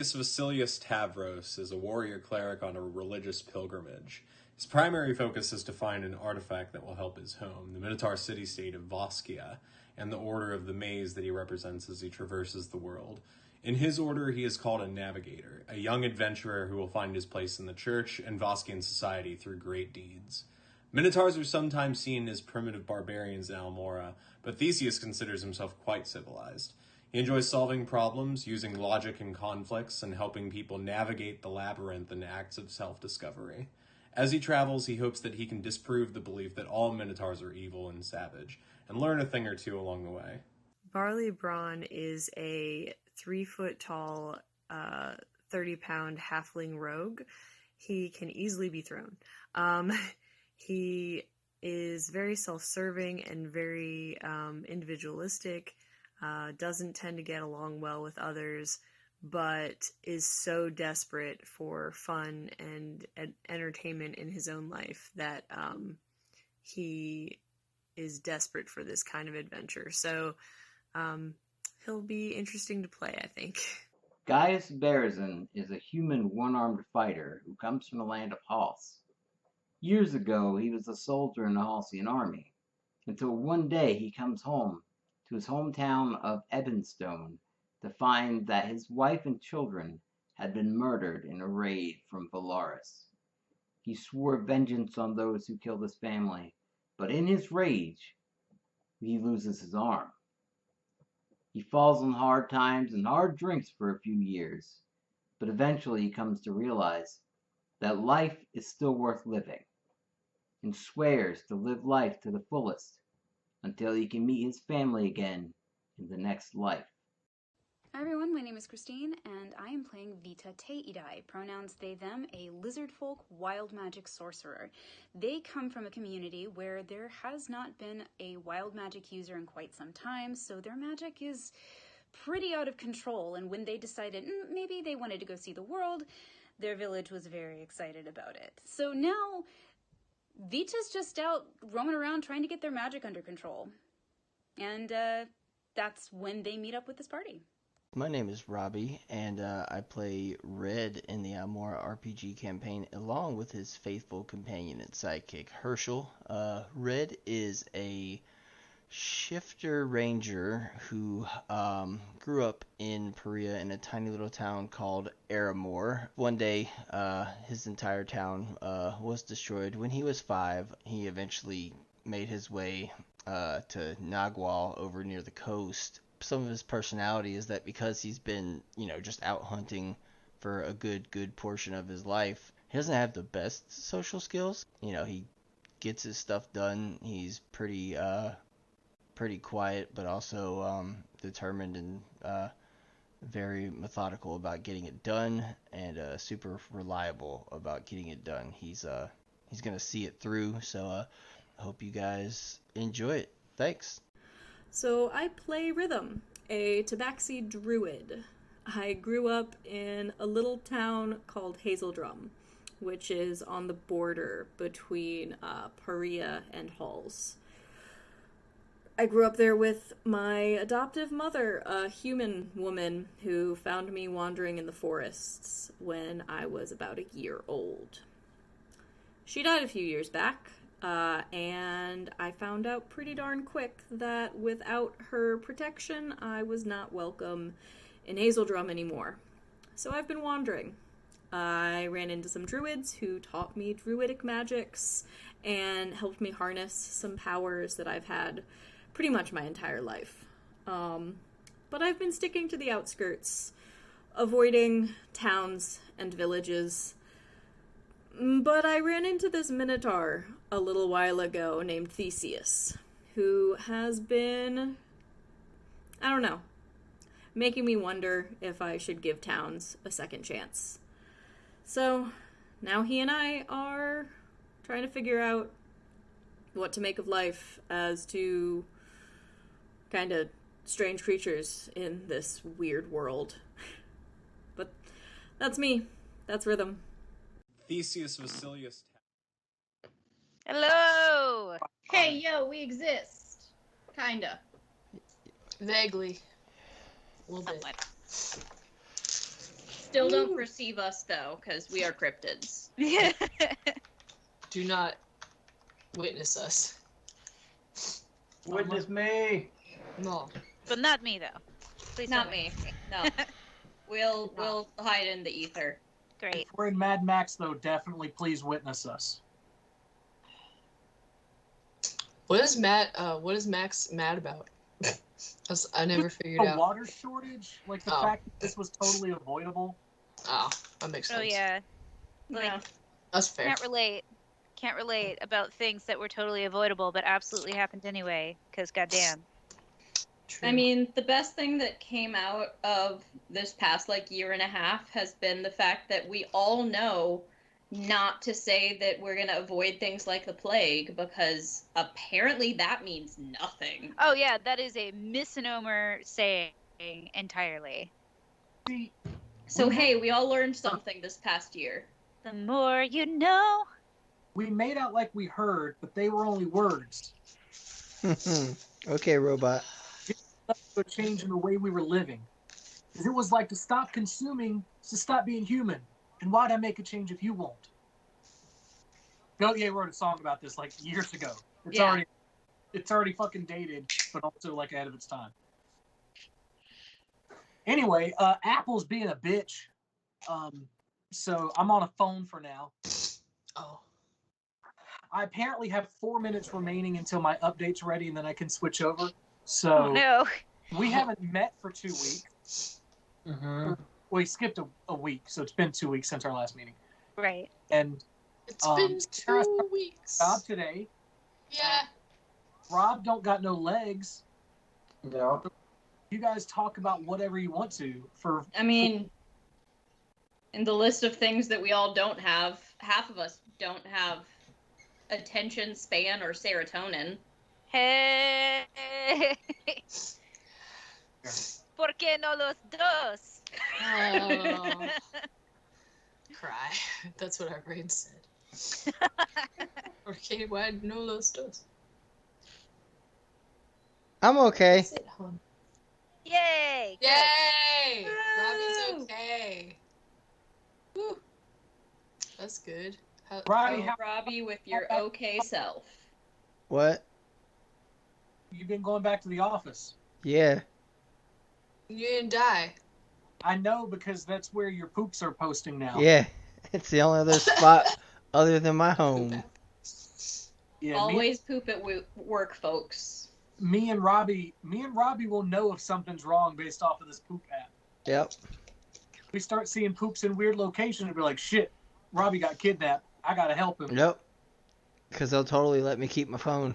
Vasilius Tavros is a warrior cleric on a religious pilgrimage. His primary focus is to find an artifact that will help his home, the Minotaur city-state of Voskia, and the Order of the Maze that he represents as he traverses the world. In his order, he is called a navigator, a young adventurer who will find his place in the church and Voskian society through great deeds. Minotaurs are sometimes seen as primitive barbarians in Almora, but Theseus considers himself quite civilized. He enjoys solving problems, using logic in conflicts, and helping people navigate the labyrinth in acts of self-discovery. As he travels, he hopes that he can disprove the belief that all Minotaurs are evil and savage, and learn a thing or two along the way. Barley Braun is a 3-foot-tall, 30-pound halfling rogue. He can easily be thrown. He is very self-serving and very individualistic, doesn't tend to get along well with others, but is so desperate for fun and entertainment in his own life that he is desperate for this kind of adventure. So he'll be interesting to play, I think. Gaius Berzin is a human one-armed fighter who comes from the land of Hals. Years ago, he was a soldier in the Halsian army, until one day he comes home to his hometown of Ebonstone to find that his wife and children had been murdered in a raid from Valaris. He swore vengeance on those who killed his family, but in his rage, he loses his arm. He falls on hard times and hard drinks for a few years, but eventually he comes to realize that life is still worth living, and swears to live life to the fullest until he can meet his family again in the next life. Hi everyone, my name is Christine, and I am playing Vita Teidai, pronouns they, them, a lizard folk wild magic sorcerer. They come from a community where there has not been a wild magic user in quite some time, so their magic is pretty out of control, and when they decided maybe they wanted to go see the world, their village was very excited about it. So now, Vita's just out roaming around trying to get their magic under control. And that's when they meet up with this party. My name is Robbie, and I play Red in the Almora RPG campaign, along with his faithful companion and sidekick, Herschel. Red is a shifter ranger who grew up in Perea in a tiny little town called Aramor. One day, his entire town was destroyed. When he was 5, he eventually made his way to Nagual over near the coast. Some of his personality is that because he's been, just out hunting for a good portion of his life, he doesn't have the best social skills. He gets his stuff done. He's pretty quiet, but also determined and very methodical about getting it done, and super reliable about getting it done. He's gonna see it through. So I hope you guys enjoy it. Thanks. So I play Rhythm, a tabaxi druid. I grew up in a little town called Hazeldrum, which is on the border between Perea and Halls. I grew up there with my adoptive mother, a human woman who found me wandering in the forests when I was about a year old. She died a few years back, and I found out pretty darn quick that without her protection, I was not welcome in Hazeldrum anymore. So I've been wandering. I ran into some druids who taught me druidic magics and helped me harness some powers that I've had pretty much my entire life. But I've been sticking to the outskirts, avoiding towns and villages. But I ran into this Minotaur a little while ago named Theseus, who has been, making me wonder if I should give towns a second chance. So now he and I are trying to figure out what to make of life as two kind of strange creatures in this weird world. But that's me. That's Rhythm. Theseus Vasilius. Hello! Hey, yo, we exist. Kinda. Vaguely. A little bit. Somewhat. Still don't perceive us though, because we are cryptids. Do not witness us. Witness me. No. But not me, though. Please Not don't. me. No. We'll hide in the ether. Great. If we're in Mad Max, though, definitely please witness us. What is Max mad about? I never figured A out. water shortage? Like the fact that this was totally avoidable? Oh, that makes sense. Oh, yeah. Like, Yeah. That's fair. Can't relate about things that were totally avoidable but absolutely happened anyway, because goddamn. True. I mean, the best thing that came out of this past year and a half has been the fact that we all know not to say that we're going to avoid things like the plague, because apparently that means nothing. Oh, yeah, that is a misnomer saying entirely. So, hey, we all learned something this past year. The more you know. We made out like we heard, but they were only words. Okay, robot. A change in the way we were living. It was like to stop consuming, to stop being human. And why'd I make a change if you won't? Belgan wrote a song about this years ago. It's already fucking dated, but also ahead of its time. Anyway, Apple's being a bitch. So I'm on a phone for now. Oh. I apparently have 4 minutes remaining until my update's ready, and then I can switch over. So no. We haven't met for 2 weeks. Mm-hmm. We skipped a week, so it's been 2 weeks since our last meeting. Right. And it's been 2 weeks. Job today. Yeah. Rob don't got no legs. No. You guys talk about whatever you want to. I mean, in the list of things that we all don't have, half of us don't have attention span or serotonin. Hey. ¿Por qué no los dos? Cry. That's what our brain said. Okay, why no los dos? I'm okay. Sit, hon. Yay! Yay! Robbie's okay. Woo. That's good. Robbie with your okay self. What? You've been going back to the office. Yeah. You didn't die. I know, because that's where your poops are posting now. Yeah. It's the only other spot other than my home. Yeah, always poop at work, folks. Me and Robbie will know if something's wrong based off of this poop app. Yep. We start seeing poops in weird locations and be like, shit, Robbie got kidnapped. I gotta help him. Yep. Because they'll totally let me keep my phone.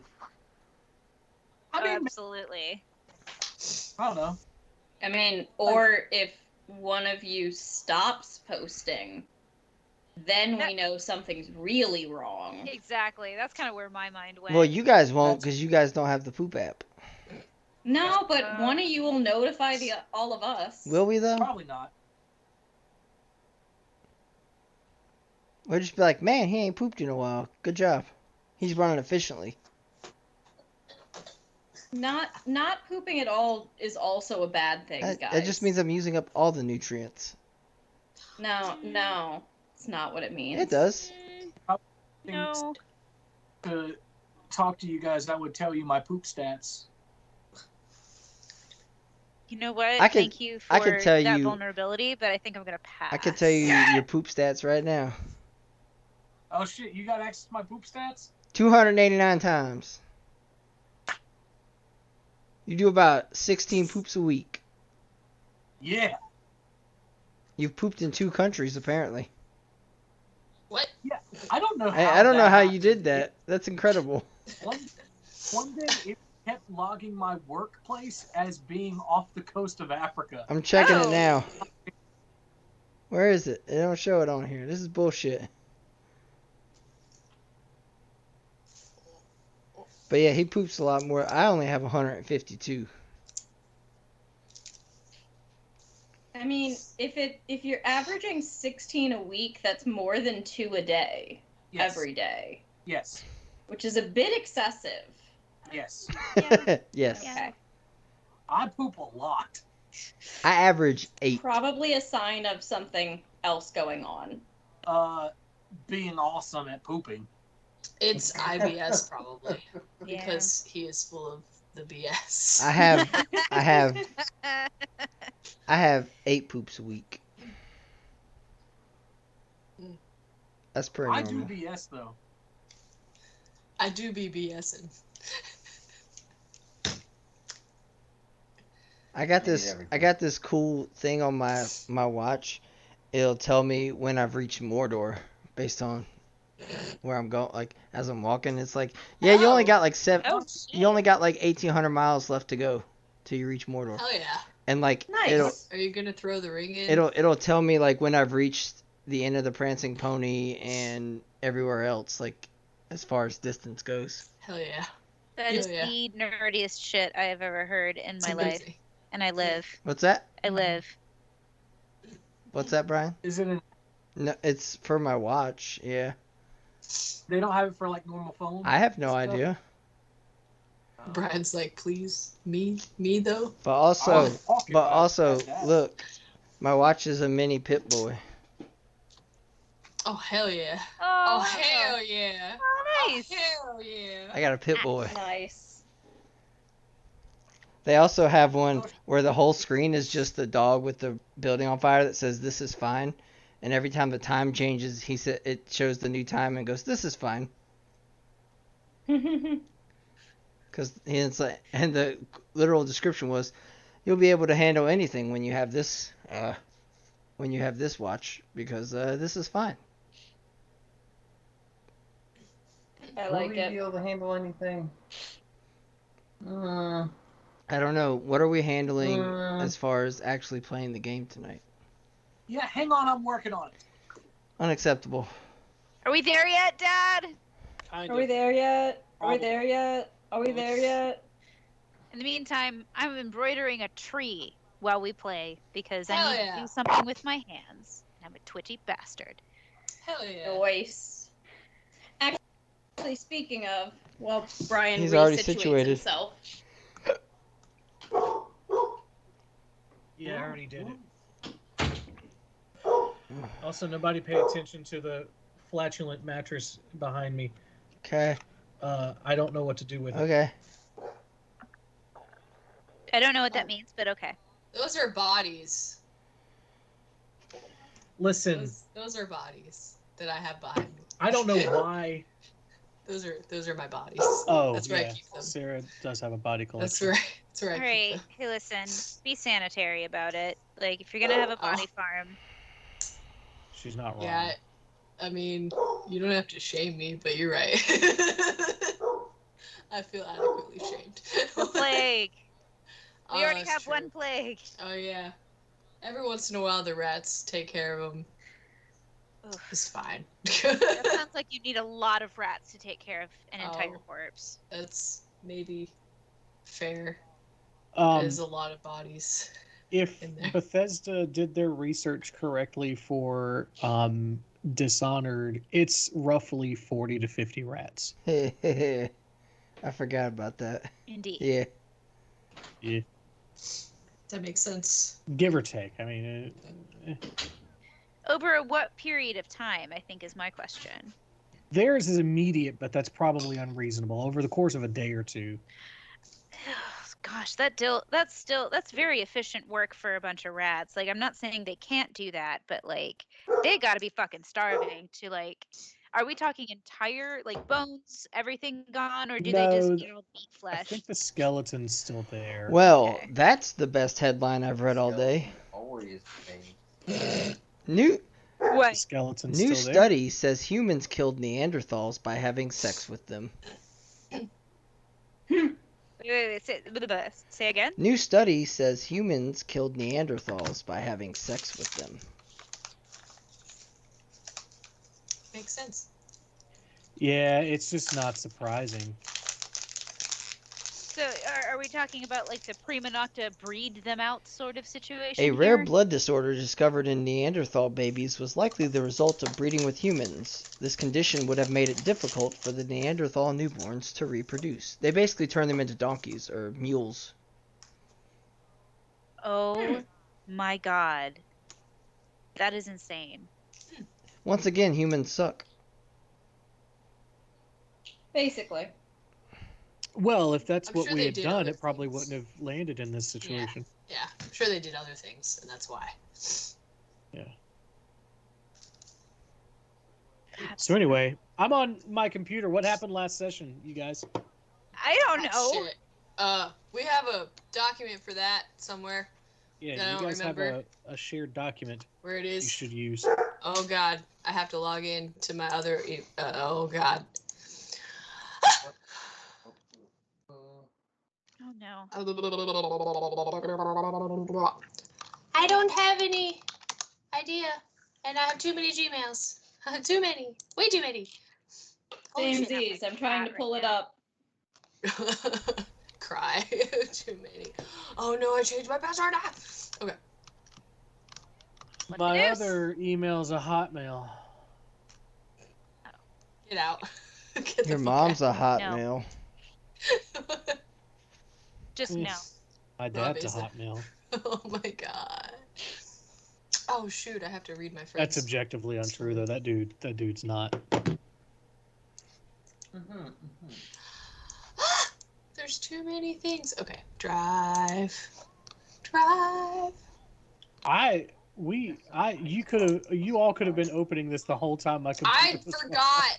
I mean, absolutely. I don't know. I mean, or if one of you stops posting, then we know something's really wrong. Exactly. That's kind of where my mind went. Well, you guys won't because you guys don't have the poop app. No, but one of you will notify all of us. Will we, though? Probably not. We'll just be like, man, he ain't pooped in a while. Good job. He's running efficiently. Not pooping at all is also a bad thing, guys. That just means I'm using up all the nutrients. No, it's not what it means. It does. No. To talk to you guys, I would tell you my poop stats. You know what? Thank you for that vulnerability, but I think I'm going to pass. I can tell you your poop stats right now. Oh shit, you got access to my poop stats? 289 times. You do about 16 poops a week. Yeah. You've pooped in 2 countries, apparently. What? Yeah, I don't know how. I don't know how you did that. That's incredible. One day it kept logging my workplace as being off the coast of Africa. I'm checking it now. Where is it? They don't show it on here. This is bullshit. But yeah, he poops a lot more. I only have 152. I mean, if you're averaging 16 a week, that's more than 2 a day. Yes. Every day. Yes. Which is a bit excessive. Yes. Yes. Okay. I poop a lot. I average 8. Probably a sign of something else going on. Being awesome at pooping. It's IBS probably Yeah. because he is full of the BS. I have 8 poops a week. That's pretty I normal. do BS though. I do be BSing. I got this cool thing on my watch. It'll tell me when I've reached Mordor based on where I'm going. Like as I'm walking, it's like, yeah, you only got like you only got like 1,800 miles left to go till you reach Mordor. Hell yeah. And like Nice. Are you gonna throw the ring in? it'll tell me like when I've reached the end of the Prancing Pony and everywhere else, like as far as distance goes. Hell yeah. That is the nerdiest shit I have ever heard in my life. And I live. What's that? I live. What's that, Brian? Is it? No, it's for my watch. Yeah. They don't have it for like normal phones. I have no idea. Brian's like, please, me though. But also, look, my watch is a mini Pit Boy. Oh hell yeah! Oh, hell yeah! Oh, nice! Oh, hell yeah! I got a Pit Boy. Nice. They also have one where the whole screen is just the dog with the building on fire that says "This is fine," and every time the time changes, it shows the new time and goes, "This is fine." Because it's like, and the literal description was, "You'll be able to handle anything when you have this watch because this is fine." I like it. Will we be able to handle anything? I don't know. What are we handling as far as actually playing the game tonight? Yeah, hang on, I'm working on it. Unacceptable. Are we there yet, Dad? Kind Are we there yet? Are we there yet? Are we there yet? In the meantime, I'm embroidering a tree while we play because Hell I need yeah. to do something with my hands. I'm a twitchy bastard. Hell yeah! Nice. Actually, speaking of, well, Brian He's already resituates situated. himself. Yeah, I already did it. Also, nobody pay attention to the flatulent mattress behind me. Okay. I don't know what to do with it. Okay. I don't know what that means, but okay. Those are bodies. Listen, Those are bodies that I have behind me. I don't know why. Those are my bodies. Oh, That's where yeah. I keep them. Sarah does have a body collection. That's where I All keep right. them. Hey, listen. Be sanitary about it. Like, if you're gonna have a body farm, She's not wrong. Yeah, I mean, you don't have to shame me, but you're right. I feel adequately shamed. the plague. We already that's have true. one plague. Oh yeah. Every once in a while, the rats take care of them. Ugh. It's fine. That sounds like you need a lot of rats to take care of an entire Oh. corpse. That's maybe fair. Um, There's a lot of bodies. if in there. Bethesda did their research correctly for Dishonored, it's roughly 40 to 50 rats. I forgot about that. Indeed. Yeah. Yeah. That makes sense. Give or take. I mean, Over what period of time, I think, is my question. theirs is immediate, but that's probably unreasonable. Over the course of a day or two. Gosh, that's very efficient work for a bunch of rats. Like, I'm not saying they can't do that, but like, they gotta be fucking starving to like. Are we talking entire like bones, everything gone, or do they just No, eat all meat I flesh? think the skeleton's still there. Well, Okay. that's the best headline I've read all day. Always the New What? Skeleton's new still there. study says humans killed Neanderthals by having sex with them. Wait, say again. New study says humans killed Neanderthals by having sex with them. Makes sense. Yeah, it's just not surprising. So, are we talking about like the prima nocta breed them out sort of situation? A rare here? blood disorder discovered in Neanderthal babies was likely the result of breeding with humans. This condition would have made it difficult for the Neanderthal newborns to reproduce. They basically turned them into donkeys or mules. Oh my god. That is insane. Once again, humans suck. Basically. Well, if that's I'm what sure we they had did done, other it probably things. wouldn't have landed in this situation. Yeah, I'm sure they did other things, and that's why. Yeah. So anyway, I'm on my computer. What happened last session, you guys? I don't know. Shit. We have a document for that somewhere. Yeah, that I you don't guys remember have a shared document where it you is. should use. Oh god, I have to log in to my other. Oh god. Oh no. I don't have any idea, and I have too many Gmails. Too many, way too many. Samesies, I'm trying to pull it up. Cry. Too many. Oh no, I changed my password. Okay. What My the other email's a Hotmail. Get out. Get Your the mom's a fuck Hotmail. out. Just no. My Rob dad's a is a- Hotmail. Oh my god. Oh shoot, I have to read my friends. That's objectively untrue, though. That dude's not. There's too many things. Okay, drive. You all could have been opening this the whole time my computer I was forgot.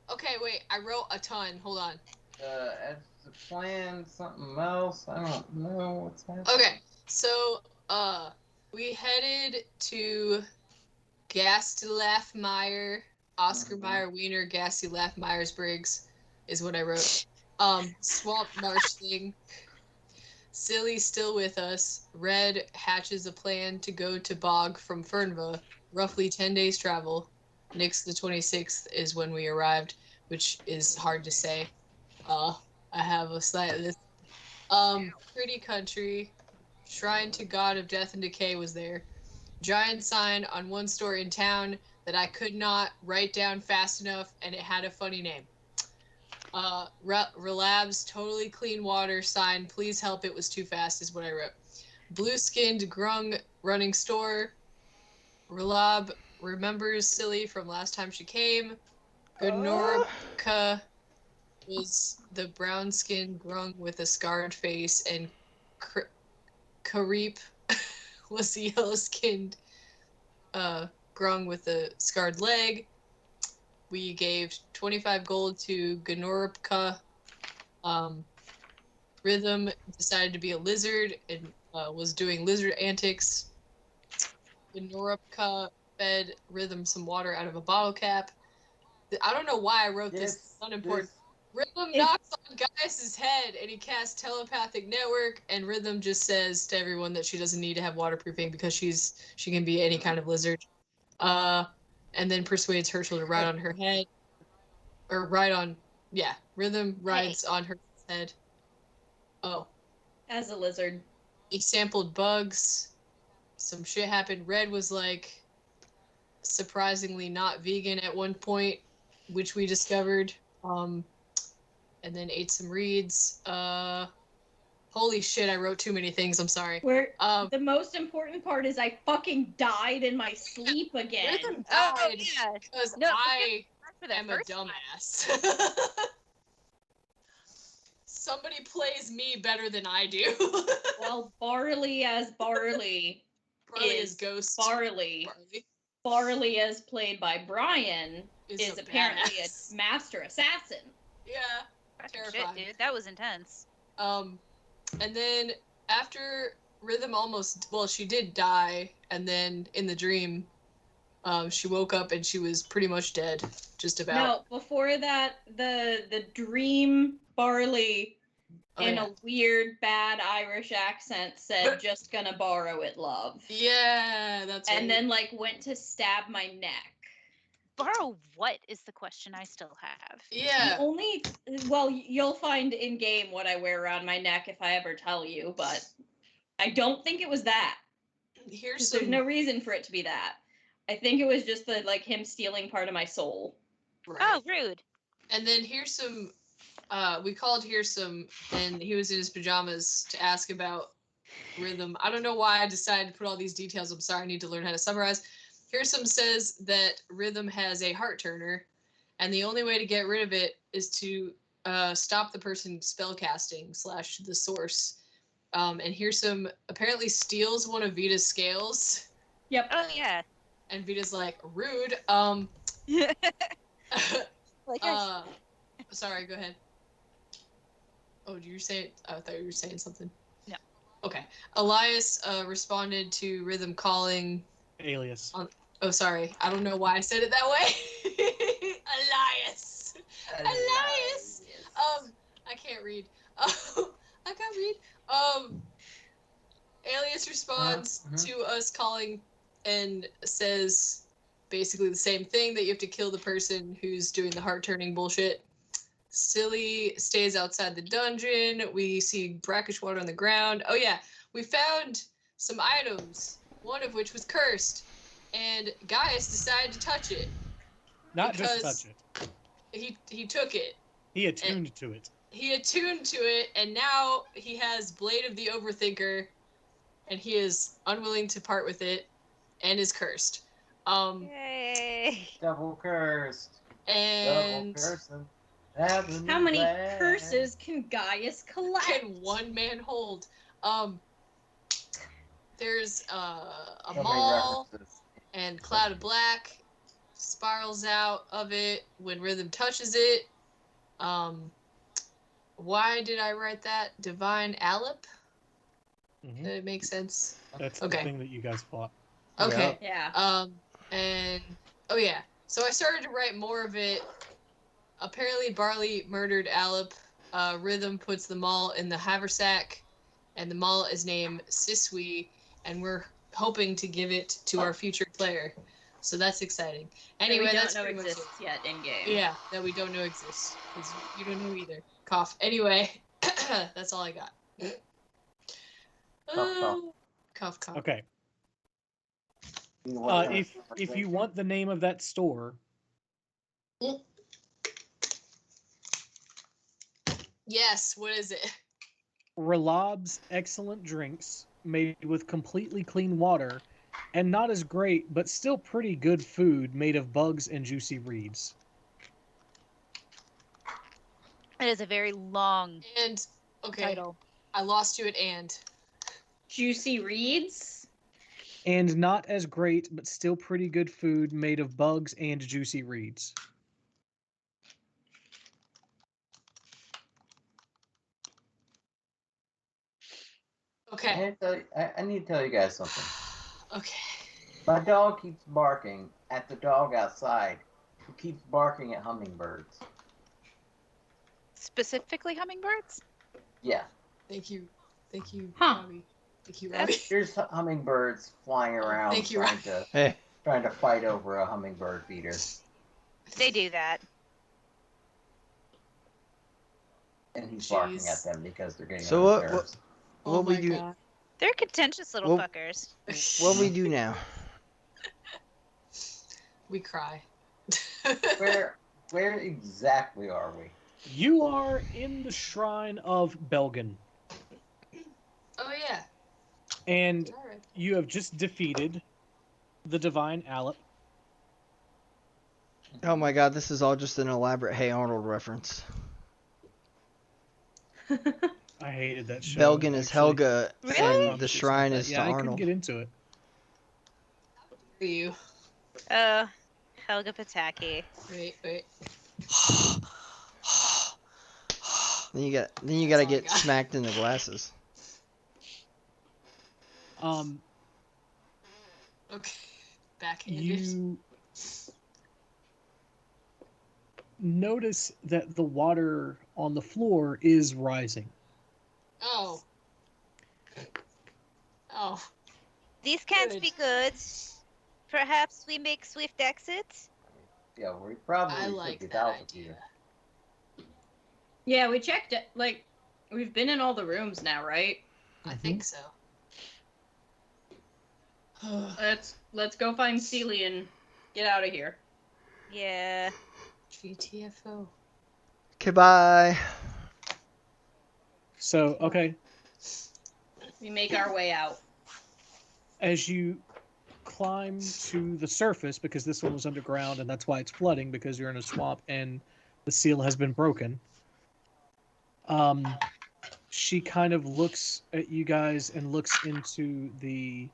Okay, wait. I wrote a ton. Hold on. As the plan, something else. I don't know what's happening. Okay, so we headed to Gastelafmeyer, Oscar Meyer Wiener, Gastelaf Myers Briggs, is what I wrote. Swamp Marsh thing. Silly's still with us. Red hatches a plan to go to Bog from Fernva, roughly 10 days travel. Nix the 26th is when we arrived, which is hard to say. I have a slight list. Pretty country. Shrine to God of Death and Decay was there. Giant sign on one store in town that I could not write down fast enough, and it had a funny name. Relab's totally clean water sign. Please help, it was too fast, is what I wrote. Blue-skinned grung running store. Relab remembers Silly from last time she came. Gnorka was the brown-skinned grung with a scarred face, and Karip was the yellow-skinned grung with a scarred leg. We gave 25 gold to Gnorka. Rhythm decided to be a lizard and was doing lizard antics. Gnorka fed Rhythm some water out of a bottle cap. I don't know why I wrote this. It's unimportant. Rhythm knocks on Gaius' head and he casts telepathic network, and Rhythm just says to everyone that she doesn't need to have waterproofing because she can be any kind of lizard. And then persuades Herschel to ride on her head. Or Rhythm rides on her head. Oh. As a lizard. He sampled bugs. Some shit happened. Red was like surprisingly not vegan at one point, which we discovered. And then ate some reeds. Holy shit, I wrote too many things, I'm sorry. The most important part is I fucking died in my sleep again. Rhythm died because I am a dumbass. Somebody plays me better than I do. Well, Barley as Barley is Ghost. Barley as played by Brian is apparently badass. a master assassin. Yeah. Terrifying. Shit, dude, that was intense. And then after Rhythm she did die, and then in the dream, she woke up and she was pretty much dead, just about. No, before that, the dream Barley in a weird bad Irish accent said, "Just gonna borrow it, love." Yeah, that's right. And then went to stab my neck. Borrow what is the question I still have. Yeah. You'll find in game what I wear around my neck if I ever tell you, but I don't think it was that. There's no reason for it to be that. I think it was just him stealing part of my soul. Right. Oh, rude. And then here's some. We called Hearsome, and he was in his pajamas to ask about Rhythm. I don't know why I decided to put all these details. I'm sorry, I need to learn how to summarize. Fearsome says that Rhythm has a heart turner, and the only way to get rid of it is to stop the person spellcasting / the source. And Fearsome apparently steals one of Vita's scales. Yep. Oh yeah. And Vita's like, rude. Like Sorry, go ahead. Oh, did you say it? I thought you were saying something. No. Okay. Elias responded to Rhythm calling. Alias. Oh, sorry. I don't know why I said it that way. Elias. I can't read. I can't read. Alias responds to us calling and says basically the same thing, that you have to kill the person who's doing the heart-turning bullshit. Silly stays outside the dungeon. We see brackish water on the ground. Oh yeah, we found some items, one of which was cursed, and Gaius decided to touch it. Not just touch it. He took it. He attuned to it. He attuned to it, and now he has Blade of the Overthinker, and he is unwilling to part with it, and is cursed. Yay. Double cursed. And Double cursing. How many curses can Gaius collect? Can one man hold? There's a So many mall references. and Cloud of Black spirals out of it when Rhythm touches it. Why did I write that? Divine Alep? Mhm. Did it make sense? That's the thing that you guys fought. Okay. Yeah. And oh yeah. So I started to write more of it. Apparently Barley murdered Alep. Rhythm puts the mall in the haversack, and the mall is named Siswi, and we're hoping to give it to our future player. So that's exciting. Anyway, that we that's don't know pretty much exists it. yet in game. Yeah, that we don't know exists, because you don't know either. Cough. Anyway, that's all I got. Cough. Okay. If you want the name of that store, yes, what is it? Relab's excellent drinks made with completely clean water, and not as great but still pretty good food made of bugs and juicy reeds. It is a very long And okay, title. I lost you at and. Juicy reeds? And not as great but still pretty good food made of bugs and juicy reeds. Okay. I need to tell you guys something. Okay. My dog keeps barking at the dog outside, who keeps barking at hummingbirds. Specifically hummingbirds? Yeah. Thank you. Huh. Robbie. Thank you, Robbie. There's hummingbirds flying around Thank you, trying to fight over a hummingbird feeder. They do that. And he's barking at them because they're getting So on his nerves. what we do? God. They're contentious little fuckers. What we do now? We cry. Where exactly are we? You are in the shrine of Belgan. Oh yeah. And you have just defeated the Divine Alep. Oh my god, this is all just an elaborate Hey Arnold reference. I hated that show. Belgan is actually. Helga, Really? and the shrine is to I couldn't Arnold. get into it. For you. Helga Pataki. Wait. Then you gotta get got. smacked in the glasses. Okay. Backhanded. You notice that the water on the floor is rising. Oh. These can't Good. be good. Perhaps we make swift exit? Yeah, we probably I should like get that out of idea. here. Yeah, we checked it. Like, we've been in all the rooms now, right? I think so. Let's go find Celie and get out of here. Yeah. GTFO. Goodbye. So, okay. We make our way out. As you climb to the surface, because this one was underground and that's why it's flooding, because you're in a swamp and the seal has been broken. She kind of looks at you guys and looks into the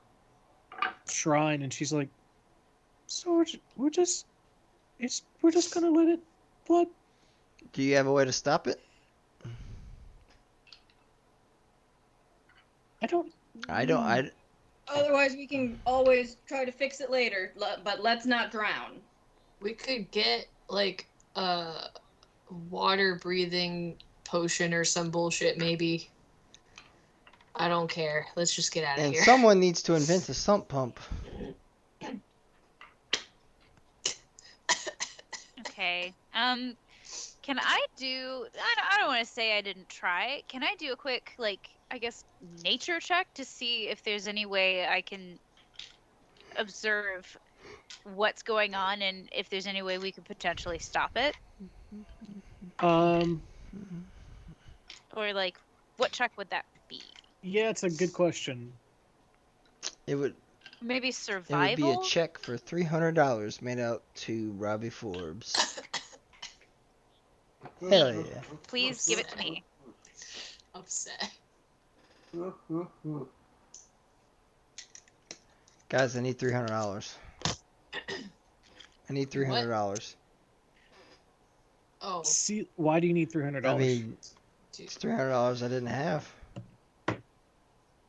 shrine, and she's like, "So we're just gonna let it flood." Do you have a way to stop it? I don't. Otherwise, we can always try to fix it later. But let's not drown. We could get like a water breathing potion or some bullshit, maybe. I don't care. Let's just get out of And here. someone needs to invent a sump pump. Okay. Can I do? I don't want to say I didn't try. Can I do a quick, like, I guess, nature check to see if there's any way I can observe what's going on and if there's any way we could potentially stop it? Or like, what check would that be? Yeah, it's a good question. It would Maybe It survival? would be a check for $300 made out to Robbie Forbes. Hell yeah. Please give it to me. Upset. Guys, I need $300. I need $300. Oh. See, why do you need $300? I mean, it's $300 I didn't have.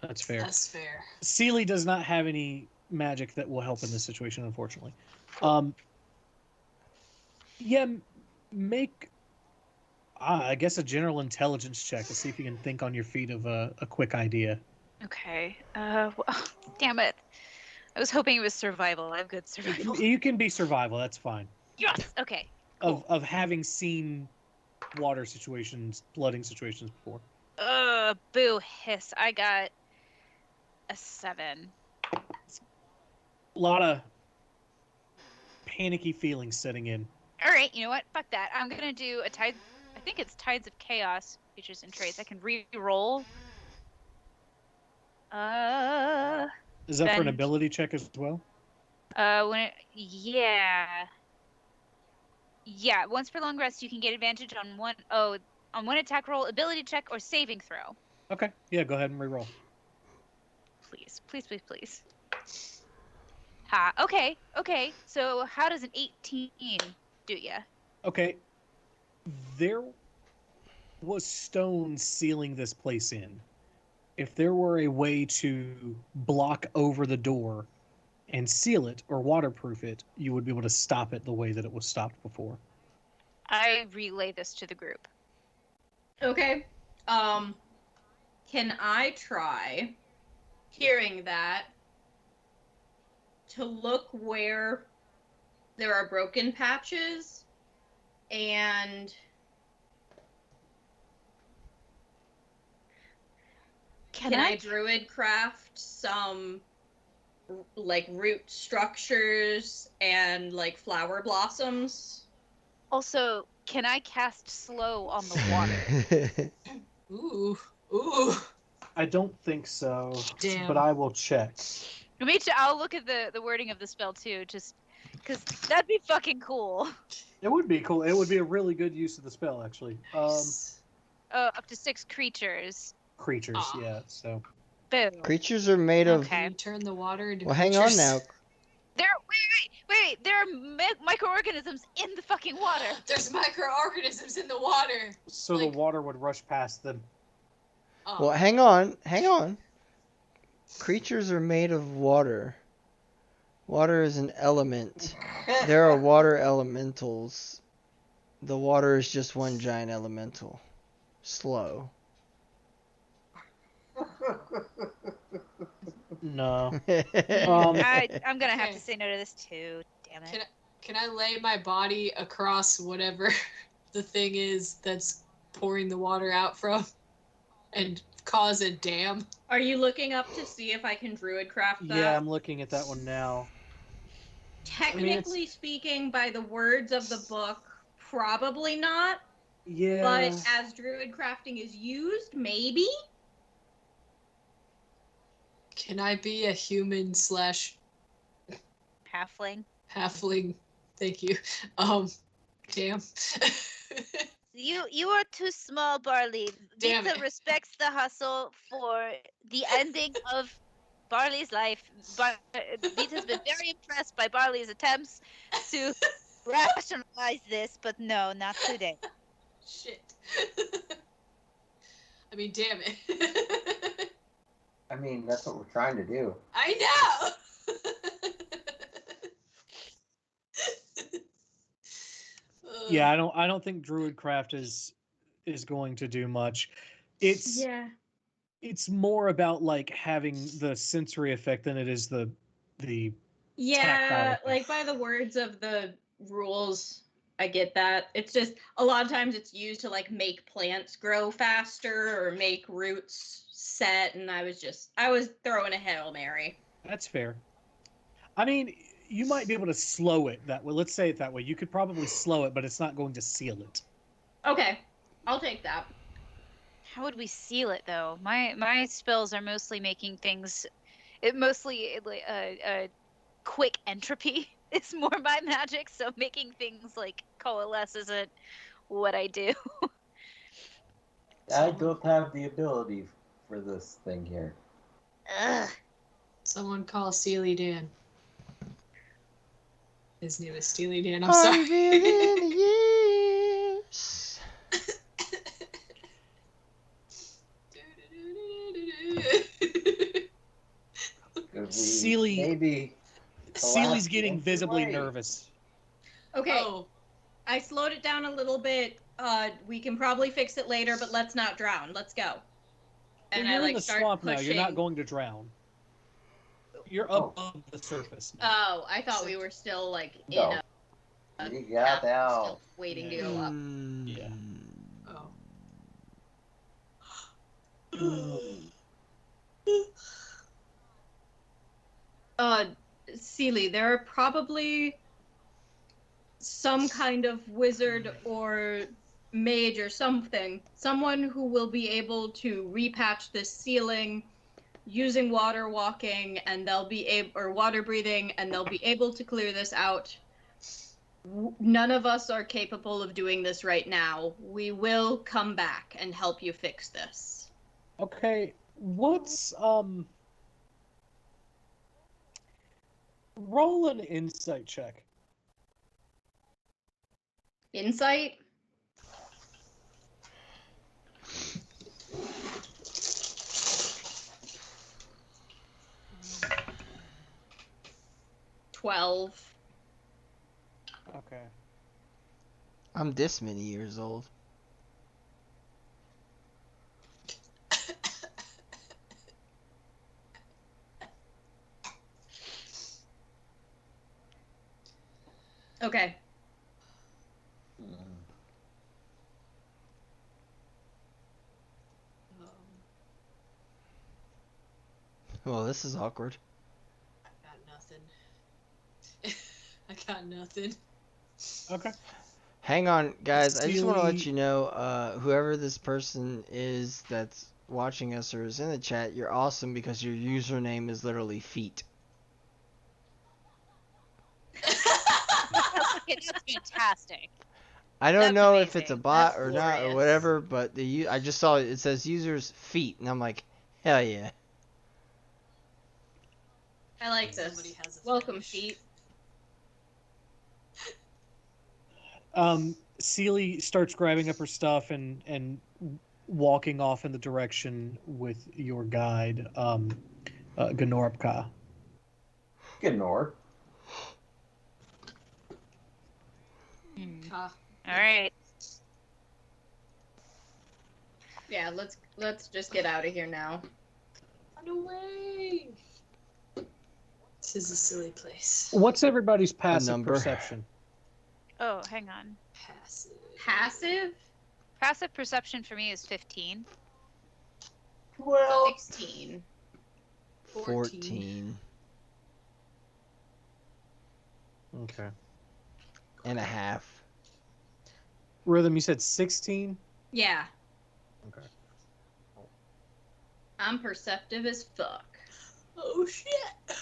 That's fair. That's fair. Sealy does not have any magic that will help in this situation, unfortunately. Yeah, make, I guess, a general intelligence check to see if you can think on your feet of a quick idea. Okay. Damn it. I was hoping it was survival. I have good survival. You can be survival. That's fine. Yes. Okay. Cool. Of having seen water situations, flooding situations before. Boo hiss. I got a 7. A lot of panicky feelings setting in. All right. You know what? Fuck that. I'm gonna do a tide. I think it's Tides of Chaos features and traits. I can re-roll. Is that for an ability check as well? Yeah. Once per long rest, you can get advantage on one attack roll, ability check, or saving throw. Okay. Yeah, go ahead and re-roll. Please. Ha. Okay. So how does an 18 do ya? Okay. There was stone sealing this place in. If there were a way to block over the door and seal it or waterproof it, you would be able to stop it the way that it was stopped before. I relay this to the group. Okay. Can I try, hearing that, to look where there are broken patches and can I druid craft some like root structures and like flower blossoms? Also, can I cast slow on the water? Ooh. I don't think so. Damn. But I will check. Me too. I'll look at the wording of the spell too, just because that'd be fucking cool. It would be cool. It would be a really good use of the spell, actually. Up to 6 creatures. Creatures, yeah. So. Boom. Creatures are made of. Can you turn the water into Well, creatures? hang on now. Wait. There are microorganisms in the fucking water. There's microorganisms in the water. So the water would rush past them. Oh. Well, hang on. Creatures are made of water. Water is an element. There are water elementals. The water is just one giant elemental. Slow. No. I'm gonna have to say no to this too. Damn it. Can I lay my body across whatever the thing is that's pouring the water out from and cause a dam? Are you looking up to see if I can druid craft that? Yeah, I'm looking at that one now. Technically speaking, by the words of the book, probably not. Yeah. But as druid crafting is used, maybe? Can I be a human / Halfling. halfling? Thank you. Damn. You are too small, Barley. Damn Vita it. respects the hustle for the ending of Barley's life. Vita's been very impressed by Barley's attempts to rationalize this, but no, not today. Shit. I mean, damn it. I mean, that's what we're trying to do. I know. Yeah, I don't think Druidcraft is going to do much. It's more about like having the sensory effect than it is the Yeah, tactile. like by the words of the rules, I get that. It's just a lot of times it's used to like make plants grow faster or make roots set, and I was throwing a Hail Mary. That's fair. I mean, you might be able to slow it that way. Let's say it that way. You could probably slow it, but it's not going to seal it. Okay, I'll take that. How would we seal it though? My spells are mostly making things. It mostly quick entropy is more my magic, so making things like coalesce isn't what I do. I don't have the ability for this thing here. Ugh. Someone call Steely Dan. His name is Steely Dan. I'm 100 sorry. million years. Seely, maybe Seely's getting visibly nervous. Okay, Oh, I slowed it down a little bit. We can probably fix it later, but let's not drown. Let's go. And You're I in the start swamp pushing. now. You're not going to drown. You're above the surface now. Oh, I thought we were still like in No. a You got out. waiting to go up. Yeah. Seely, there are probably some kind of wizard or mage or something, someone who will be able to repatch this ceiling using water walking, and they'll be able, or water breathing, and they'll be able to clear this out. None of us are capable of doing this right now. We will come back and help you fix this. Okay, what's roll an insight check. Insight? $12. Okay. I'm this many years old. Okay. Well, this is awkward. I got nothing. I got nothing. Okay. Hang on, guys. I just want to let Steely- you know, whoever this person is that's watching us or is in the chat, you're awesome because your username is literally feet. Okay, that's fantastic. I don't That's know if it's a amazing. bot That's or not or glorious. whatever, but I just saw it says users feet, and I'm like, hell yeah. I like this. Somebody has a Welcome, fetish. feet. Seely starts grabbing up her stuff and walking off in the direction with your guide, Gnorpka. Good Nord. Ah, All right. Yeah, let's just get out of here now. run away. This is a silly place. What's everybody's passive number. perception? Oh, hang on. Passive. Passive? Passive perception for me is 15. 16. 14 Okay. and a half. Rhythm, you said 16? Yeah. Okay. I'm perceptive as fuck. Oh shit.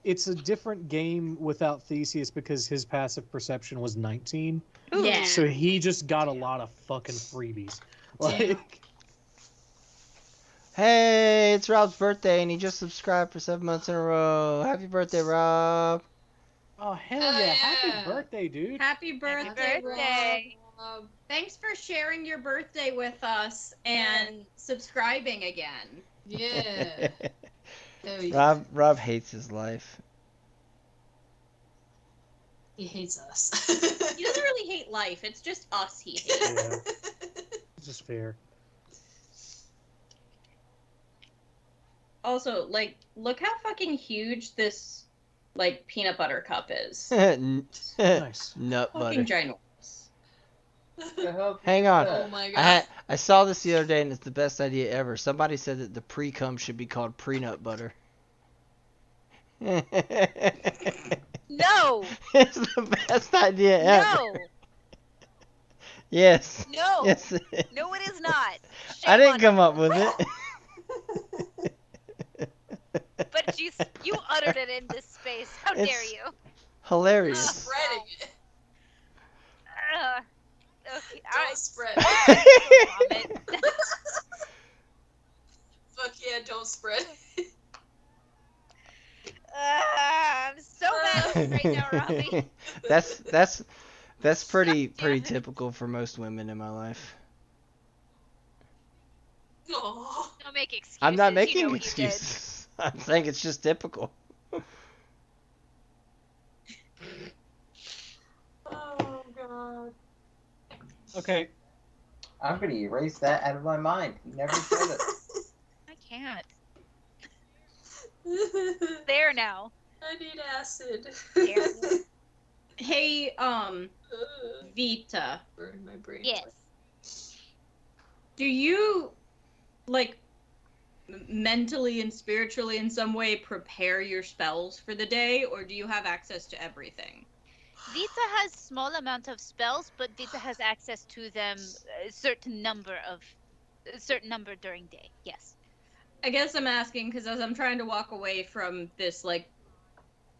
It's a different game without Theseus because his passive perception was 19. Yeah. So he just got a lot of fucking freebies. Like, Hey, it's Rob's birthday, and he just subscribed for 7 months in a row. Happy birthday, Rob! oh hell Hell yeah! yeah. Happy birthday, dude! Happy birthday, birthday. Rob. Thanks for sharing your birthday with us and subscribing again. Yeah. Hell yeah. Rob hates his life. He hates us. He doesn't really hate life. It's just us he hates. Yeah, just fair. Also, like, look how fucking huge this, like, peanut butter cup is. Nice. Nut Fucking butter. ginormous. Hang on. Oh my god. I saw this the other day, and it's the best idea ever. Somebody said that the pre-cum should be called pre-nut butter. No. It's the best idea ever. No. Yes. No. Yes. No, it is not. I Shame didn't on come you. up with it. But you uttered it in this space. How dare It's- you? Hilarious. Spreading it. Okay, Don't spread. vomit. Fuck yeah, don't spread. I'm so mad right now, Robbie. that's pretty typical for most women in my life. Oh. Don't make excuses. I'm not You making know what you did. excuses. I'm saying it's just typical. Oh god. Okay. I'm gonna erase that out of my mind. You never said it. I can't. There now. I need acid. There. Hey, Vita, Burn my brain. Yes. do you, like, mentally and spiritually in some way prepare your spells for the day, or do you have access to everything? Vita has small amount of spells, but Vita has access to them a certain number during day. Yes. I guess I'm asking because as I'm trying to walk away from this, like,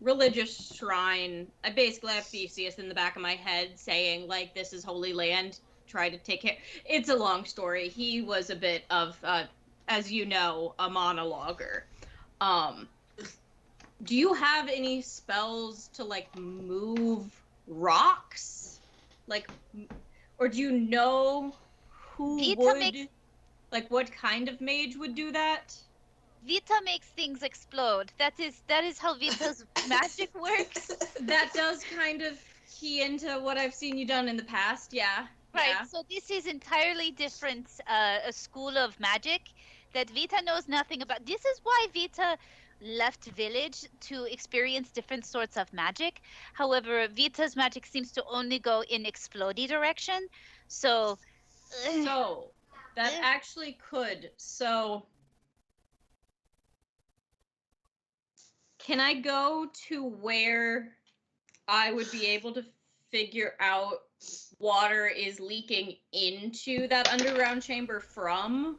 religious shrine, I basically have Theseus in the back of my head saying, like, this is holy land, try to take care. It's a long story. He was a bit of, as you know, a monologuer. Do you have any spells to, like, move rocks? Like, or do you know who Vita would, makes- like, what kind of mage would do that? Vita makes things explode. That is how Vita's magic works. That does kind of key into what I've seen you done in the past, yeah. Right. Yeah. So this is entirely different a school of magic that Vita knows nothing about. This is why Vita left village to experience different sorts of magic. However, Vita's magic seems to only go in explodey direction. So So, that actually could. So, can I go to where I would be able to figure out water is leaking into that underground chamber from?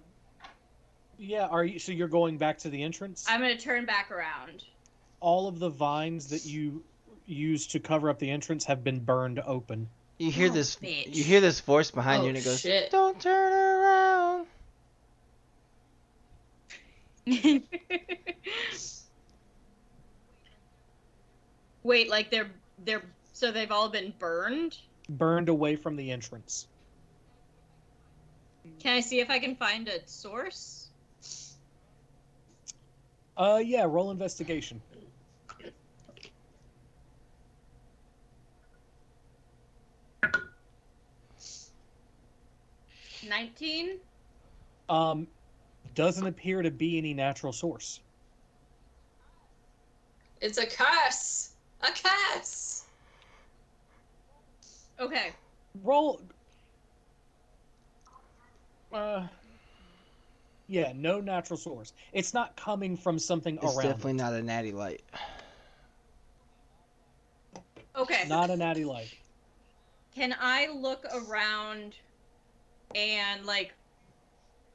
Yeah, so you're going back to the entrance? I'm going to turn back around. All of the vines that you used to cover up the entrance have been burned open. You hear Oh, this bitch. you hear this voice behind you, and it goes, Shit. "Don't turn around." Wait, like they're so they've all been burned? Burned away from the entrance. Can I see if I can find a source? Yeah, roll investigation. – 19? Doesn't appear to be any natural source. It's a curse. A curse. Okay. Roll. Yeah, no natural source. It's not coming from something It's around. definitely not a natty light. Okay. Not a natty light. Can I look around and, like,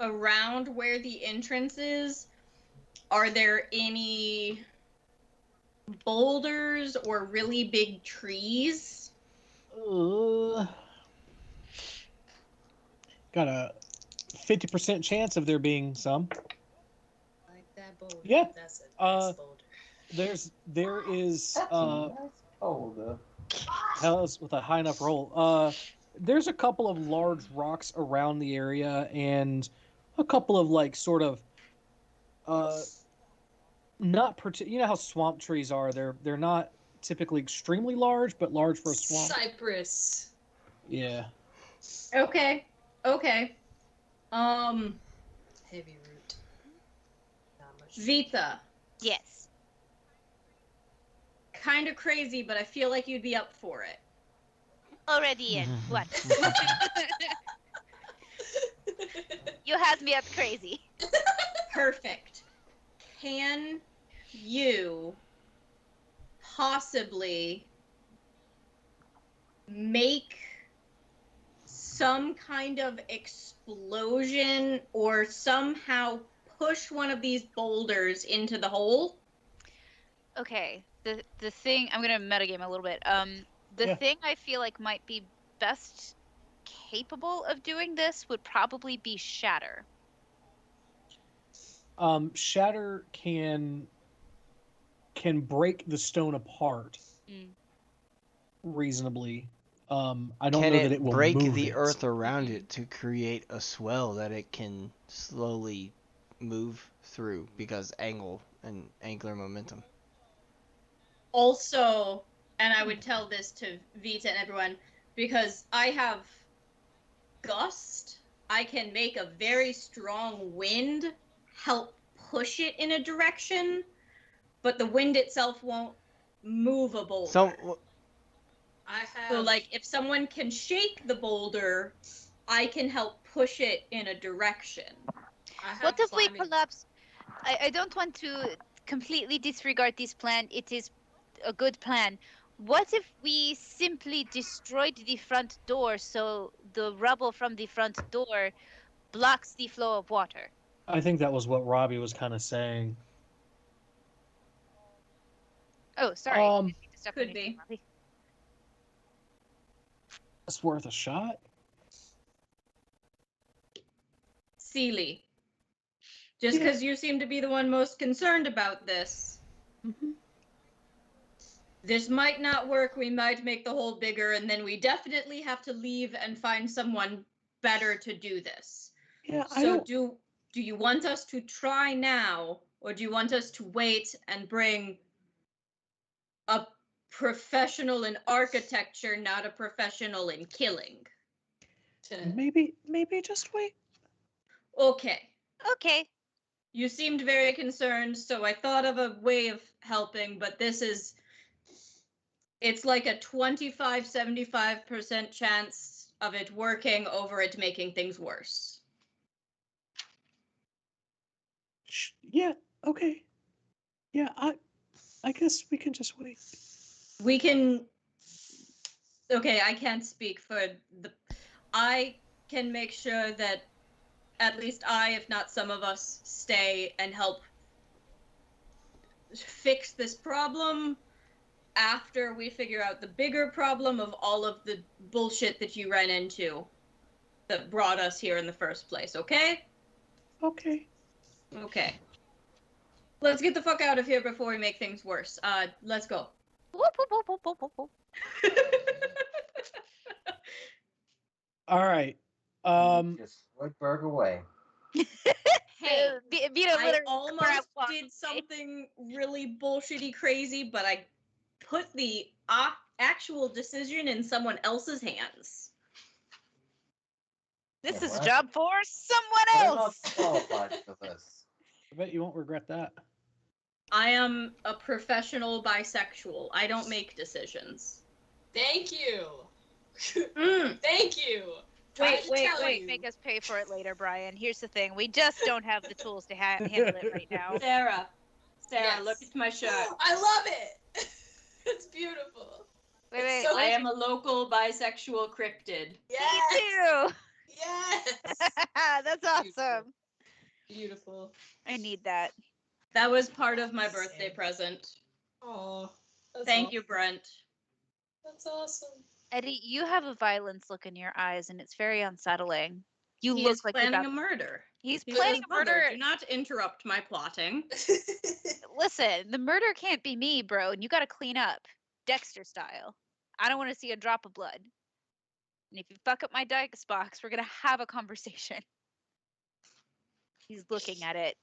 around where the entrance is, are there any boulders or really big trees? Got a 50% chance of there being some. Like that boulder. Yeah. That's a nice boulder. There is Boulder. Hells with a high enough roll. There's a couple of large rocks around the area and a couple of like sort of you know how swamp trees are. They're not typically extremely large, but large for a swamp. Cypress. Yeah. Okay. Heavy root. Not much. Vita. Yes. Kind of crazy, but I feel like you'd be up for it. Already in. What? You had me at crazy. Perfect. Can you possibly make some kind of explosion or somehow push one of these boulders into the hole? Okay. The thing I'm gonna metagame a little bit. The Yeah. thing I feel like might be best capable of doing this would probably be Shatter. Shatter can break the stone apart reasonably. I don't know that it will break move the it. earth around it to create a swell that it can slowly move through because angular momentum? Also, and I would tell this to Vita and everyone, because I have gust, I can make a very strong wind help push it in a direction, but the wind itself won't move a boulder. So, like, if someone can shake the boulder, I can help push it in a direction. What if we collapse? I don't want to completely disregard this plan. It is a good plan. What if we simply destroyed the front door so the rubble from the front door blocks the flow of water? I think that was what Robbie was kind of saying. Oh, sorry. Could be. It's worth a shot. Seely, just because you seem to be the one most concerned about this, this might not work. We might make the hole bigger, and then we definitely have to leave and find someone better to do this. Yeah, so do you want us to try now, or do you want us to wait and bring a professional in architecture, not a professional in killing? Maybe just wait. Okay. Okay. You seemed very concerned, so I thought of a way of helping, but it's like a 25-75% chance of it working over it making things worse. Yeah, okay. Yeah, I guess we can just wait. We can... Okay, I can't speak for I can make sure that at least if not some of us, stay and help fix this problem after we figure out the bigger problem of all of the bullshit that you ran into that brought us here in the first place, okay? Okay. Okay. Let's get the fuck out of here before we make things worse. Let's go. All right. Just Woodberg away. Hey, Vita I literally almost did something really bullshitty crazy, but I put the actual decision in someone else's hands. This Yeah, is a what? job for someone I'm not else. qualified for this. I bet you won't regret that. I am a professional bisexual. I don't make decisions. Thank you. Mm. Thank you. Wait. You. Make us pay for it later, Brian. Here's the thing. We just don't have the tools to handle it right now. Sarah, Yes. look at my shirt. I love it. It's beautiful. Wait. I am a local bisexual cryptid. Yes. Me too. Yes. That's awesome. Beautiful. I need that. That was part of my birthday present. Aw. Thank you, Brent. That's awesome. Eddie, you have a violence look in your eyes, and it's very unsettling. You He look is like planning you're a murder. He's He planning says, a "Mother, murder. do not interrupt my plotting." Listen, the murder can't be me, bro, and you got to clean up, Dexter style. I don't want to see a drop of blood. And if you fuck up my dice box, we're gonna have a conversation. He's looking at it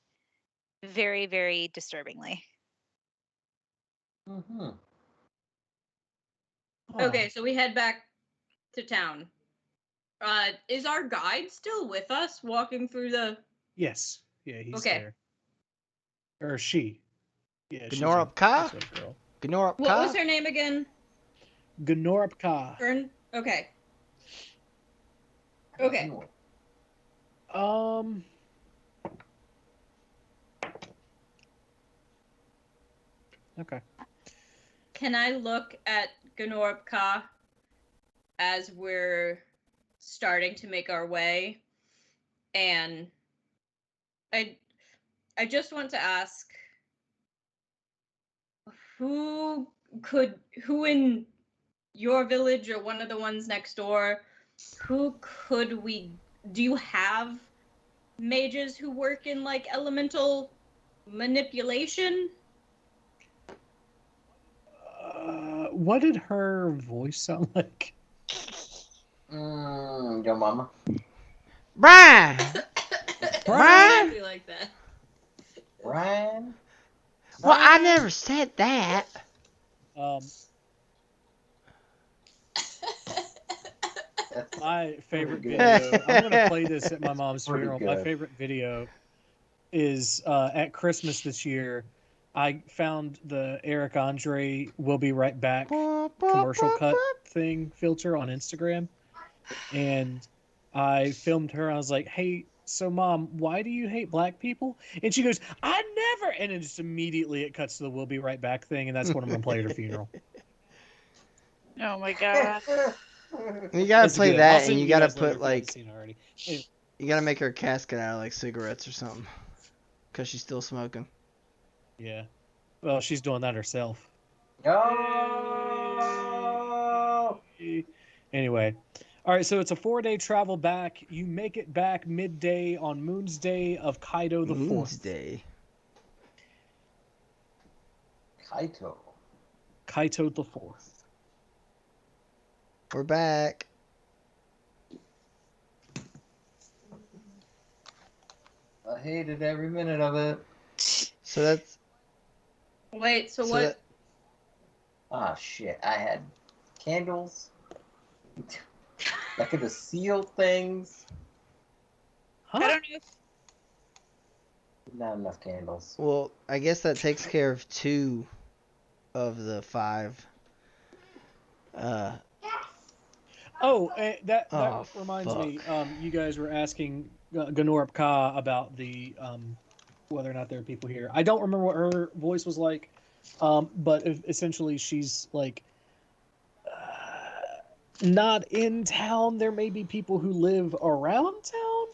very, very disturbingly. Mm-hmm. Okay, so we head back to town. Is our guide still with us, walking through the? Yes. Yeah, he's Okay. there. Or she. Yeah, she's Gnorp Ka? she's a girl. Gnorp What Ka? was her name again? Gnorp Ka. Fern. Okay. Okay. Okay. Can I look at Gnorp Ka as we're starting to make our way? And I just want to ask, who in your village or one of the ones next door, do you have mages who work in like elemental manipulation? What did her voice sound like? Your mama. Brian! Brian! Exactly like that. Brian? Well, I never said that. My favorite good. video. I'm gonna play this at my mom's Pretty funeral. My good. favorite video is at Christmas this year. I found the Eric Andre "We'll Be Right Back" commercial cut thing filter on Instagram, and I filmed her. I was like, "Hey, so Mom, why do you hate black people?" And she goes, "I never." And then just immediately it cuts to the "We'll Be Right Back" thing, and that's what I'm gonna play at her funeral. Oh my god. You gotta It's play good. I'll that, send and you you gotta guys later put if you haven't like, seen it already. Anyway. you gotta make her casket out of like cigarettes or something, cause she's still smoking. Yeah. Well, she's doing that herself. Oh! Anyway. All right, so it's a 4-day travel back. You make it back midday on Moon's Day of Kaido the Moon's 4th. Day. Kaito. Kaito the 4th. We're back. I hated every minute of it. So that's. Wait, so So what? that- Ah, shit. I had candles. I could have sealed things. I don't know if Not enough candles. Well, I guess that takes care of 2 of the 5. That Oh, reminds fuck. me. You guys were asking Gnorp Ka about the whether or not there are people here. I don't remember what her voice was like, but essentially she's like not in town. There may be people who live around town,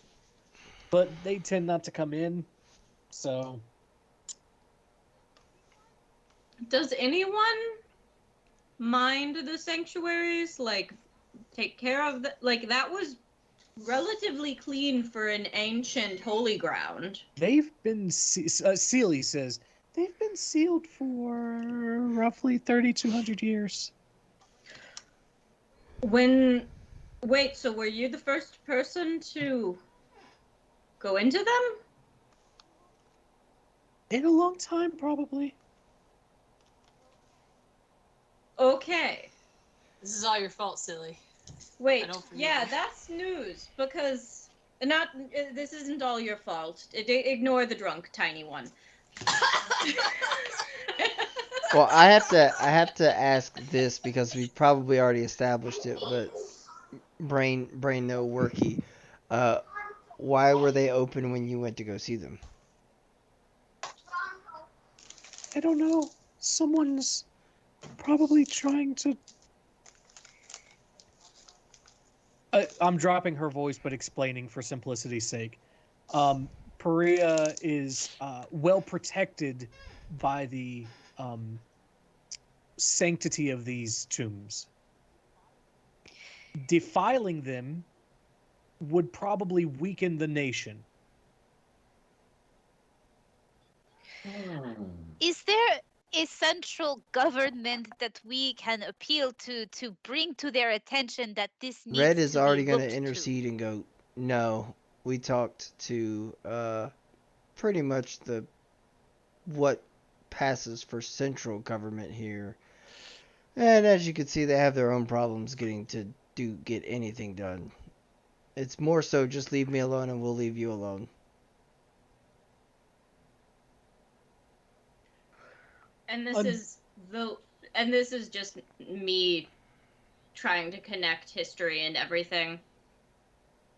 but they tend not to come in. So, Does anyone mind the sanctuaries? Like, take care of the, like, that was relatively clean for an ancient holy ground. they've been Sealy says they've been sealed for roughly 3,200 years. Wait, so were you the first person to go into them? In a long time, probably. Okay. This is all your fault, silly. Wait, don't forgive yeah, you. that's news, because this isn't all your fault. Ignore the drunk tiny one. Well, I have to ask this because we probably already established it, but brain no worky. Why were they open when you went to go see them? I don't know. Someone's probably trying to. I'm dropping her voice, but explaining for simplicity's sake. Perea is well protected by the sanctity of these tombs. Defiling them would probably weaken the nation. Is there a central government that we can appeal to bring to their attention that this needs Red is to already be going to looked intercede and go, no, we talked to pretty much what passes for central government here. And as you can see, they have their own problems getting to get anything done. It's more so just leave me alone and we'll leave you alone. And this is just me trying to connect history and everything.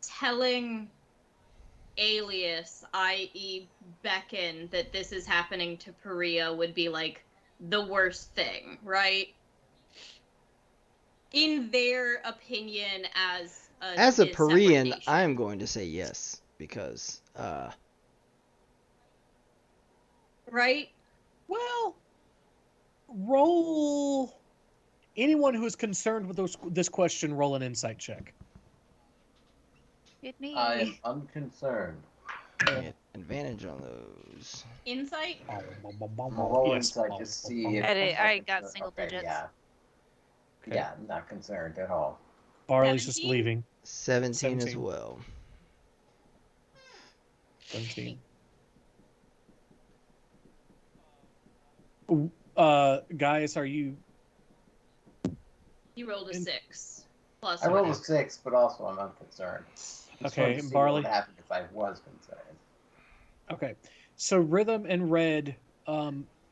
Telling Alias, i.e. Belgan, that this is happening to Perea would be like the worst thing, right? In their opinion, as a his separate Perean, nation. I am going to say yes because right? Well, roll. Anyone who is concerned with this question, roll an insight check. Hit me. I am unconcerned. get advantage on those. Insight? Roll Yes. insight to see if I got single digits. Yeah. Okay. Yeah, I'm not concerned at all. Barley's just 17? leaving. 17 as 17. well. 17. Gaius, are you? You rolled a 6. Plus I rolled a whatever. 6, but also I'm unconcerned. Just Okay, wanted to see Barley? what would happen if I was concerned. Okay. So Rhythm and Red,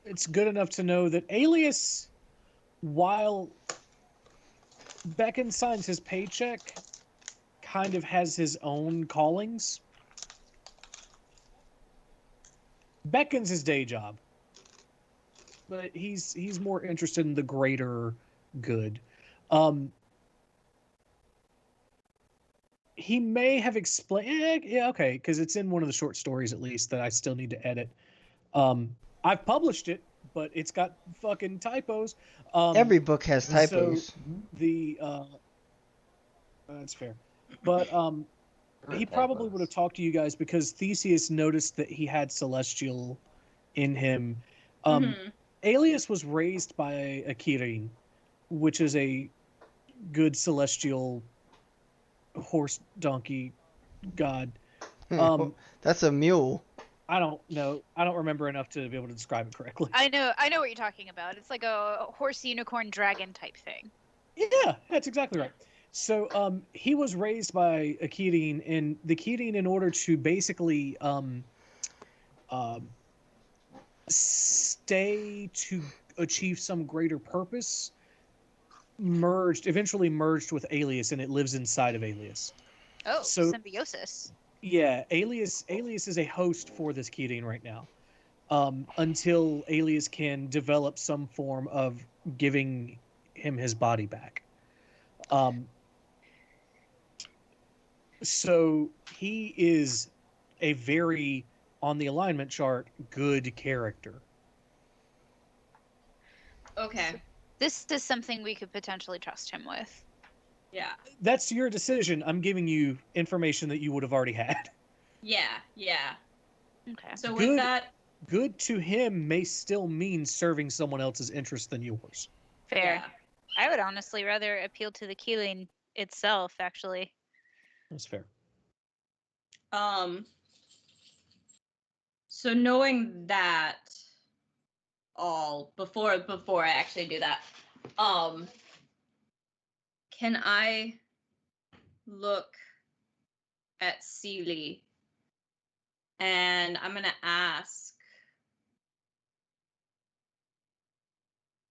it's good enough to know that Alias, while Belgan signs his paycheck, kind of has his own callings. Belgan's his day job, but he's more interested in the greater good. He may have explained, yeah, okay, because it's in one of the short stories at least that I still need to edit. I've published it, but it's got fucking typos. Every book has typos. So the that's fair, but he probably would have talked to you guys because Theseus noticed that he had celestial in him. Alias was raised by a Kirin, which is a good celestial horse donkey god. That's a mule. I don't know. I don't remember enough to be able to describe it correctly. I know what you're talking about. It's like a horse, unicorn, dragon type thing. Yeah, that's exactly right. So he was raised by a Kirin, and the Kirin, in order to basically stay to achieve some greater purpose, eventually merged with Alias, and it lives inside of Alias. Oh, so symbiosis. Yeah, Alias is a host for this Kirin right now. Until Alias can develop some form of giving him his body back. So he is a very, on the alignment chart, good character. Okay. So this is something we could potentially trust him with. Yeah. That's your decision. I'm giving you information that you would have already had. Yeah. Okay. So with that, good to him may still mean serving someone else's interest than yours. Fair. Yeah. I would honestly rather appeal to the Keeling itself, actually. That's fair. So knowing that all before I actually do that, can I look at Seely and I'm gonna ask,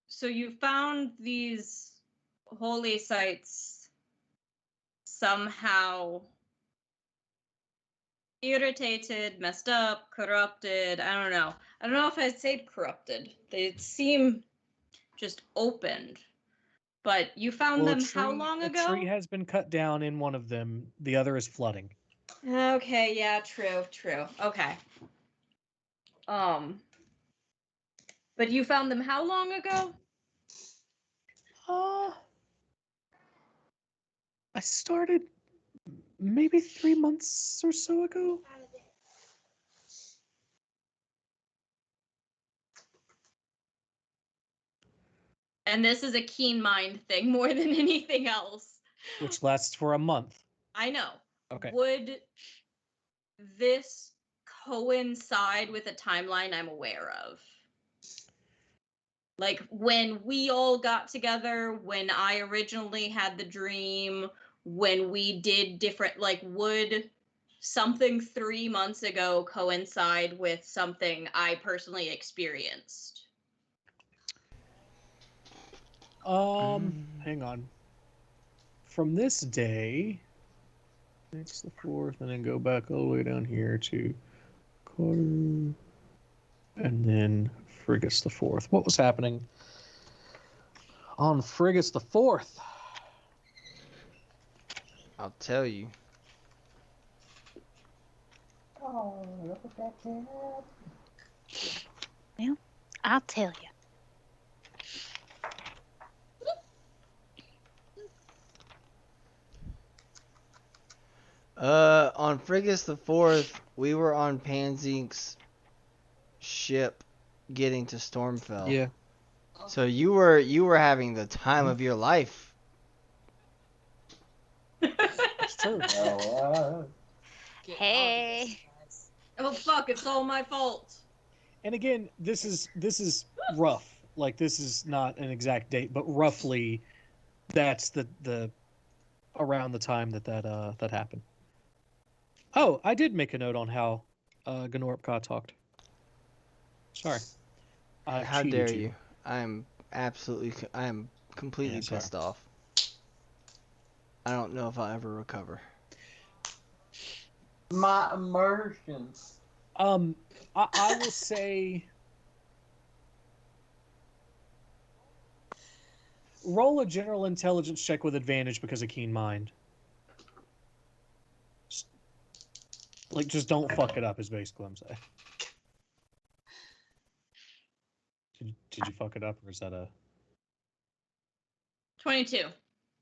so you found these holy sites somehow irritated, messed up, corrupted. I don't know if I'd say corrupted. They seem just opened. But you found Well, them how long a ago? tree has been cut down in one of them. The other is flooding. Okay, yeah, true. Okay. But you found them how long ago? I started maybe 3 months or so ago. And this is a keen mind thing more than anything else. Which lasts for a month. I know. Okay. Would this coincide with a timeline I'm aware of? Like when we all got together, when I originally had the dream, when we did different, like, would something 3 months ago coincide with something I personally experienced? Hang on. From this day, it's the 4th, and then go back all the way down here to Koru, and then Frigus the 4th. What was happening on Frigus the 4th? I'll tell you. Oh, look at that cat. Well, I'll tell you. On Frigus the 4th, we were on Panzink's ship getting to Stormfell. Yeah. So you were having the time of your life. It's true. Hey. Oh fuck, it's all my fault. And again, this is rough. Like, this is not an exact date, but roughly that's the around the time that happened. Oh, I did make a note on how Gnorpka talked. Sorry. I How cheated dare you? I am completely pissed off. I don't know if I'll ever recover. My immersion. I will say, roll a general intelligence check with advantage because of keen mind. Just don't fuck it up is basically what I'm saying. Did you fuck it up, or is that a 22?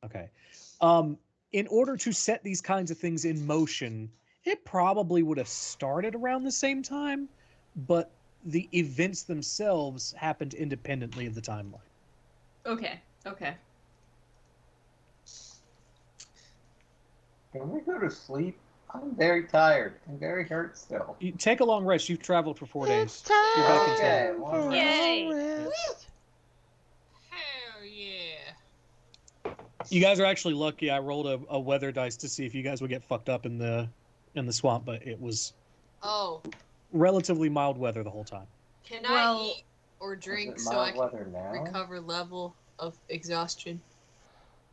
Okay. In order to set these kinds of things in motion, it probably would have started around the same time, but the events themselves happened independently of the timeline. Okay. Can we go to sleep? I'm very tired. I'm very hurt still. You take a long rest. You've traveled for 4 days. Time You're back in Okay, town. well, Yay. rest. Hell yeah. You guys are actually lucky. I rolled a weather dice to see if you guys would get fucked up in the swamp, but it was relatively mild weather the whole time. Can I eat or drink so I mild can weather now? recover level of exhaustion?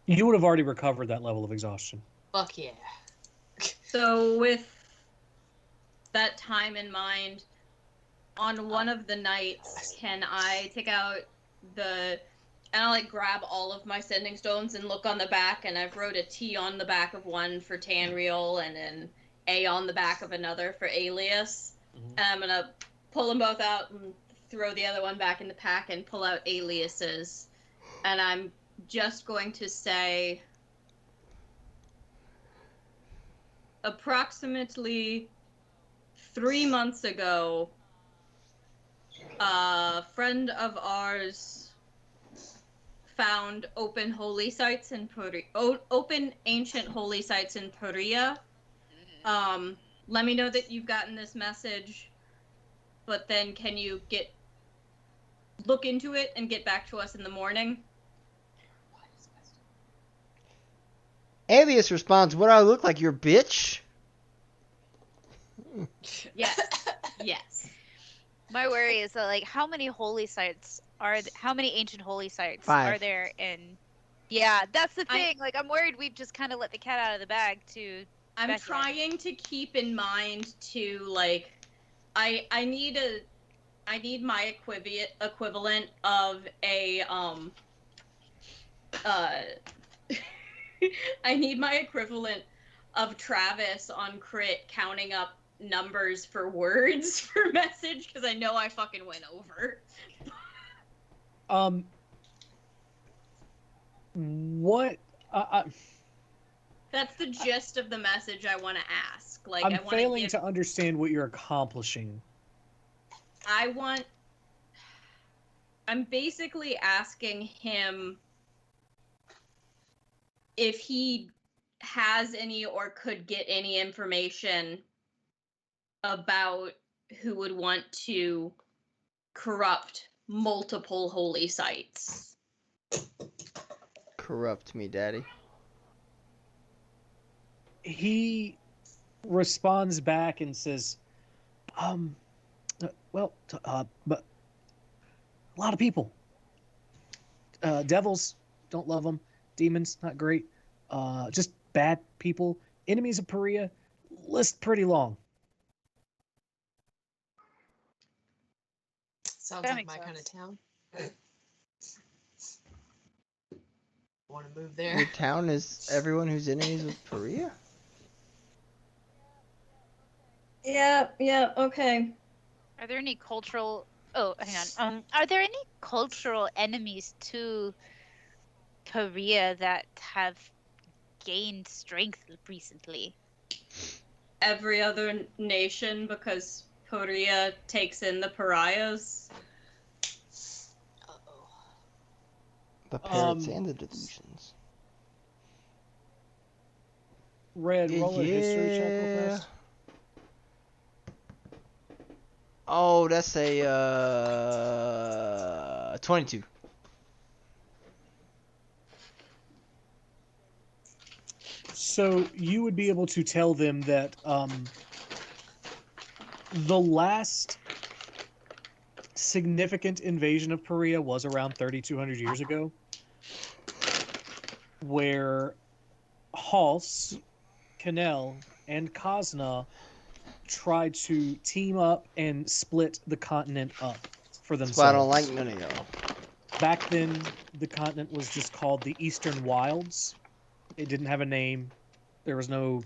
You would have already recovered that level of exhaustion. Fuck yeah. So with that time in mind, on one of the nights, can I take out and I'll grab all of my sending stones and look on the back, and I've wrote a T on the back of one for Tanriel and an A on the back of another for Alias. Mm-hmm. And I'm gonna pull them both out and throw the other one back in the pack and pull out Alias's. And I'm just going to say, approximately 3 months ago, a friend of ours found open ancient holy sites in Perea. Let me know that you've gotten this message, but then can you look into it and get back to us in the morning? Alias responds, "What do I look like, your bitch?" Yes. My worry is that, how many holy sites how many ancient holy sites 5 are there in? Yeah, that's the thing. I'm worried we've just kind of let the cat out of the bag to. I'm trying to keep in mind to I need my equivalent of a uh, I need my equivalent of Travis on crit counting up numbers for words for message because I know I fucking went over. What? That's the gist of the message I want to ask. Like, I'm I want to failing give. to understand what you're accomplishing. I'm basically asking him if he has any or could get any information about who would want to corrupt multiple holy sites. Corrupt me, daddy. He responds back and says, but a lot of people. Devils, don't love them. Demons, not great. Just bad people. Enemies of Perea, list pretty long. Sounds That like makes my kind of sense. town. Want to move there? Your town is everyone who's enemies with Perea? Yeah, okay. Are there any cultural? Oh, hang on. Are there any cultural enemies to Perea that have gained strength recently? Every other nation, because Korea takes in the pariahs. Uh-oh. The parrots and the delusions. Red, roll a history check real fast. Oh, that's a 22. So you would be able to tell them that the last significant invasion of Perea was around 3,200 years ago, where Hals, Canel, and Kazna tried to team up and split the continent up for themselves. That's why I don't like none of y'all. Back then, the continent was just called the Eastern Wilds. It didn't have a name. There was no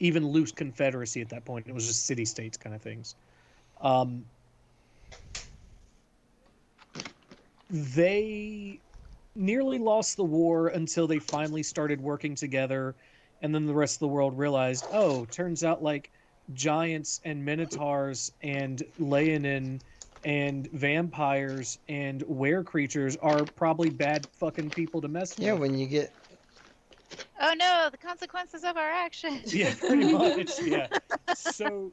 even loose confederacy at that point. It was just city-states kind of things. They nearly lost the war until they finally started working together, and then the rest of the world realized, oh, turns out like giants and minotaurs and Leonin and vampires and were creatures are probably bad fucking people to mess with. Yeah, when you get... Oh no, the consequences of our actions. Yeah, pretty much, yeah. So,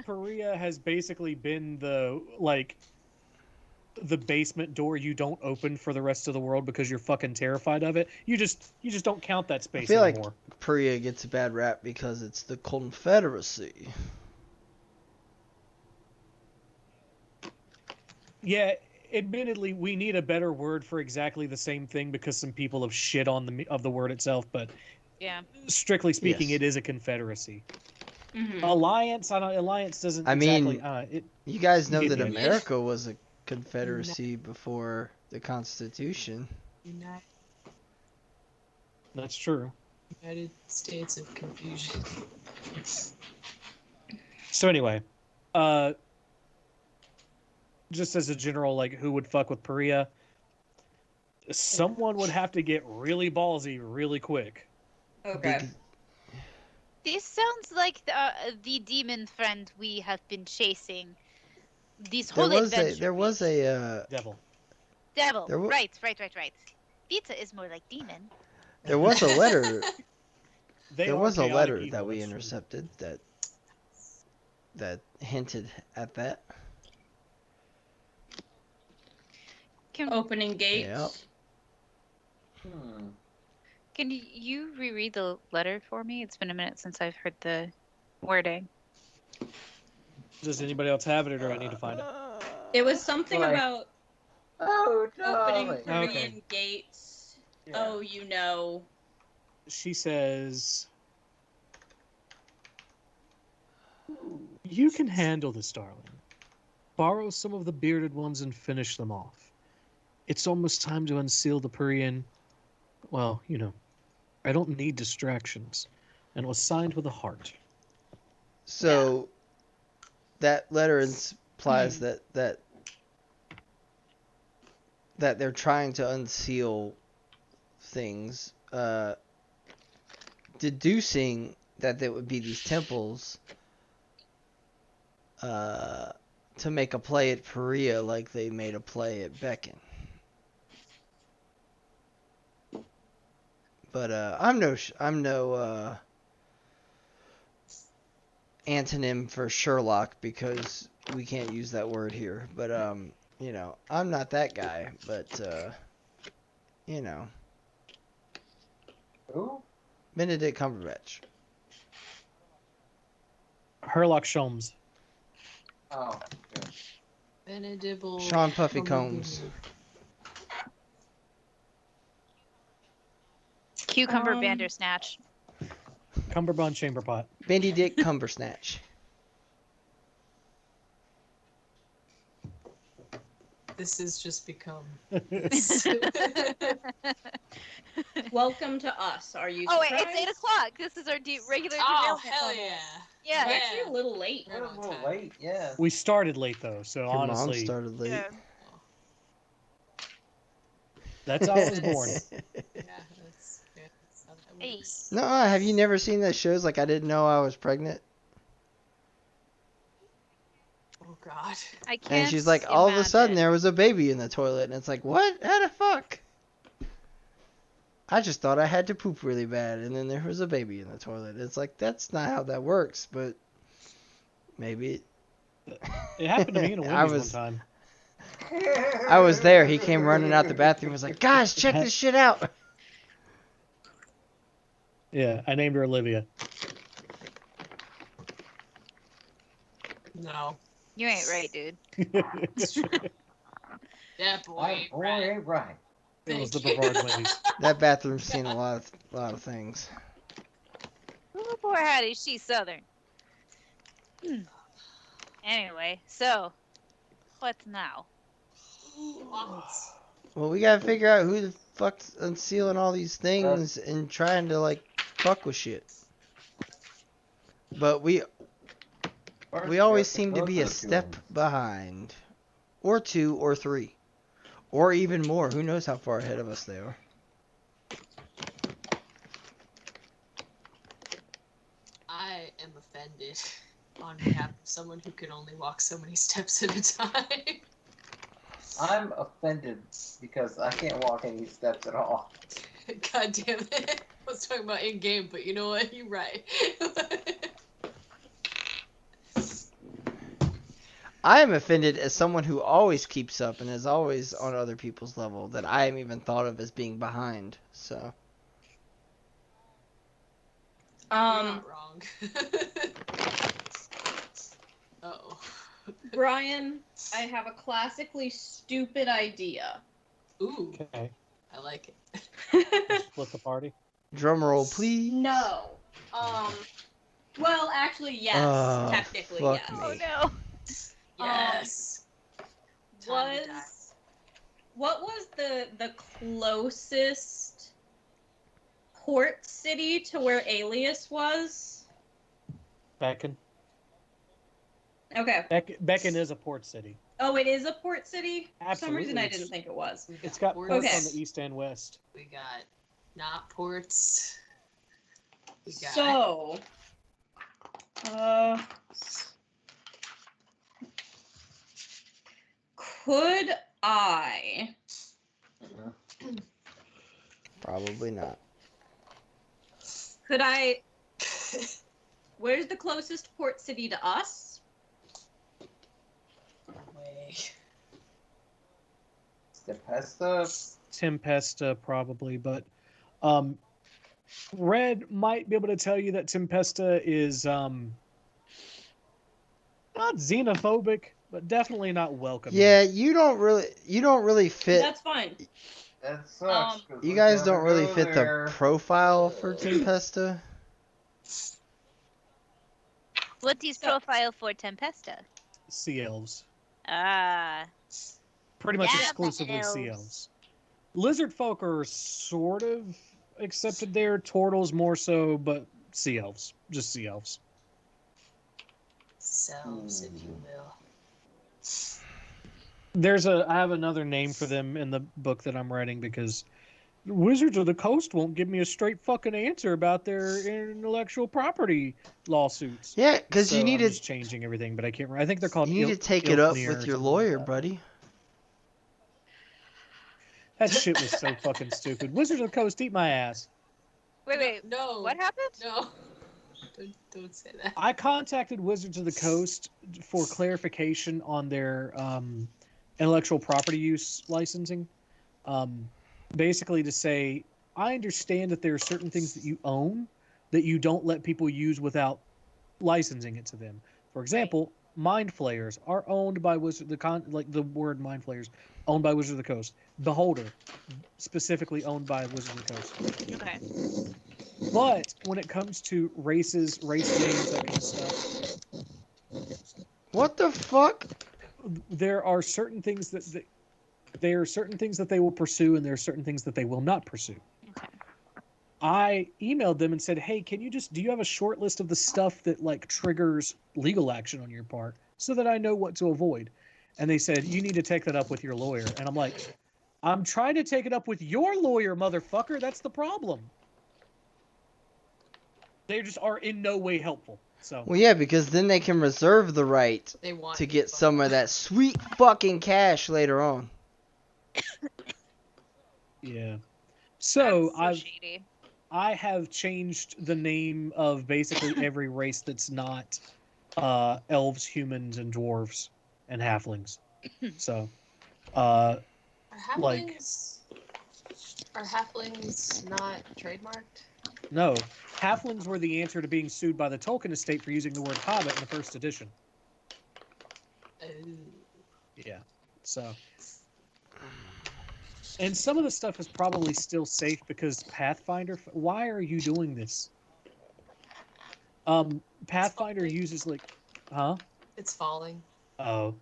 Perea has basically been the basement door you don't open for the rest of the world because you're fucking terrified of it. You just don't count that space I feel anymore. like Perea gets a bad rap because it's the Confederacy. Yeah, admittedly, we need a better word for exactly the same thing because some people have shit on the word itself. But Yeah. strictly speaking, Yes. it is a confederacy. Mm-hmm. Alliance, alliance doesn't I exactly. mean, you guys know that Yeah. America was a confederacy before the Constitution. That's true. United States of Confusion. So anyway, just as a general, like, who would fuck with Perea? Someone would have to get really ballsy really quick. Okay. This sounds like the demon friend we have been chasing. This whole adventure. There was a Devil. Devil. Right. Pizza is more like demon. There was a letter. There was a letter that we intercepted that hinted at that. Opening gates. Yep. Can you reread the letter for me? It's been a minute since I've heard the wording. Does anybody else have it, or do I need to find it? It was something about opening Korean Okay. gates. Yeah. Oh, you know. She says, "You can handle this, darling. Borrow some of the bearded ones and finish them off. It's almost time to unseal the Purian. Well, you know, I don't need distractions. And it was signed with a heart. So that letter implies that they're trying to unseal things, deducing that there would be these temples to make a play at Perea like they made a play at Belgan. But I'm no antonym for Sherlock because we can't use that word here. But you know, I'm not that guy. But you know, Who? Benedict Cumberbatch. Herlock Sholmes. Oh, good. Benedibble. Sean Puffy Combs. Cucumber Bandersnatch. Cumberbund Chamberpot. Benedict Cumbersnatch. This has just become. Welcome to us. Are you Oh, surprised? wait, it's 8 o'clock. This is our regular Oh, derailment hell moment. yeah. We're Yeah. actually a little late. We're a little late, yeah. We started late though, so Your honestly, mom started late. Yeah. that's how I was born. Yeah, that's how that Hey. works. No, have you never seen those shows like I didn't know I was pregnant? Oh, God. I can't. And she's like, all of a sudden imagine. there was a baby in the toilet, and it's like, what? How the fuck? I just thought I had to poop really bad, and then there was a baby in the toilet. It's like, that's not how that works, but maybe. It happened to me in a Wendy's one time. I was there. He came running out the bathroom. Was like, guys, check this shit out. Yeah, I named her Olivia. No. You ain't right, dude. That boy That ain't boy right. ain't right. It was the Thank you. Brevard Wendy's. That bathroom's seen a lot of things. Oh, poor Hattie. She's Southern. Anyway, so what's now? Well, we gotta figure out who the fuck's unsealing all these things and trying to like fuck with shit. But we always seem to be a step behind, or 2 or 3, or even more. Who knows how far ahead of us they are? I am offended on behalf of someone who can only walk so many steps at a time. I'm offended because I can't walk any steps at all. God damn it. I was talking about in game, but you know what? You're right. I am offended as someone who always keeps up and is always on other people's level that I am even thought of as being behind. So You're not wrong. Uh-oh. Brian, I have a classically stupid idea. Ooh, Okay. I like it. Split the party. drum roll, please. No. Well, actually, yes. Oh, Technically, fuck yes. me. Oh no. Yes. Time to die. What was the closest port city to where Alias was? Belgan. Okay. Belgan is a port city. Oh, it is a port city? For some reason I Absolutely. didn't think it was. It's got ports. ports Okay. on the east and west. We got not ports. We got So, could I Probably not. where's the closest port city to us? way. Tempesta probably, but Red might be able to tell you that Tempesta is not xenophobic, but definitely not welcoming. Yeah, you don't really fit. That's fine. That sucks. 'cause You we guys gotta don't really go fit there. the profile for Tempesta. What is profile for Tempesta? Sea elves. Ah. Pretty much Yeah, exclusively elves. sea elves. Lizard folk are sort of accepted there. Turtles more so, but sea elves. Just sea elves. Selves, if you will. I have another name for them in the book that I'm writing because Wizards of the Coast won't give me a straight fucking answer about their intellectual property lawsuits. Yeah, because So you need I'm to just changing everything, but I can't remember. I think they're called you need to take it up Ilfnir with or your something like lawyer, that. buddy. That shit was so fucking stupid. Wizards of the Coast, eat my ass. Wait. No. What happened? No. Don't say that. I contacted Wizards of the Coast for clarification on their intellectual property use licensing. Basically to say, I understand that there are certain things that you own that you don't let people use without licensing it to them. For example, mind flayers are owned by like the word mind flayers, owned by Wizards of the Coast. Beholder, specifically owned by Wizards of the Coast. Okay. But when it comes to races, race names, that kind of stuff, What the fuck? there are certain things that there are certain things that they will pursue, and there are certain things that they will not pursue. Okay. I emailed them and said, "Hey, do you have a short list of the stuff that like triggers legal action on your part, so that I know what to avoid?" And they said, "You need to take that up with your lawyer." And I'm like, "I'm trying to take it up with your lawyer, motherfucker. That's the problem." They just are in no way helpful. So. Well, yeah, because then they can reserve the right to get some of that sweet fucking cash later on. Yeah. So shady. I have changed the name of basically every race that's not elves, humans, and dwarves and halflings. So Are like halflings not trademarked? no, halflings were the answer to being sued by the Tolkien estate for using the word hobbit in the first edition. Oh. Yeah. So and some of the stuff is probably still safe because Pathfinder. Why are you doing this? Pathfinder uses like, huh? It's falling. Oh.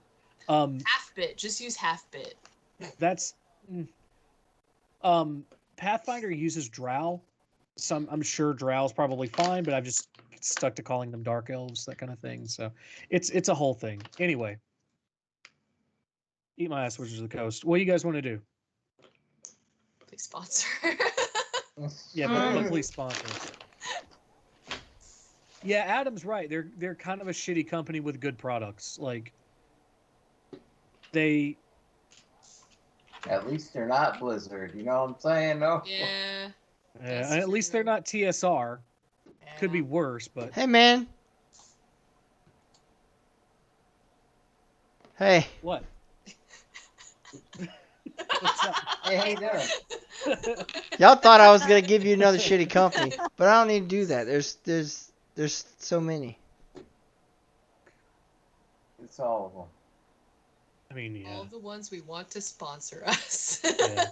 Half bit. Just use half bit. That's. Pathfinder uses Drow. I'm sure Drow's probably fine, but I've just stuck to calling them Dark Elves, that kind of thing. So it's a whole thing. Anyway. Eat my ass, Wizards of the Coast. What do you guys want to do? Please sponsor. Yeah, but please sponsor us. Yeah, Adam's right. They're kind of a shitty company with good products. Like they. At least they're not Blizzard. You know what I'm saying? No. Yeah. And at least they're not TSR. Could be worse, but. Hey, man. Hey. What? What's up? Hey, how you doing? Y'all thought I was gonna give you another shitty company, but I don't need to do that. There's so many. It's all of them. I mean, yeah. All the ones we want to sponsor us. Yeah.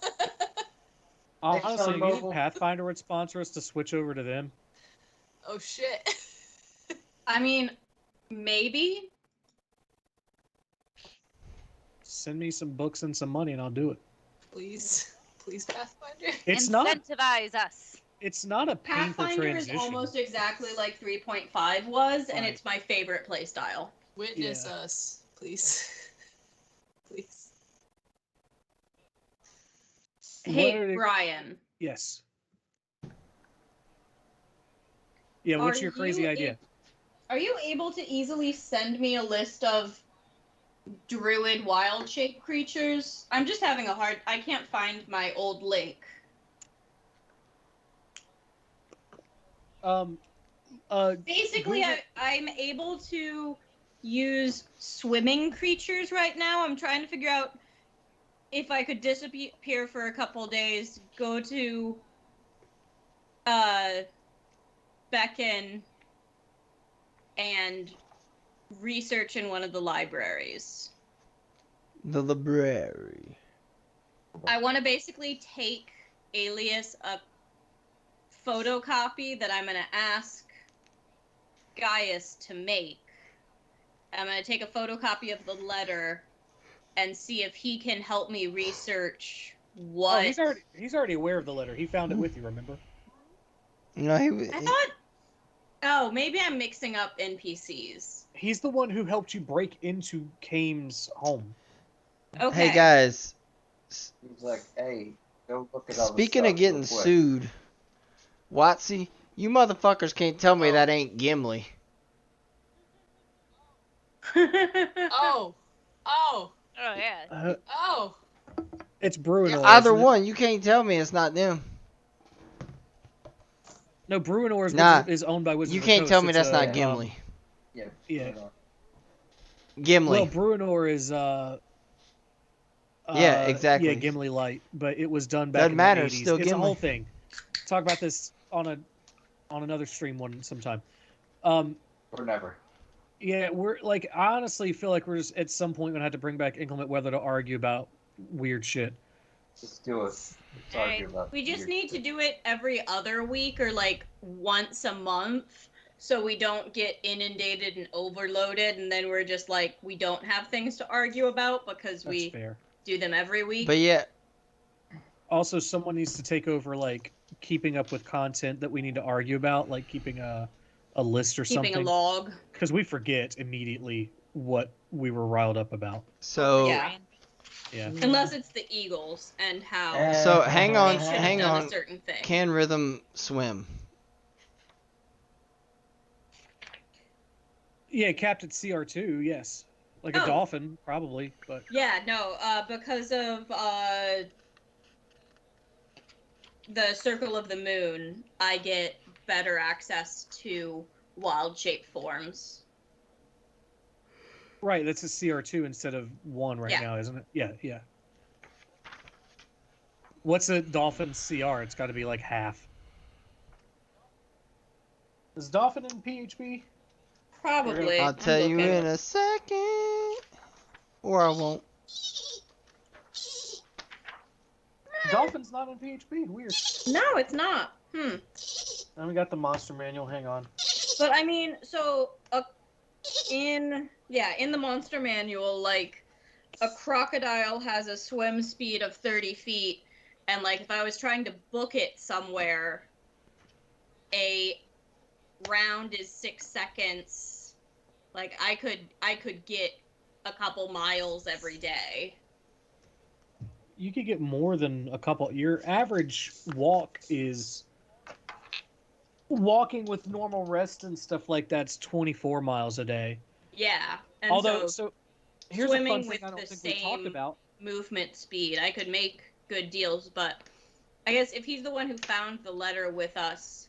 Honestly, Mobile. maybe Pathfinder would sponsor us to switch over to them. Oh shit. I mean, maybe. Send me some books and some money, and I'll do it. Please, Pathfinder. It's Incentivize us. It's not a painful Pathfinder transition. is almost exactly like 3.5 was, and it's my favorite playstyle. Witness us, please. Please. Hey, Brian. Yes. Yeah, what's your crazy idea? Are you able to easily send me a list of druid wild shape creatures? I'm just having I can't find my old link. Basically, I'm able to use swimming creatures right now. I'm trying to figure out if I could disappear for a couple days, go to Belgan and research in one of the libraries. The library. I want to basically take Alias a photocopy that I'm going to ask Gaius to make. I'm going to take a photocopy of the letter and see if he can help me research Oh, what. he's already aware of the letter. He found it with you, remember? No, I thought. Oh, maybe I'm mixing up NPCs. He's the one who helped you break into Kame's home. Okay. Hey guys, He's like, hey, go look at all the speaking stuff of getting real quick. sued, Watsy, you motherfuckers can't tell me that ain't Gimli. Oh. Oh yeah. Oh. It's Bruinor. Either isn't it? one, you can't tell me it's not them. No, Bruinor is, Nah, is owned by Wizards you of the can't Coast. tell me It's that's not a, Gimli. Yeah. Yeah. Gimli. Well, Bruinor is Yeah, exactly. Yeah, Gimli Light, but it was done back Doesn't in matter, the it's 80s. still It's a Gimli. whole thing. Talk about this on another stream sometime. Or never. Yeah, I honestly feel like we're just at some point gonna have to bring back inclement weather to argue about weird shit. Just do it. Let's argue about We just weird need to shit. do it every other week or like once a month so we don't get inundated and overloaded and then we're just like we don't have things to argue about because That's we fair. do them every week. But yeah, Also, someone needs to take over like keeping up with content that we need to argue about, like keeping a list or Keeping something. a log. Because we forget immediately what we were riled up about. so Yeah. Unless it's the Eagles and how so hang on, they should have hang done on. a certain thing. Can Rhythm swim? Yeah, capped at CR2, yes. Like a dolphin, probably, but Yeah, no, because of the Circle of the Moon, I get better access to wild shape forms. right, that's a CR2 instead of 1 right Yeah. now, isn't it? Yeah. What's a dolphin CR? It's got to be like half. Is dolphin in PHB? Probably. I'll tell you in a second. Or I won't. Dolphin's not in PHB. Weird. No, it's not. And we got the monster manual. Hang on. But I mean, so in the monster manual, like a crocodile has a swim speed of 30 feet, and like if I was trying to book it somewhere, a round is 6 seconds. Like I could get a couple miles every day. You could get more than a couple. Your average walk is walking with normal rest and stuff like that's 24 miles a day. Yeah. And Although, so here's a fun swimming thing with I don't the think we talked same about. movement speed, I could make good deals, but I guess if he's the one who found the letter with us,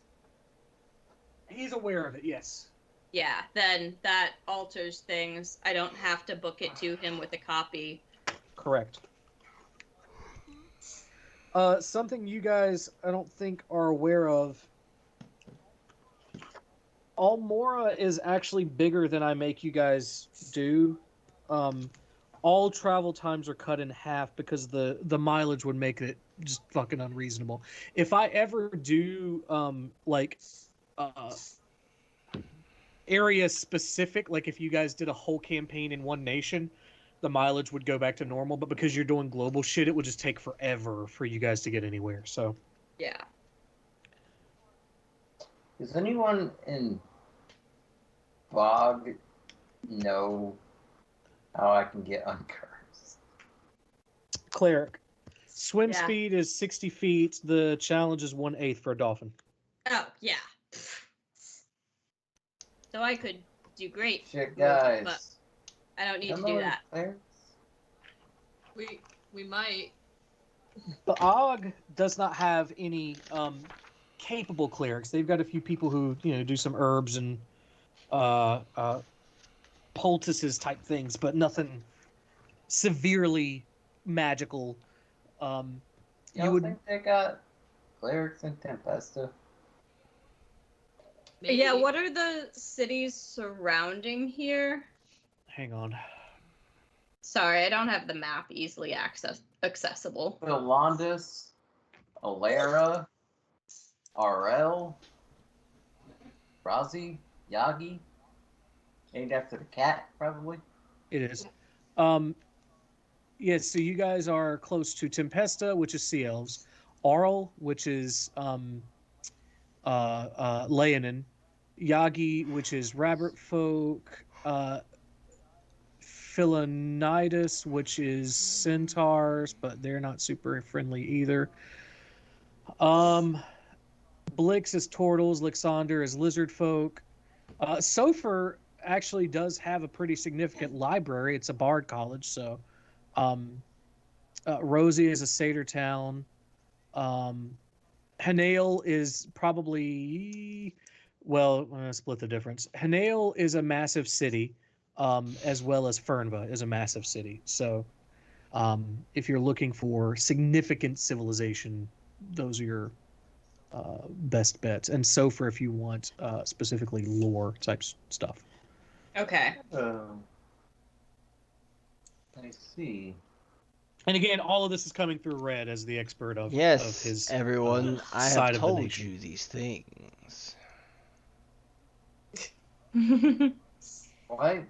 he's aware of it, yes. Yeah, then that alters things. I don't have to book it to him with a copy. Correct. Something you guys, I don't think, are aware of. Almora is actually bigger than I make you guys do. All travel times are cut in half because the mileage would make it just fucking unreasonable. If I ever do area specific, like if you guys did a whole campaign in one nation, the mileage would go back to normal, but because you're doing global shit, it would just take forever for you guys to get anywhere. So yeah. Does anyone in Bog know how I can get uncursed? Cleric. Swim speed is 60 feet. The challenge is 1/8 for a dolphin. Oh, yeah. So I could do great. Shit, guys. But I don't need to Come do on, that. players. We might. The Og does not have any capable clerics. They've got a few people who do some herbs and poultices type things, but nothing severely magical. You would think they got clerics in Tempesta? Maybe. Yeah, what are the cities surrounding here? Hang on. Sorry, I don't have the map easily accessible. Philandus, Alera, RL, Razi, Yagi. Named after the cat, probably. It is. Yes, so you guys are close to Tempesta, which is Sea Elves, Arl, which is Leonin, Yagi, which is Rabbit Folk, Philonidas, which is Centaurs, but they're not super friendly either. Blix is Turtles, Lixander is Lizard Folk. Sofer actually does have a pretty significant library. It's a bard college, so um, Rosie is a Satyr town. Hanale is probably, well, I'm going to split the difference. Hanale is a massive city, as well as Fernva is a massive city. So if you're looking for significant civilization, those are your best bets. And Sofer if you want specifically lore type stuff. Okay. I see. And again, all of this is coming through Red as the expert of Yes, his everyone, I side have of the told nation. you these things. Why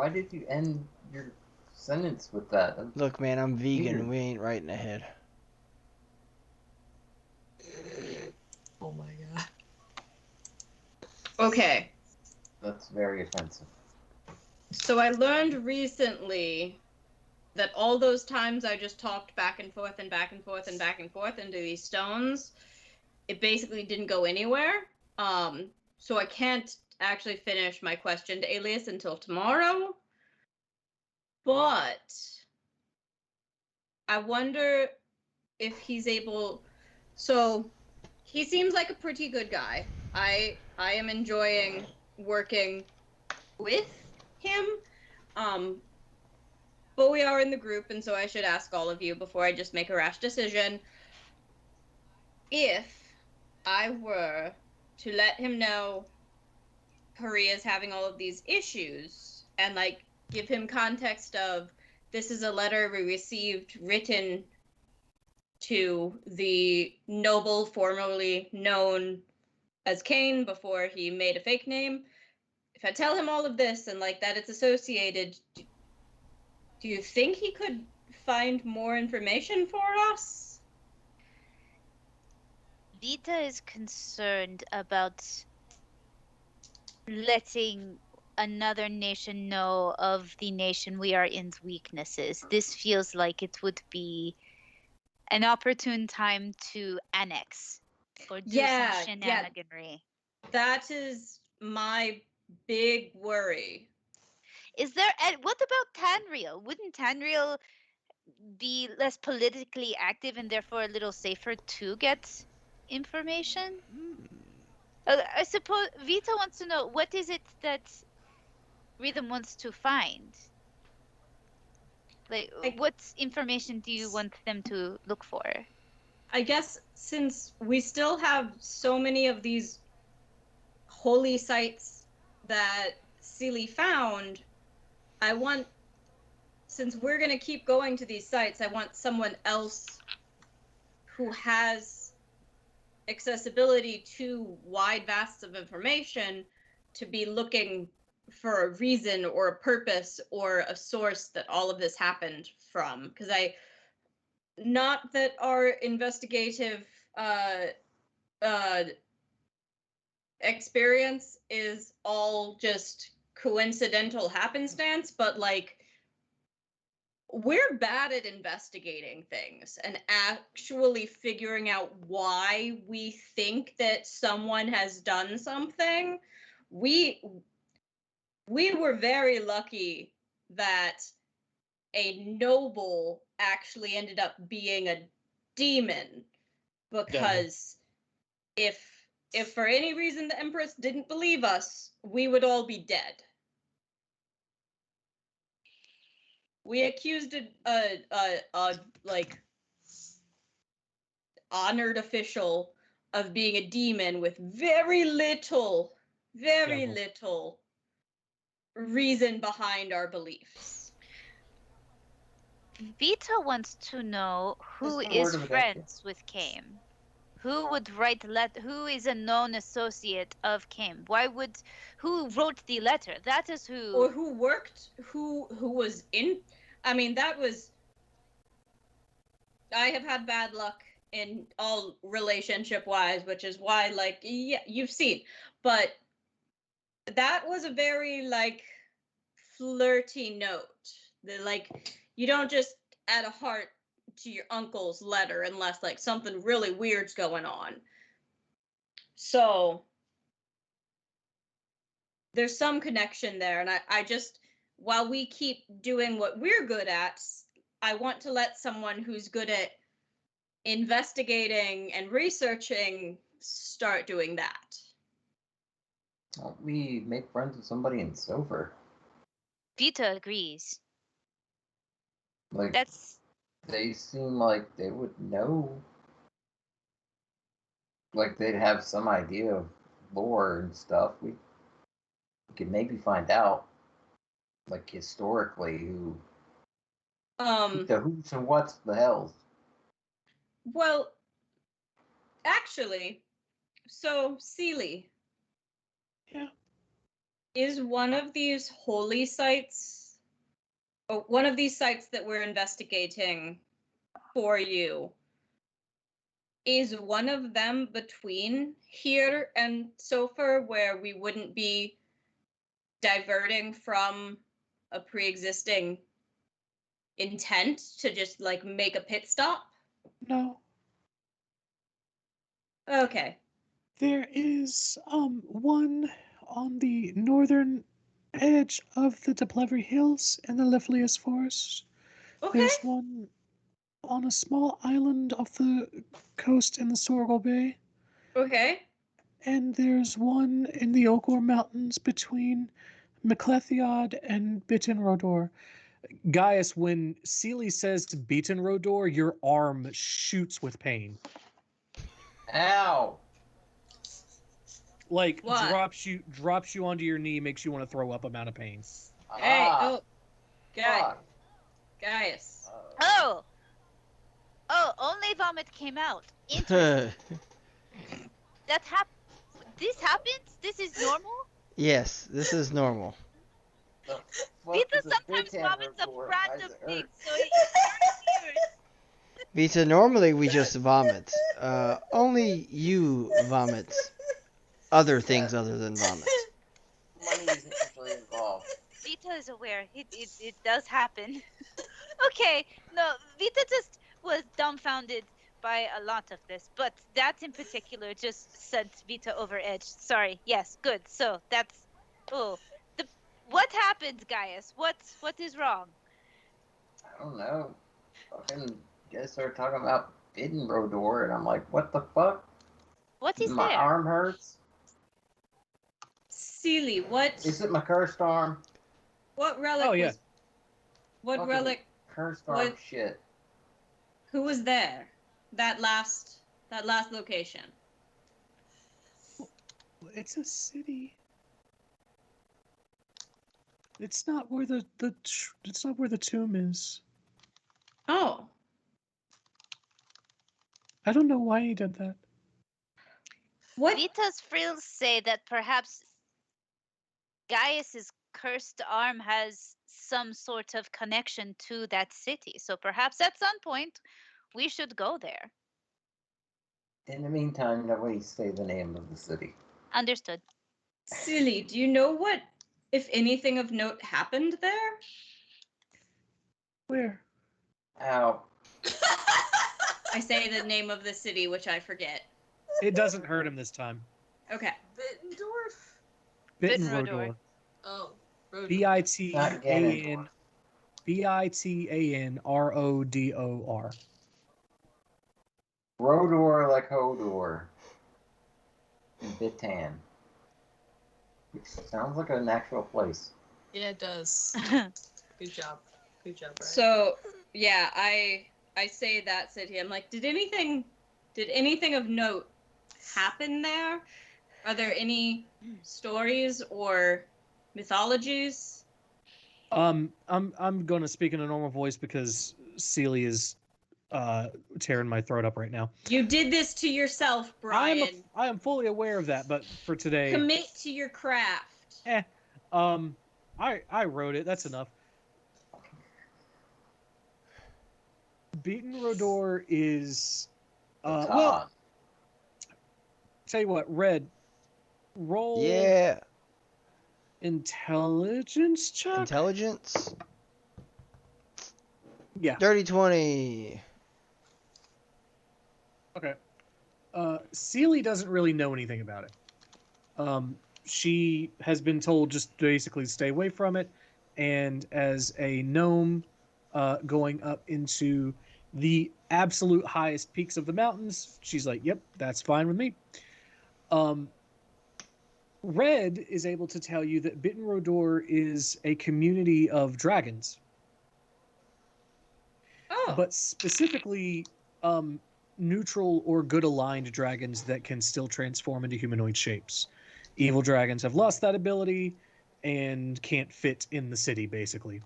did you end your sentence with that? Look, man, I'm vegan. Weird. We ain't writing ahead. Oh my god. Okay. That's very offensive. So I learned recently that all those times I just talked back and forth and back and forth and back and forth into these stones, it basically didn't go anywhere. So I can't actually finish my question to Alias until tomorrow. But I wonder if he's able. So he seems like a pretty good guy. I am enjoying working with him. But we are in the group, and so I should ask all of you before I just make a rash decision. If I were to let him know Korea's having all of these issues and like give him context of this is a letter we received written to the noble formerly known as Kane before he made a fake name. If I tell him all of this and like that it's associated, do you think he could find more information for us? Vita is concerned about letting another nation know of the nation we are in's weaknesses. This feels like it would be an opportune time to annex or do some shenaniganry. That is my big worry. Is there, and what about Tanriel? Wouldn't Tanriel be less politically active and therefore a little safer to get information? I suppose Vita wants to know, what is it that Rhythm wants to find? Like, what information do you want them to look for? I guess since we still have so many of these holy sites that Sealy found, I want, since we're going to keep going to these sites, I want someone else who has accessibility to wide vasts of information to be looking for a reason or a purpose or a source that all of this happened from. Because not that our investigative experience is all just coincidental happenstance, but like we're bad at investigating things and actually figuring out why we think that someone has done something. We were very lucky that a noble actually ended up being a demon, because if for any reason the Empress didn't believe us, we would all be dead. We accused a like honored official of being a demon with very little reason behind our beliefs. Vita wants to know who is friends with Kame. Who would write who is a known associate of Kame? Who wrote the letter? That is who. Or who worked, who was in, I mean, that was I have had bad luck in all relationship wise, which is why, like, yeah, you've seen. But that was a very, like, flirty note. Like, you don't just add a heart to your uncle's letter unless, like, something really weird's going on. So there's some connection there, and I just, while we keep doing what we're good at, I want to let someone who's good at investigating and researching start doing that. Don't we make friends with somebody in Silver? Vita agrees. Like, That's they seem like they would know. Like, they'd have some idea of lore and stuff. We could maybe find out, like, historically, who the who's and what's the hells. Well, actually, so Sealy. Yeah. Is one of these holy sites, or one of these sites that we're investigating for you, is one of them between here and Sofer, where we wouldn't be diverting from a pre-existing intent to just, like, make a pit stop? No. Okay. There is one on the northern edge of the Deplevry Hills in the Liveliest Forest. Okay. There's one on a small island off the coast in the Sorgal Bay. Okay. And there's one in the Ogor Mountains between McClethiod and Bitin Rodor. Gaius, when Sealy says Bitin Rodor, your arm shoots with pain. Ow! Like, What? drops you onto your knee, makes you want to throw up amount of pain. Hey, Gaius. Fuck. Gaius. oh, only vomit came out. Interesting. This happens. This is normal. Yes, this is normal. Vita sometimes vomits up random things, so it's weird. Vita, normally we just vomit. Only you vomit other things other than vomit. Money isn't usually involved. Vita is aware. It does happen. Okay, no, Vita just was dumbfounded by a lot of this, but that in particular just sent Vita over edge. Sorry. Yes, good. So that's what happened, Gaius? What is wrong? I don't know. Fucking guys started talking about Bidden Rodor, and I'm like, what the fuck? What is My there? arm hurts. Sealy, what? Is it my cursed arm? What relic Oh, yeah. was? What Fucking relic? Cursed arm what- shit. Who was there? That last location. It's a city. It's not where it's not where the tomb is. Oh. I don't know why he did that. What? Vita's frills say that perhaps Gaius's cursed arm has some sort of connection to that city. So perhaps at some point we should go there. In the meantime, nobody say the name of the city. Understood. Silly, do you know what, if anything of note, happened there? Where? Ow. I say the name of the city, which I forget. It doesn't hurt him this time. Okay. Bittendorf? Bittenrodor. Oh. Rodor. Bitan Bitanrodor. Rodor like Hodor. In Bitan. Which sounds like an actual place. Yeah, it does. Good job. Good job, Brian. So, yeah, I say that city. I'm like, did anything of note happen there? Are there any stories or mythologies? I'm gonna speak in a normal voice because Sealy is tearing my throat up right now. You did this to yourself, Brian. I am fully aware of that, but for today, Commit to your craft. I wrote it. That's enough. Beaten Rodor is It's well, on. tell you what, Red, roll Yeah. intelligence check. Intelligence. Yeah. Dirty 20. Okay. Seely doesn't really know anything about it. She has been told just basically stay away from it, and as a gnome, going up into the absolute highest peaks of the mountains, she's like, "Yep, that's fine with me." Um, Red is able to tell you that Bitten Rodor is a community of dragons, Oh, but specifically neutral or good aligned dragons that can still transform into humanoid shapes. Evil dragons have lost that ability and can't fit in the city, basically.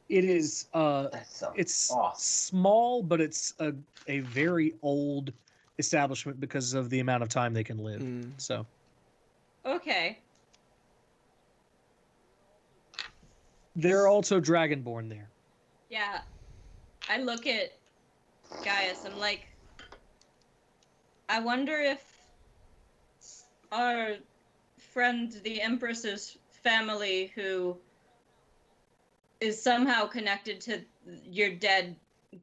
It is it's awesome. small, but it's a very old establishment because of the amount of time they can live. So okay. there are also dragonborn there. Yeah. I look at Gaius. I'm like, I wonder if our friend, the Empress's family, who is somehow connected to your dead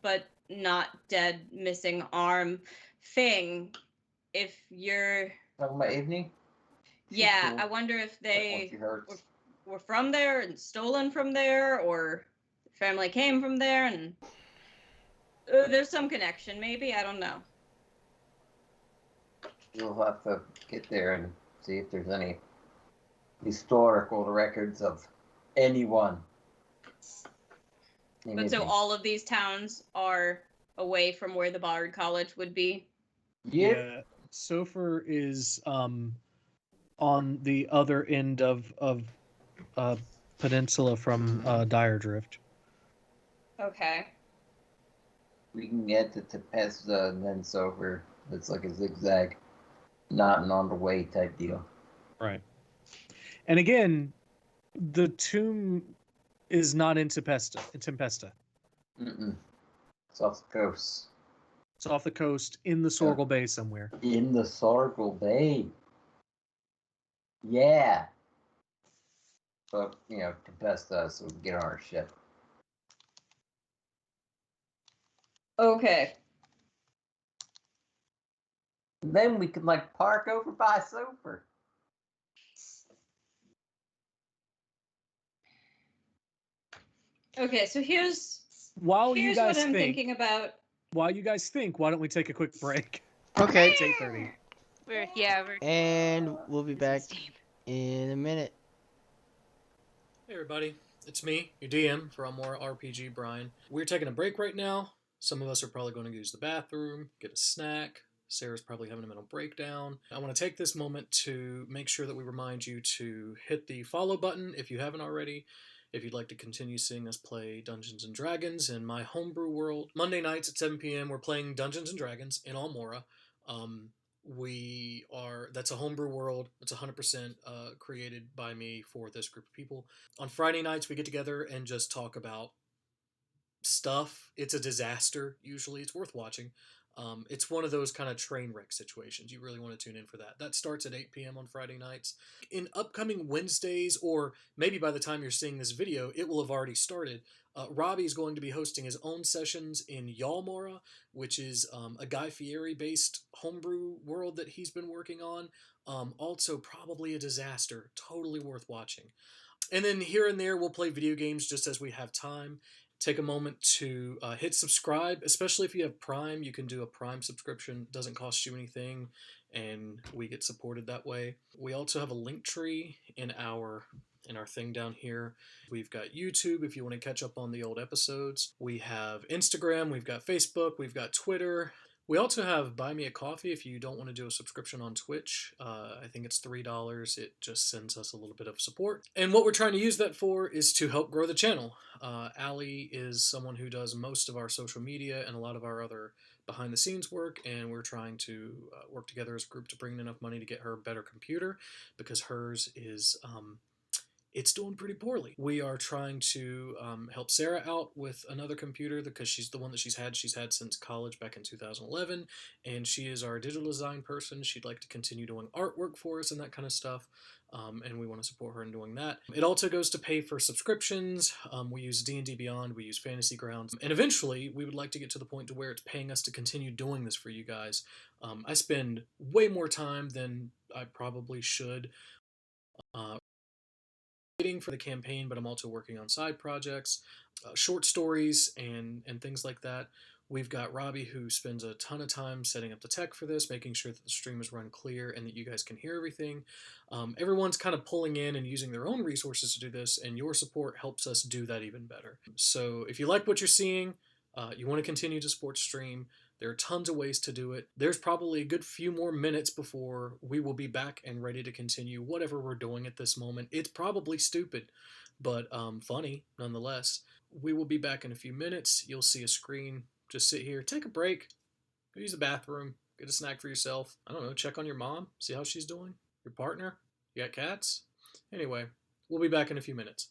but not dead missing arm thing, if you're Talking about evening? yeah, cool. I wonder if they Were, were from there and stolen from there, or the family came from there, and there's some connection, maybe. I don't know. You'll have to get there and see if there's any historical records of anyone. But so all of these towns are away from where the Bard College would be. Yep. Yeah, Sofer is on the other end of peninsula from Dire Drift. Okay. We can get to Tepesta and then Sofer. It's like a zigzag, not an on the way type deal. Right. And again, the tomb is not in Tempesta. Mm-mm. It's off the coast. It's off the coast in the Sorgal Bay somewhere. In the Sorgal Bay. Yeah. But, Tempesta, so we can get on our ship. Okay. And then we can, park over by Sofer. Okay, so here's While you guys what I'm think, thinking about. While you guys think, why don't we take a quick break? Okay. It's 8:30. We're And we'll be back in a minute. Hey everybody, it's me, your DM for Almora RPG, Brian. We're taking a break right now. Some of us are probably going to use the bathroom, get a snack. Sarah's probably having a mental breakdown. I want to take this moment to make sure that we remind you to hit the follow button if you haven't already. If you'd like to continue seeing us play Dungeons & Dragons in my homebrew world. Monday nights at 7 p.m. we're playing Dungeons & Dragons in Almora. That's a homebrew world. It's 100% created by me for this group of people. On Friday nights we get together and just talk about stuff. It's a disaster usually. It's worth watching. It's one of those kind of train wreck situations. You really want to tune in for that. That starts at 8 p.m. on Friday nights. In upcoming Wednesdays, or maybe by the time you're seeing this video, it will have already started. Robbie is going to be hosting his own sessions in Almora, which is a Guy Fieri-based homebrew world that he's been working on. Also, probably a disaster. Totally worth watching. And then here and there, we'll play video games just as we have time. Take a moment to hit subscribe, especially if you have Prime. You can do a Prime subscription. It doesn't cost you anything, and we get supported that way. We also have a link tree in our thing down here. We've got YouTube if you want to catch up on the old episodes. We have Instagram, we've got Facebook, we've got Twitter. We also have Buy Me a Coffee if you don't want to do a subscription on Twitch. I think it's $3. It just sends us a little bit of support. And what we're trying to use that for is to help grow the channel. Allie is someone who does most of our social media and a lot of our other behind-the-scenes work, and we're trying to work together as a group to bring in enough money to get her a better computer, because hers is it's doing pretty poorly. We are trying to help Sarah out with another computer because she's the one that she's had since college back in 2011, and she is our digital design person. She'd like to continue doing artwork for us and that kind of stuff, and we want to support her in doing that. It also goes to pay for subscriptions. We use D&D Beyond, we use Fantasy Grounds, and eventually we would like to get to the point to where it's paying us to continue doing this for you guys. I spend way more time than I probably should writing for the campaign, but I'm also working on side projects, short stories, and things like that. We've got Robbie, who spends a ton of time setting up the tech for this, making sure that the stream is run clear and that you guys can hear everything. Everyone's kind of pulling in and using their own resources to do this, and your support helps us do that even better. So if you like what you're seeing, you want to continue to support stream, there are tons of ways to do it. There's probably a good few more minutes before we will be back and ready to continue whatever we're doing at this moment. It's probably stupid, but funny nonetheless. We will be back in a few minutes. You'll see a screen. Just sit here, take a break, go use the bathroom, get a snack for yourself. I don't know, check on your mom, see how she's doing. Your partner? You got cats? Anyway, we'll be back in a few minutes.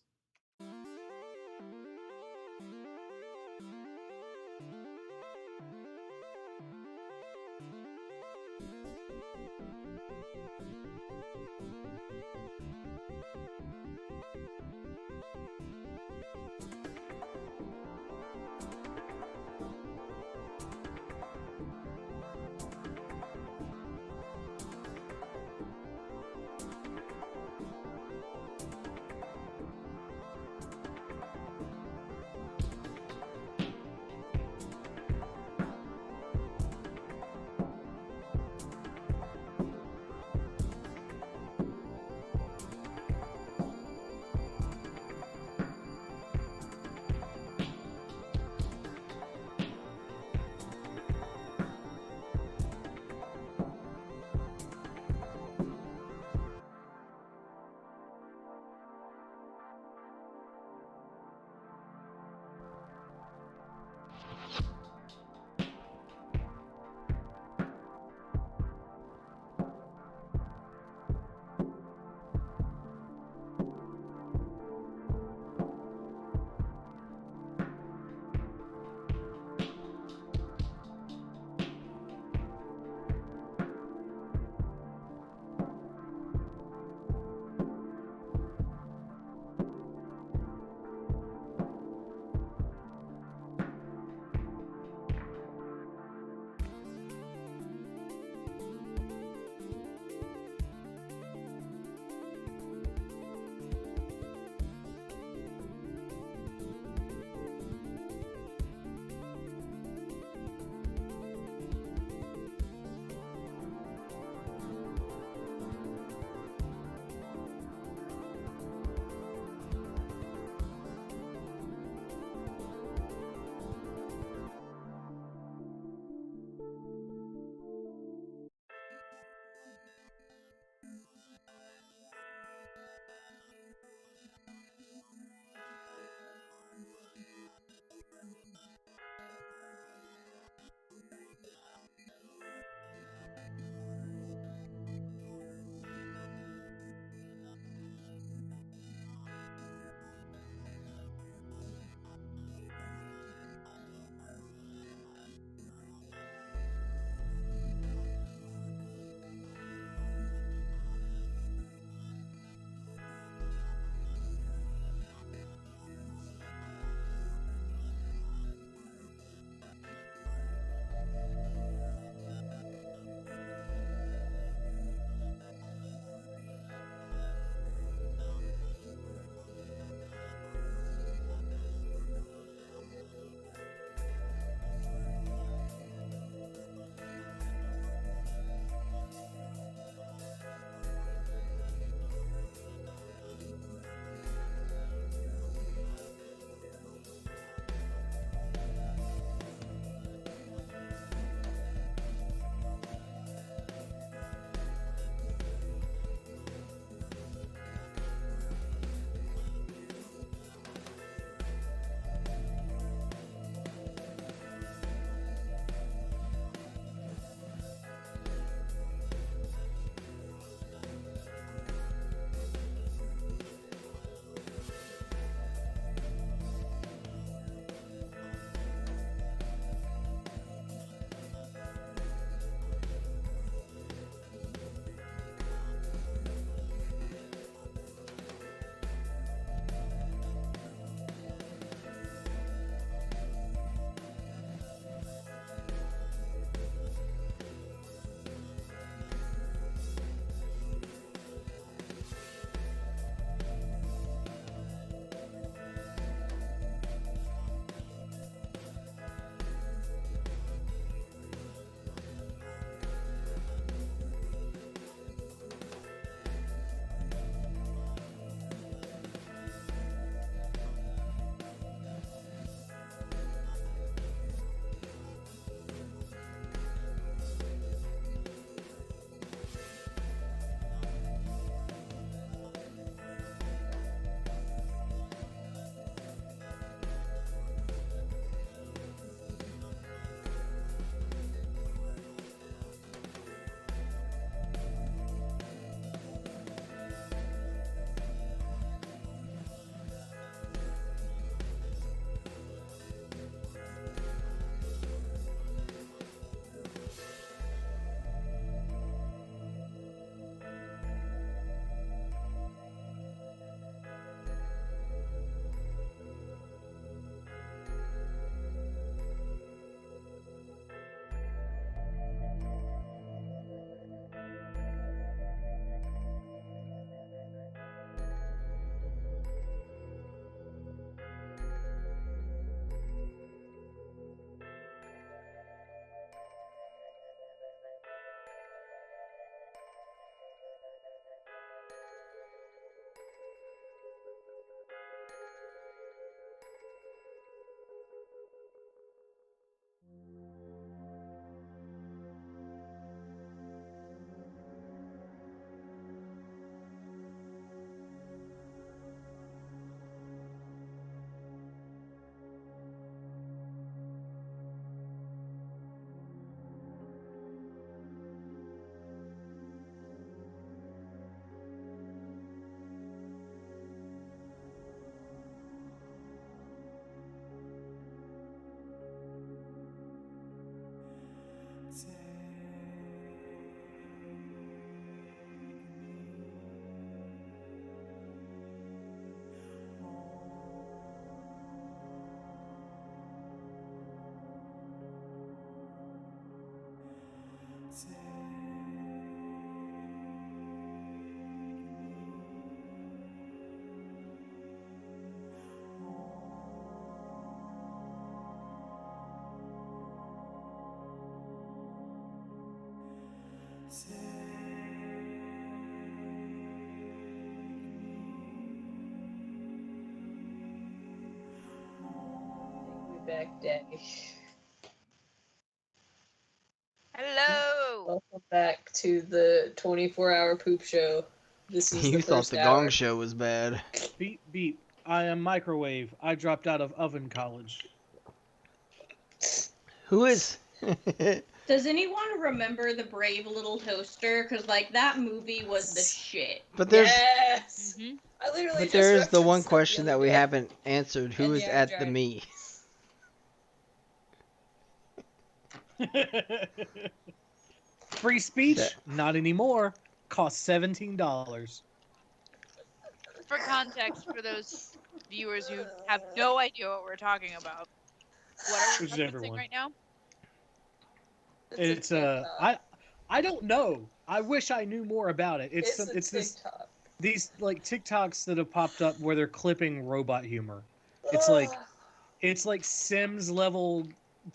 Back day. Hello. Welcome back to the 24-hour poop show. This is You the thought first the hour. Gong Show was bad. Beep beep. I am microwave. I dropped out of oven college. Who is? Does anyone remember the Brave Little Toaster? Because like that movie was the shit. But there's Yes! Mhm. I literally but just there is the one referenced question the that other we day. haven't answered. Who And is the at the Dragon. me? Free speech? That- Not anymore. Costs $17. For context, for those viewers who have no idea what we're talking about, what are we Which is referencing everyone. right now? It's TikTok. I don't know. I wish I knew more about it. It's a it's this TikTok. these like TikToks that have popped up where they're clipping robot humor. It's like Sims level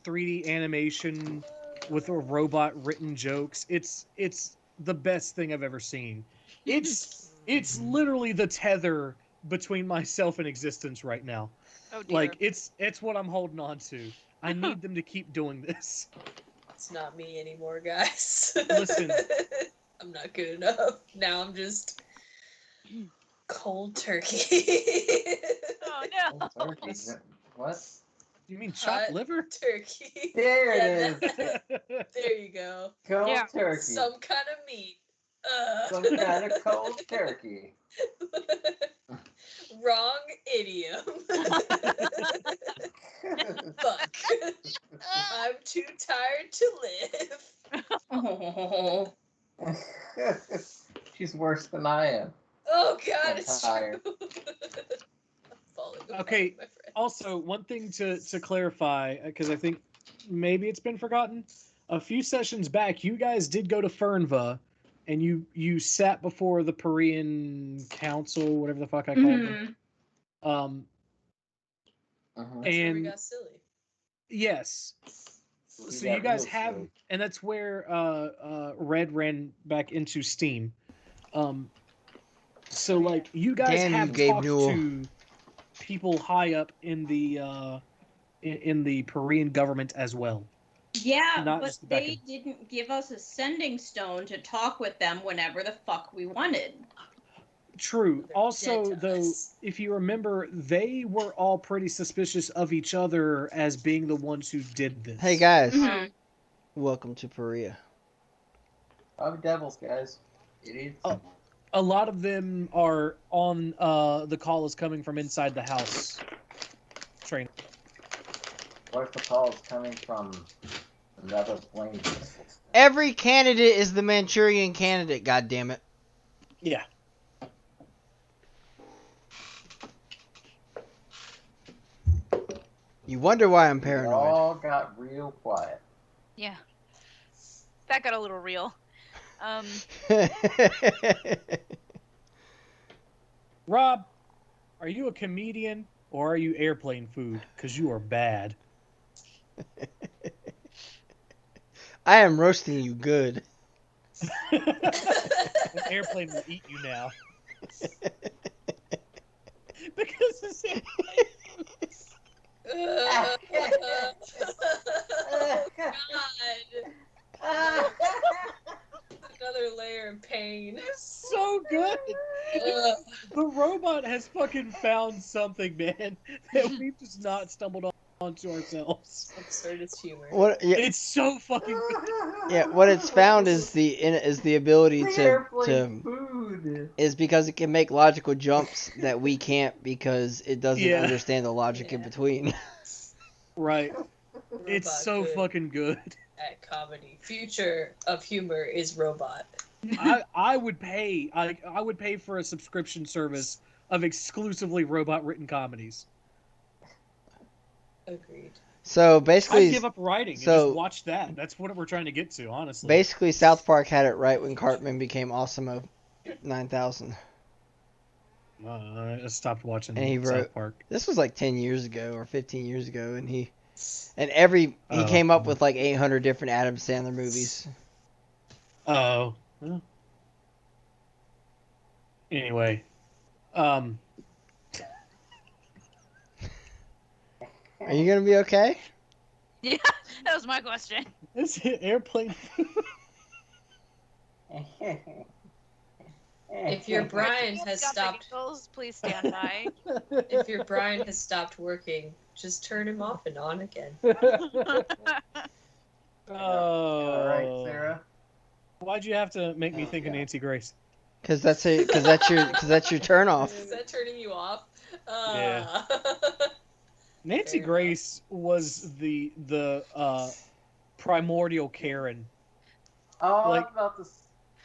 3D animation with a robot written jokes. It's the best thing I've ever seen. It's literally the tether between myself and existence right now. Oh dear. Like it's what I'm holding on to. I need them to keep doing this. It's not me anymore, guys. Listen. I'm not good enough. Now I'm just cold turkey. Oh no. Cold turkey. What? You mean chopped Hot liver? turkey. There it Yeah, is. that- there you go. Cold Yeah. turkey. Some kind of meat. Some kind of cold turkey. Wrong idiom. Fuck. I'm too tired to live. Oh, She's worse than I am. oh God, I'm it's tired. true. I'm falling apart, Okay, my friend. Also, one thing to clarify, because I think maybe it's been forgotten. A few sessions back, you guys did go to Fernva, and you sat before the Korean Council, whatever the fuck I called them. That's where we And got silly. yes, We so got you guys real have, silly. and that's where Red ran back into Steam. So like you guys Damn you, have Gabe talked Newell. to people high up in the Korean government as well. Yeah, Not but just the back they didn't give us a sending stone to talk with them whenever the fuck we wanted. True. They're Also, dead to though, us. if you remember, they were all pretty suspicious of each other as being the ones who did this. Hey guys, Mhm. welcome to Perea. I'm devils, guys. Idiots. Oh. A lot of them are on the call is coming from inside the house. Train. What if the call is coming from another plane? Every candidate is the Manchurian candidate. God damn it! Yeah. You wonder why I'm We paranoid. all got real quiet. Yeah. That got a little real. Rob, are you a comedian or are you airplane food? Because you are bad. I am roasting you good. An airplane will eat you now. Because it's Oh, God. Another layer of pain. so good. Ugh. The robot has fucking found something, man, that we've just not stumbled onto ourselves. Absurdist humor. What? Yeah, It's so fucking good. yeah. What it's found is the ability to airplane food. is because it can make logical jumps that we can't because it doesn't Yeah. understand the logic in Yeah. between. Right. It's Robot so good fucking good. at comedy. Future of humor is robot. I would pay. I would pay for a subscription service of exclusively robot written comedies. Agreed. So I basically, give up writing and so- just watch that. That's what we're trying to get to, honestly. basically, South Park had it right when Cartman became Awesome 9000. I stopped watching And he South wrote- Park. This was like 10 years ago or 15 years ago, and he Oh. came up with like 800 different Adam Sandler movies. Oh. Well. Anyway, Are you gonna be okay? Yeah, that was my question. this airplane. If your Brian If has got the stopped, giggles, please stand by. if your Brian has stopped working, just turn him off and on again. Oh. All right, Sarah. Why'd you have to make me think of Nancy Grace? Because that's your turn off. Is that turning you off? Yeah. Nancy Fair Grace was the primordial Karen. Oh, Like- I'm about to.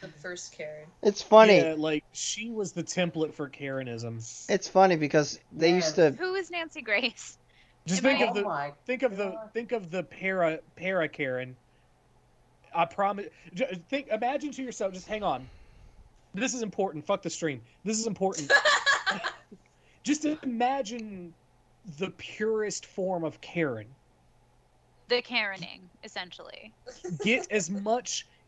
The first Karen. It's funny. Yeah, like she was the template for Karenism. It's funny because they used to. Who is Nancy Grace? Just Am think I- of the my think of the para Karen. I promise. Imagine to yourself. Just hang on. This is important. Fuck the stream. This is important. Just imagine the purest form of Karen. The Karening, essentially.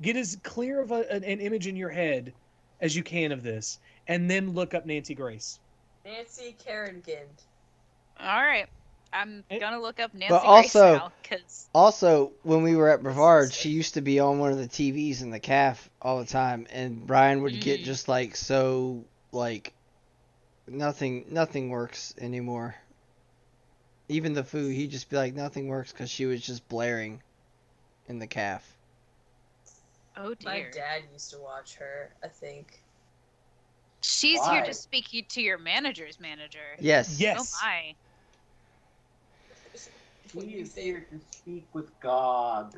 Get as clear of an image in your head as you can of this, and then look up Nancy Grace. Nancy Kerrigan. All right, I'm gonna look up Nancy But Grace also- now because Also, when we were at Brevard, she used to be on one of the TVs in the caf all the time, and Brian would get just like so like nothing works anymore. Even the food, he'd just be like, nothing works because she was just blaring in the caf. oh My dear, dad used to watch her, I think. she's Why? here to speak you to your manager's manager. Yes. Yes. Oh my. What do He you is think? here to speak with God.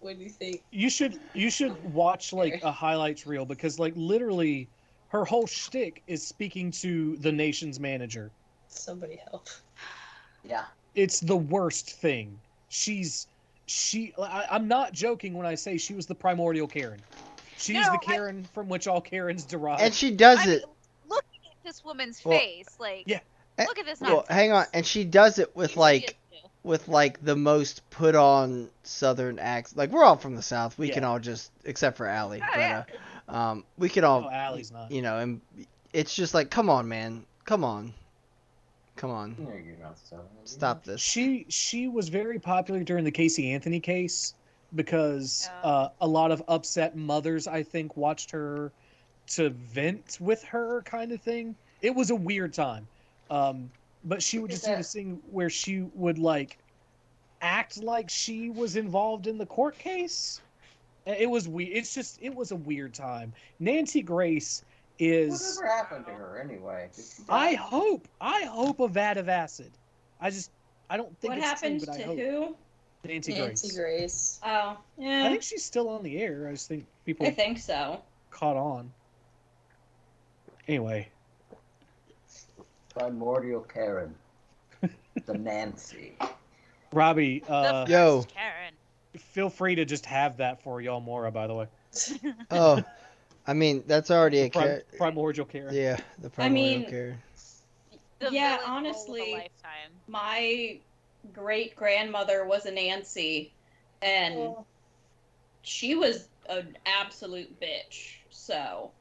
What do you think? You should watch like a highlights reel because like literally her whole shtick is speaking to the nation's manager. Somebody help. Yeah. It's the worst thing. I'm not joking when I say she was the primordial Karen. She's No, the Karen from which all Karens derive. And she does I mean, it. looking at this woman's Well, face, like, yeah. look at this. Well, nonsense. hang on, and she does it with She like is too. with like the most put on Southern accent. Like we're all from the South. We can all just, except for Allie, Oh, but yeah. we could all, No, Allie's not. you know, and it's just like, come on, man, come on. No, you're not Southern. Stop this. She was very popular during the Casey Anthony case because a lot of upset mothers, I think, watched her to vent with her kind of thing. It was a weird time. But she would just do this thing where she would like act like she was involved in the court case. It was weird. It was a weird time. Nancy Grace is. Whatever happened to her anyway? Did she die? I hope a vat of acid. I don't think What it's happened true, but I to hope. who? Nancy Nancy Grace. Grace. Oh, yeah. I think she's still on the air. I just think people I think so. caught on. Anyway, Primordial Karen. The Nancy. Robbie, The Yo. first Karen. feel free to just have that for Almora, by the way. Oh, I mean that's already a Primordial Karen. Yeah, the primordial mean- Karen. The Yeah, villain role of a honestly, lifetime. My great grandmother was a Nancy, and she was an absolute bitch. So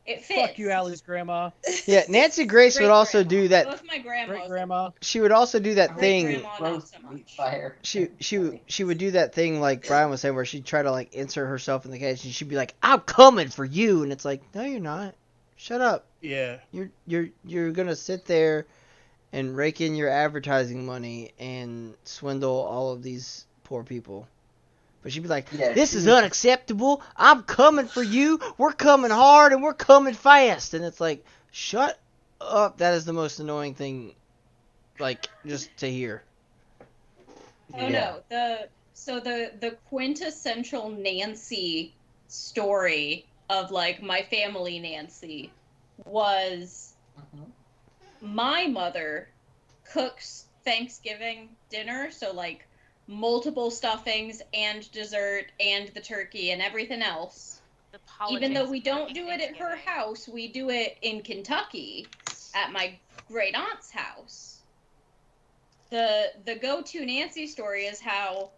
it fits. Fuck you, Allie's grandma. Yeah, Nancy Grace would also Great-grandma. do that. Both my grandmas. Great grandma. She would also do that Great thing. grandma, not Roast so meat much. fire. She would do that thing like Brian was saying, where she'd try to like insert herself in the case, and she'd be like, "I'm coming for you," and it's like, "No, you're not. Shut up. Yeah. You're gonna sit there and rake in your advertising money and swindle all of these poor people." But she'd be like, Yeah, "This she is was- unacceptable. I'm coming for you. We're coming hard and we're coming fast." And it's like, shut up. That is the most annoying thing, like, just to hear. Oh no, the quintessential Nancy story of like my family Nancy was my mother cooks Thanksgiving dinner, so like multiple stuffings and dessert and the turkey and everything else. The politics Even though of we don't cooking do it at her Thanksgiving. house, we do it in Kentucky at my great aunt's house. The go-to Nancy story is how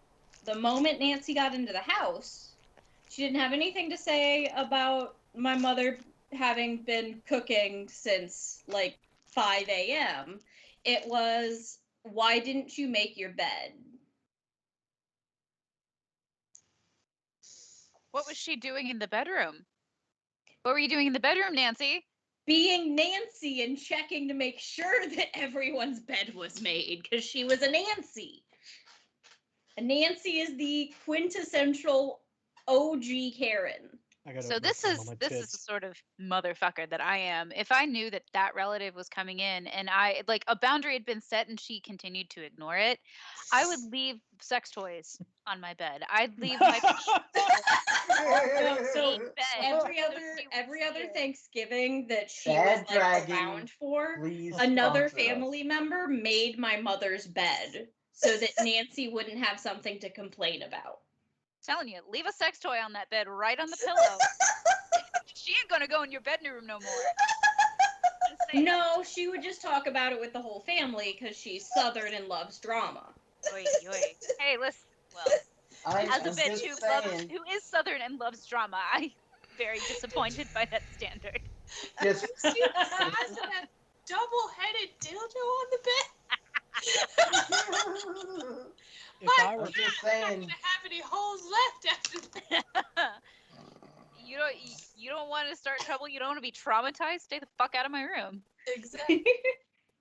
the moment Nancy got into the house, she didn't have anything to say about my mother having been cooking since like 5 a.m. It was, why didn't you make your bed? What was she doing in the bedroom? What were you doing in the bedroom, Nancy? Being Nancy and checking to make sure that everyone's bed was made, because she was a Nancy. A Nancy is the quintessential OG Karen. So this is the sort of motherfucker that I am. If I knew that that relative was coming in and I like a boundary had been set and she continued to ignore it, I would leave sex toys on my bed. I'd leave my So bed. every other Thanksgiving that she Bad was like dragon, around for, please another sponsor us. family member made my mother's bed so that Nancy wouldn't have something to complain about. Telling you, leave a sex toy on that bed right on the pillow. She ain't gonna go in your bedroom no more. No, she would just talk about it with the whole family because she's Southern and loves drama. Oy, oy. Hey, listen. Well, as a bitch who is Southern and loves drama, I'm very disappointed by that standard. Just You see the size of that double-headed dildo on the bed? If I were just saying, I'm not gonna have any holes left after that. You don't want to start trouble. You don't want to be traumatized. Stay the fuck out of my room. Exactly.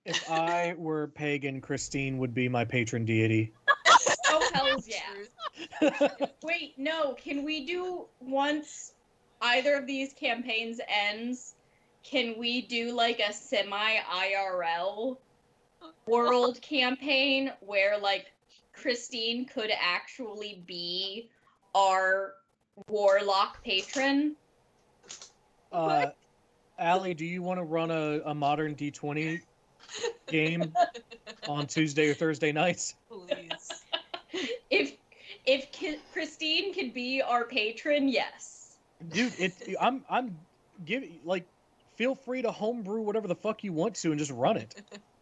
If I were pagan, Christine would be my patron deity. Oh, hells yeah. Wait, no, can we do, once either of these campaigns ends, can we do like a semi-IRL world campaign where like Christine could actually be our warlock patron? Allie, do you want to run a modern D20 game on Tuesday or Thursday nights? Please. If Christine could be our patron, yes. Dude, I'm giving, like, feel free to homebrew whatever the fuck you want to and just run it.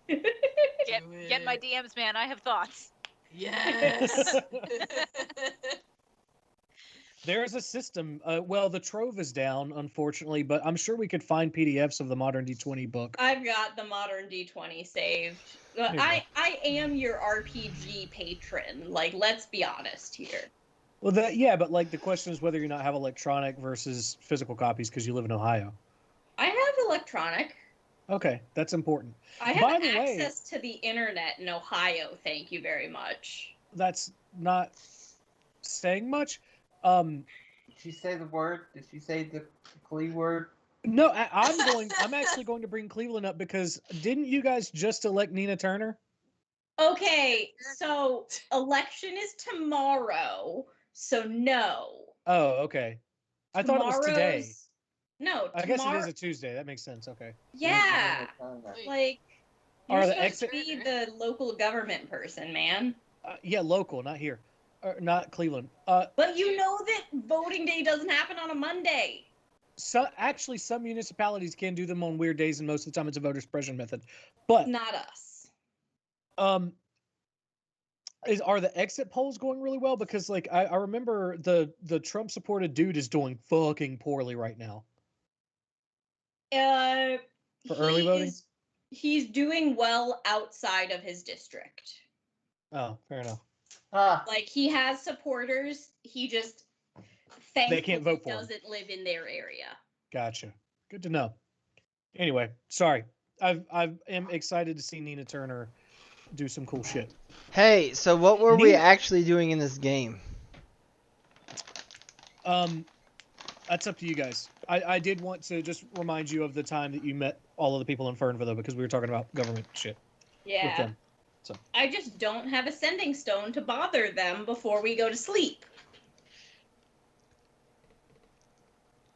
Get my DMs, man. I have thoughts. Yes. There's a system. Well, the Trove is down, unfortunately, but I'm sure we could find PDFs of the Modern D20 book. I've got the Modern D20 saved. I am your RPG patron. Like, let's be honest here. Well, yeah, but like the question is whether you not have electronic versus physical copies because you live in Ohio. I have electronic. Okay, that's important. I have By the access to the internet in Ohio. Thank you very much. That's not saying much. Did she say the word? Did she say the Clee word? No, I'm actually going to bring Cleveland up because didn't you guys just elect Nina Turner? Okay, so election is tomorrow, so no. Oh, okay. I thought it was today. No, I guess it is a Tuesday. That makes sense. Okay. Yeah, like you're Are the supposed to be the local government person, man. Yeah, local, not here, not Cleveland. But you know that voting day doesn't happen on a Monday. So actually, some municipalities can do them on weird days, and most of the time it's a voter suppression method. But not us. Are the exit polls going really well? Because like I remember the Trump supported dude is doing fucking poorly right now. For early voting? He's doing well outside of his district. Oh, fair enough. Like, he has supporters, he just they can't vote for him. Doesn't live in their area. Gotcha. Good to know. Anyway, sorry. I am excited to see Nina Turner do some cool shit. Hey, so what were we actually doing in this game? That's up to you guys. I did want to just remind you of the time that you met all of the people in Fernville, though, because we were talking about government shit. Yeah. With them. So. I just don't have a sending stone to bother them before we go to sleep.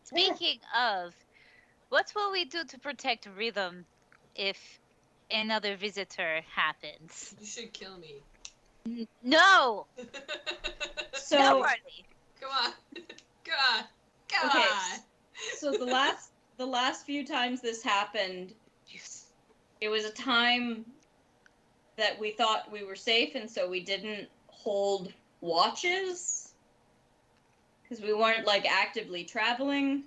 Speaking of, what will we do to protect Rhythm if another visitor happens. You should kill me. No! So No, Harley. Come on. Come on. Come Okay, on. so the last few times this happened, it was a time that we thought we were safe, and so we didn't hold watches because we weren't like actively traveling.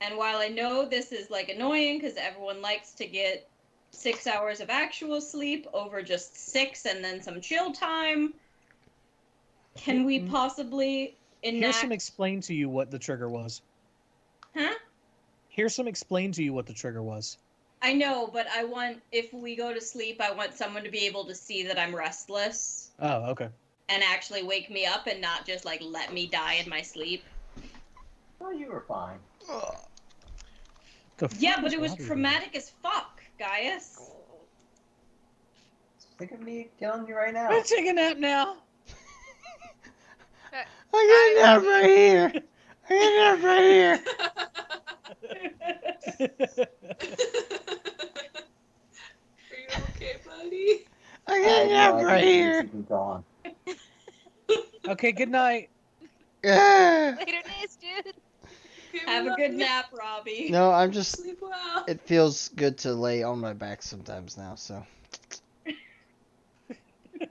And while I know this is like annoying because everyone likes to get 6 hours of actual sleep over just 6 and then some chill time, can we possibly Here's some enact? explain to you what the trigger was. Huh? Here's some explain to you what the trigger was. I know, but I want, if we go to sleep, I want someone to be able to see that I'm restless Oh, okay. and actually wake me up and not just like let me die in my sleep. Oh, you were fine. Yeah, but it was traumatic as fuck, Gaius. Think of me killing you right now. I'm taking a nap now. I got a nap right here. I got a nap right here. Are you okay, buddy? I got a nap right here. Gone. Okay, good night. Later days, dude. Okay, Have we a love good you. nap, Robbie. No, I'm just. Sleep well. It feels good to lay on my back sometimes now, so.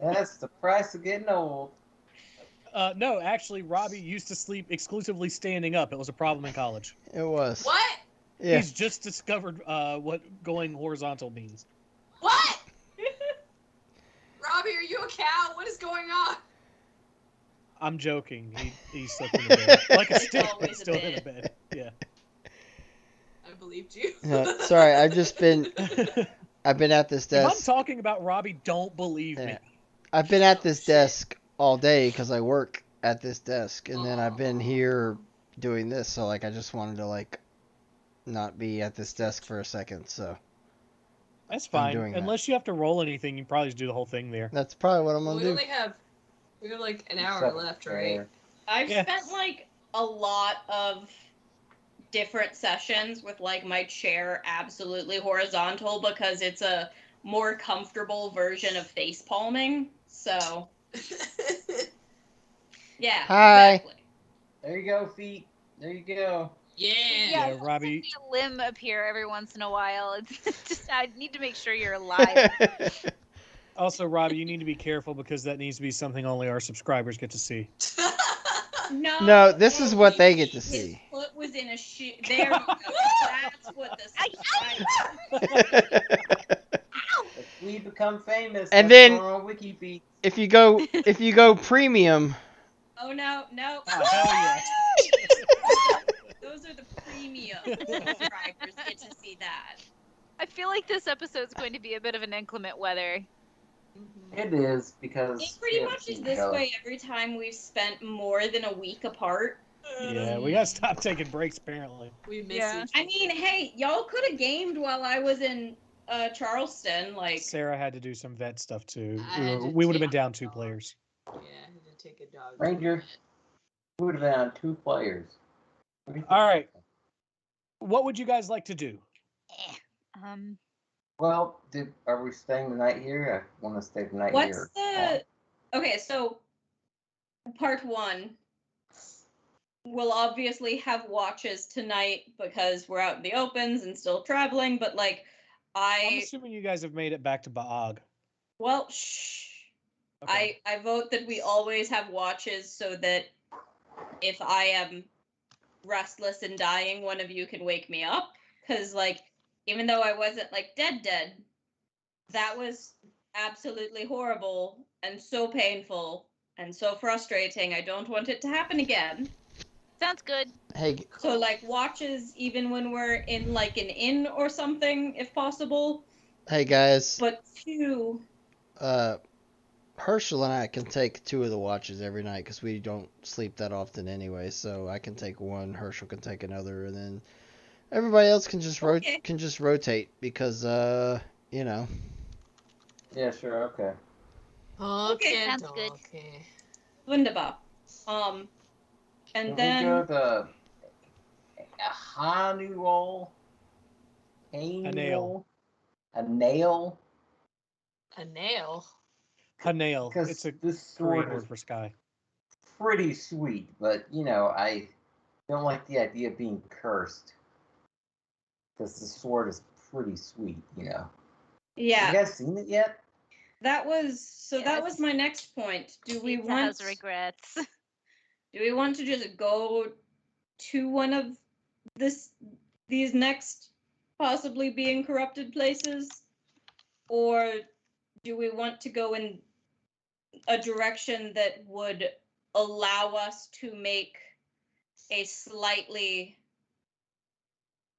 That's the price of getting old. No, actually, Robbie used to sleep exclusively standing up. It was a problem in college. It was. What? Yeah. He's just discovered what going horizontal means. What? Robbie, are you a cow? What is going on? I'm joking. He's stuck in the bed. Like a stick, always but a still in bit. a bed. Yeah. I believed you. No, sorry, I've been at this If I'm desk. talking about Robbie, don't believe me. Yeah. I've been at this desk all day because I work at this desk, and then I've been here doing this. So like, I just wanted to like not be at this desk for a second. So That's I'm fine. doing that. Unless you have to roll anything, you probably just do the whole thing there. That's probably what I'm Well, gonna we do. have like an hour left, right? I've Yeah. spent like a lot of different sessions with like my chair absolutely horizontal because it's a more comfortable version of face palming. So yeah, Hi. exactly. There you go, feet. There you go. Yeah. Yeah, Robbie. See a limb appear every once in a while. It's just I need to make sure you're alive. Also, Robbie, you need to be careful because that needs to be something only our subscribers get to see. No, this is what they get to His see. foot was in a shoe. There you go. That's what the subscribers. If we become famous, And let's then- go on WikiFeet. If you go premium, Oh no, no. Oh, hell yeah. Those are the premium subscribers get to see that. I feel like this episode's going to be a bit of an inclement weather. It is because It pretty we haven't much is seen this each other. way every time we've spent more than a week apart. Yeah, we gotta stop taking breaks, apparently. We miss Yeah. each I mean, hey, y'all could have gamed while I was in Charleston. Like, Sarah had to do some vet stuff, too. I had to We would have been take down 2 players. Yeah, I had to take a dog. Ranger, we would have been on 2 players. What do you think? All right. What would you guys like to do? Well, are we staying the night here? I want to stay the night what's here. the. Okay, so part 1. We'll obviously have watches tonight because we're out in the opens and still traveling, but like, I'm assuming you guys have made it back to Baag. Well, shh. Okay. I vote that we always have watches so that if I am restless and dying, one of you can wake me up. Because, like, even though I wasn't, like, dead, that was absolutely horrible and so painful and so frustrating. I don't want it to happen again. Sounds good. hey, So, like, watches even when we're in, like, an inn or something, if possible. hey guys. But 2... Herschel and I can take 2 of the watches every night because we don't sleep that often anyway. So I can take one, Herschel can take another, and then everybody else can just rotate because you know. Yeah, sure, okay. Okay, sounds good. Okay. Wunderbar. And Can then... we go to Hanuol? Anale. A nail? A nail. A nail. Because It's a this Korean sword word is for sky. pretty sweet, but, I don't like the idea of being cursed. Because the sword is pretty sweet, Have you Yeah, guys seen it yet? that was Yes. my next point. Do we Pizza want has regrets. do we want to just go to one of these next possibly being corrupted places, or do we want to go in a direction that would allow us to make a slightly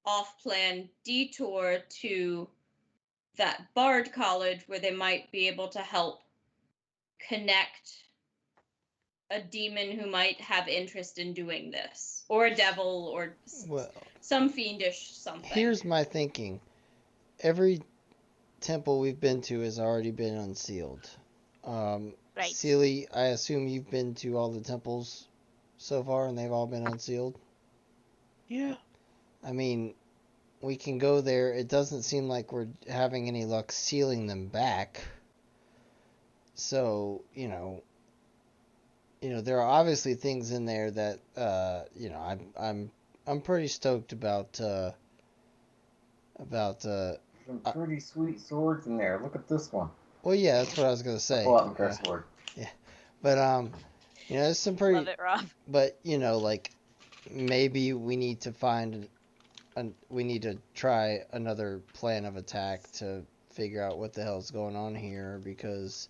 off-plan detour to that Bard College where they might be able to help connect a demon who might have interest in doing this, or a devil, or Well, some fiendish something. here's my thinking. Every temple we've been to has already been unsealed. Right. Seely, I assume you've been to all the temples so far and they've all been unsealed? Yeah. I mean, we can go there. It doesn't seem like we're having any luck sealing them back. So, there are obviously things in there that, I'm pretty stoked about, Some pretty sweet swords in there. Look at this one. well, yeah, that's what I was gonna say. Pull out my curse sword. Yeah, but there's some pretty. Love it, Rob. But like maybe we need to we need to try another plan of attack to figure out what the hell's going on here, because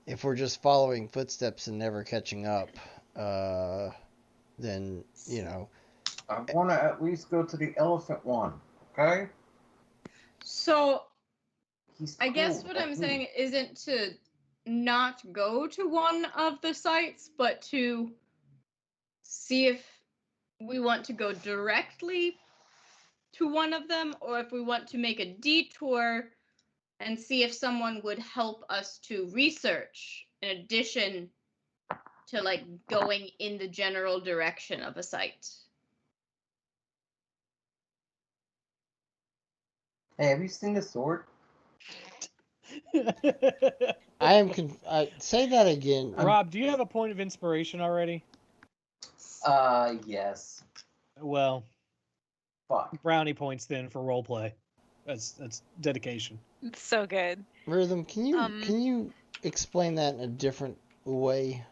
if we're just following footsteps and never catching up, then I want to at least go to the elephant one, okay? So He's I guess cool, what like I'm me. saying isn't to not go to one of the sites, but to see if we want to go directly to one of them, or if we want to make a detour and see if someone would help us to research in addition to like going in the general direction of a site. Hey, have you seen the sword? I am. Say that again. Rob, do you have a point of inspiration already? Yes. Well, Fuck. brownie points then for roleplay. That's dedication. It's so good. Rhythm, can you explain that in a different way?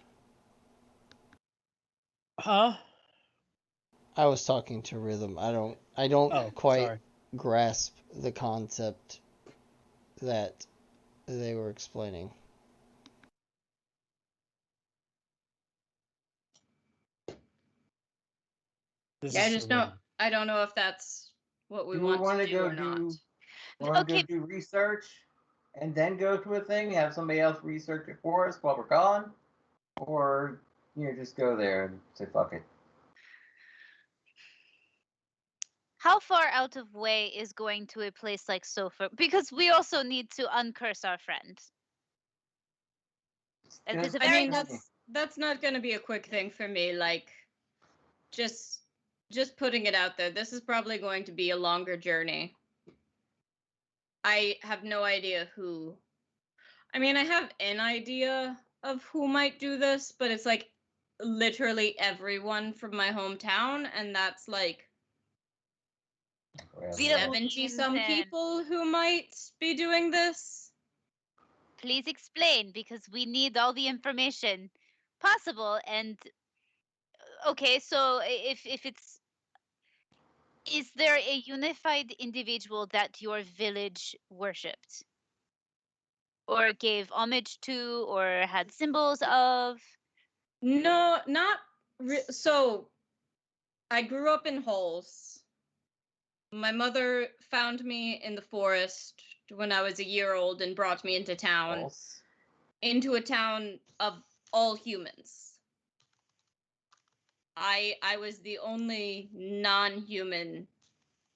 Huh? I was talking to Rhythm. I don't quite sorry. grasp the concept that they were explaining. I don't know if that's what we Do want want to to do go or not. Want to Okay. go do research and then go to a thing? Have somebody else research it for us while we're gone, or just go there and say fuck it. How far out of way is going to a place like Sofa? Because we also need to uncurse our friend. It's a I very mean, that's not going to be a quick thing for me. Like, just putting it out there. This is probably going to be a longer journey. I have no idea who. I mean, I have an idea of who might do this, but it's like literally everyone from my hometown, and that's like 70-some people who might be doing this. Please explain, because we need all the information possible. And okay, so if it's, is there a unified individual that your village worshipped or gave homage to or had symbols of? No, not so. I grew up in Halls. My mother found me in the forest when I was a year old and brought me into town. Into a town of all humans. I was the only non-human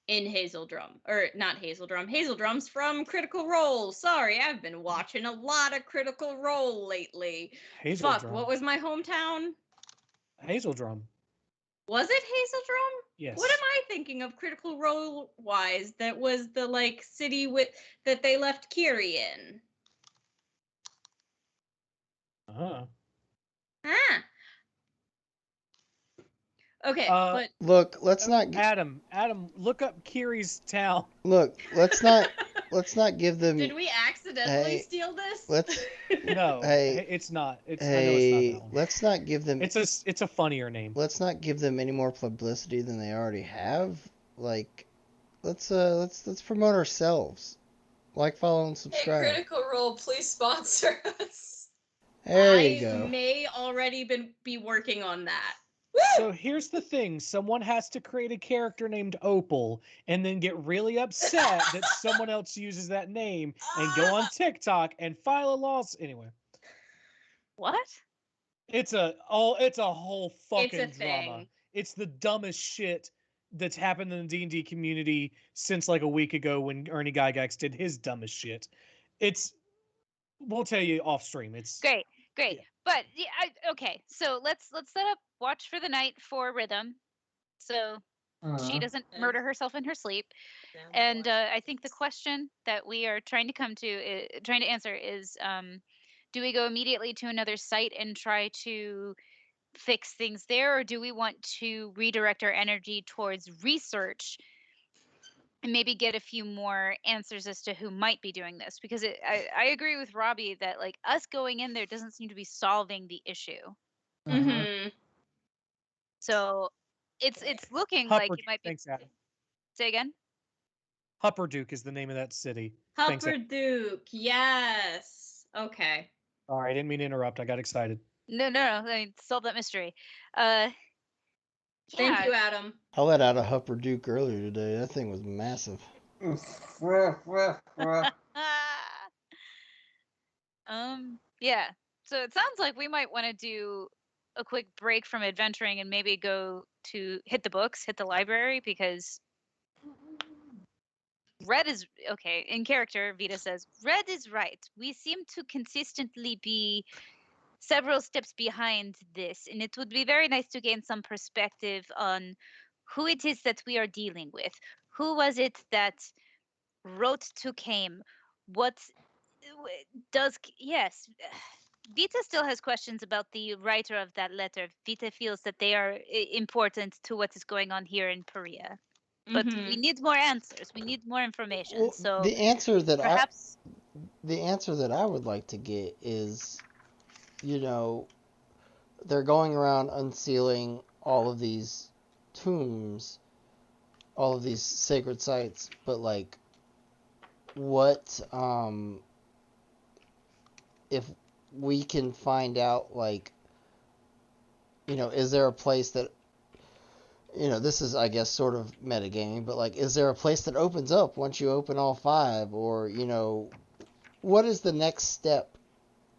in Hazeldrum. Or not Hazeldrum. Hazeldrum's from Critical Role. Sorry, I've been watching a lot of Critical Role lately. Fuck, what was my hometown? Hazeldrum. Was it Hazeldrum? Yes. What am I thinking of Critical Role wise? That was the like city with that they left Kiri in. Uh-huh. Ah. Okay, but Look, let's not Adam, look up Kiri's town. look. Let's not give them. did we accidentally Hey, steal this? let's. No, Hey, it's not. I know it's not hey, that one. let's not give them. It's a funnier name. Let's not give them any more publicity than they already have. Like, let's promote ourselves. Like, follow, and Hey, subscribe. Critical Role, please sponsor us. There you go. I may already be working on that. So here's the thing: someone has to create a character named Opal, and then get really upset that someone else uses that name, and go on TikTok and file a lawsuit. Anyway, What? it's a whole fucking It's a drama. thing. It's the dumbest shit that's happened in the D&D community since like a week ago when Ernie Gygax did his dumbest shit. We'll tell you off stream. It's Great. Yeah. But yeah, okay. So let's set up watch for the night for Rhythm, so she doesn't murder herself in her sleep. And I think the question that we are trying to answer is, do we go immediately to another site and try to fix things there, or do we want to redirect our energy towards research and maybe get a few more answers as to who might be doing this? Because I agree with Robbie that like us going in there doesn't seem to be solving the issue. Mm-hmm. So it's looking Hupper, like it might be. thanks, Adam. Say again. Hupperduke is the name of that city. Thanks, Adam. Hupperduke, yes. Okay. Sorry, I didn't mean to interrupt. I got excited. No. I mean, solve that mystery. Thank Yeah. you, Adam. I let out a Hupperduke earlier today. That thing was massive. Yeah. So it sounds like we might want to do a quick break from adventuring and maybe go to hit the books, hit the library, because Red is okay. In character, Vita says, Red is right. We seem to consistently be several steps behind this, and it would be very nice to gain some perspective on who it is that we are dealing with. Who was it that wrote to Kame? What does yes? Vita still has questions about the writer of that letter. Vita feels that they are important to what is going on here in Perea. But we need more answers. We need more information. Well, So the answer that perhaps I would like to get is, they're going around unsealing all of these tombs, all of these sacred sites, but like, what if we can find out, like, is there a place that, this is, I guess, sort of metagaming, but like, is there a place that opens up once you open all 5, or what is the next step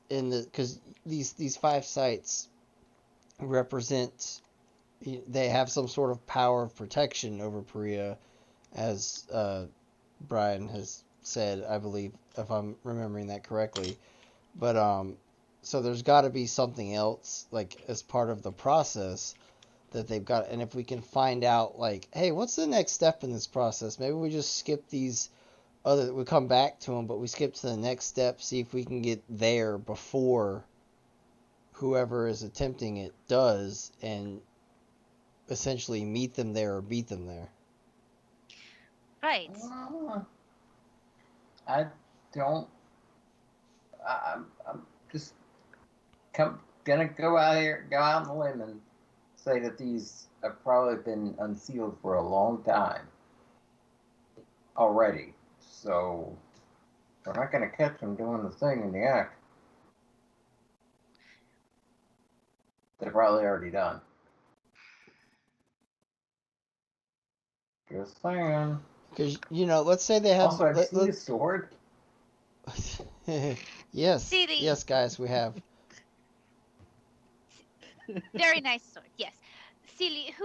in the, because these 5 sites represent, they have some sort of power of protection over Perea, as Brian has said, I believe, if I'm remembering that correctly. But so there's got to be something else, like, as part of the process that they've got. And if we can find out, like, hey, what's the next step in this process? Maybe we just skip these we come back to them, but we skip to the next step, see if we can get there before whoever is attempting it does, and essentially meet them there or beat them there. right. I don't. I'm just gonna go out on the limb and say that these have probably been unsealed for a long time already. So we're not gonna catch them doing the thing in the act. They're probably already done. Just saying. Because, let's say they have... Also, have you seen his sword? Yes. See the... Yes, guys, we have. Very nice sword, yes. Silly,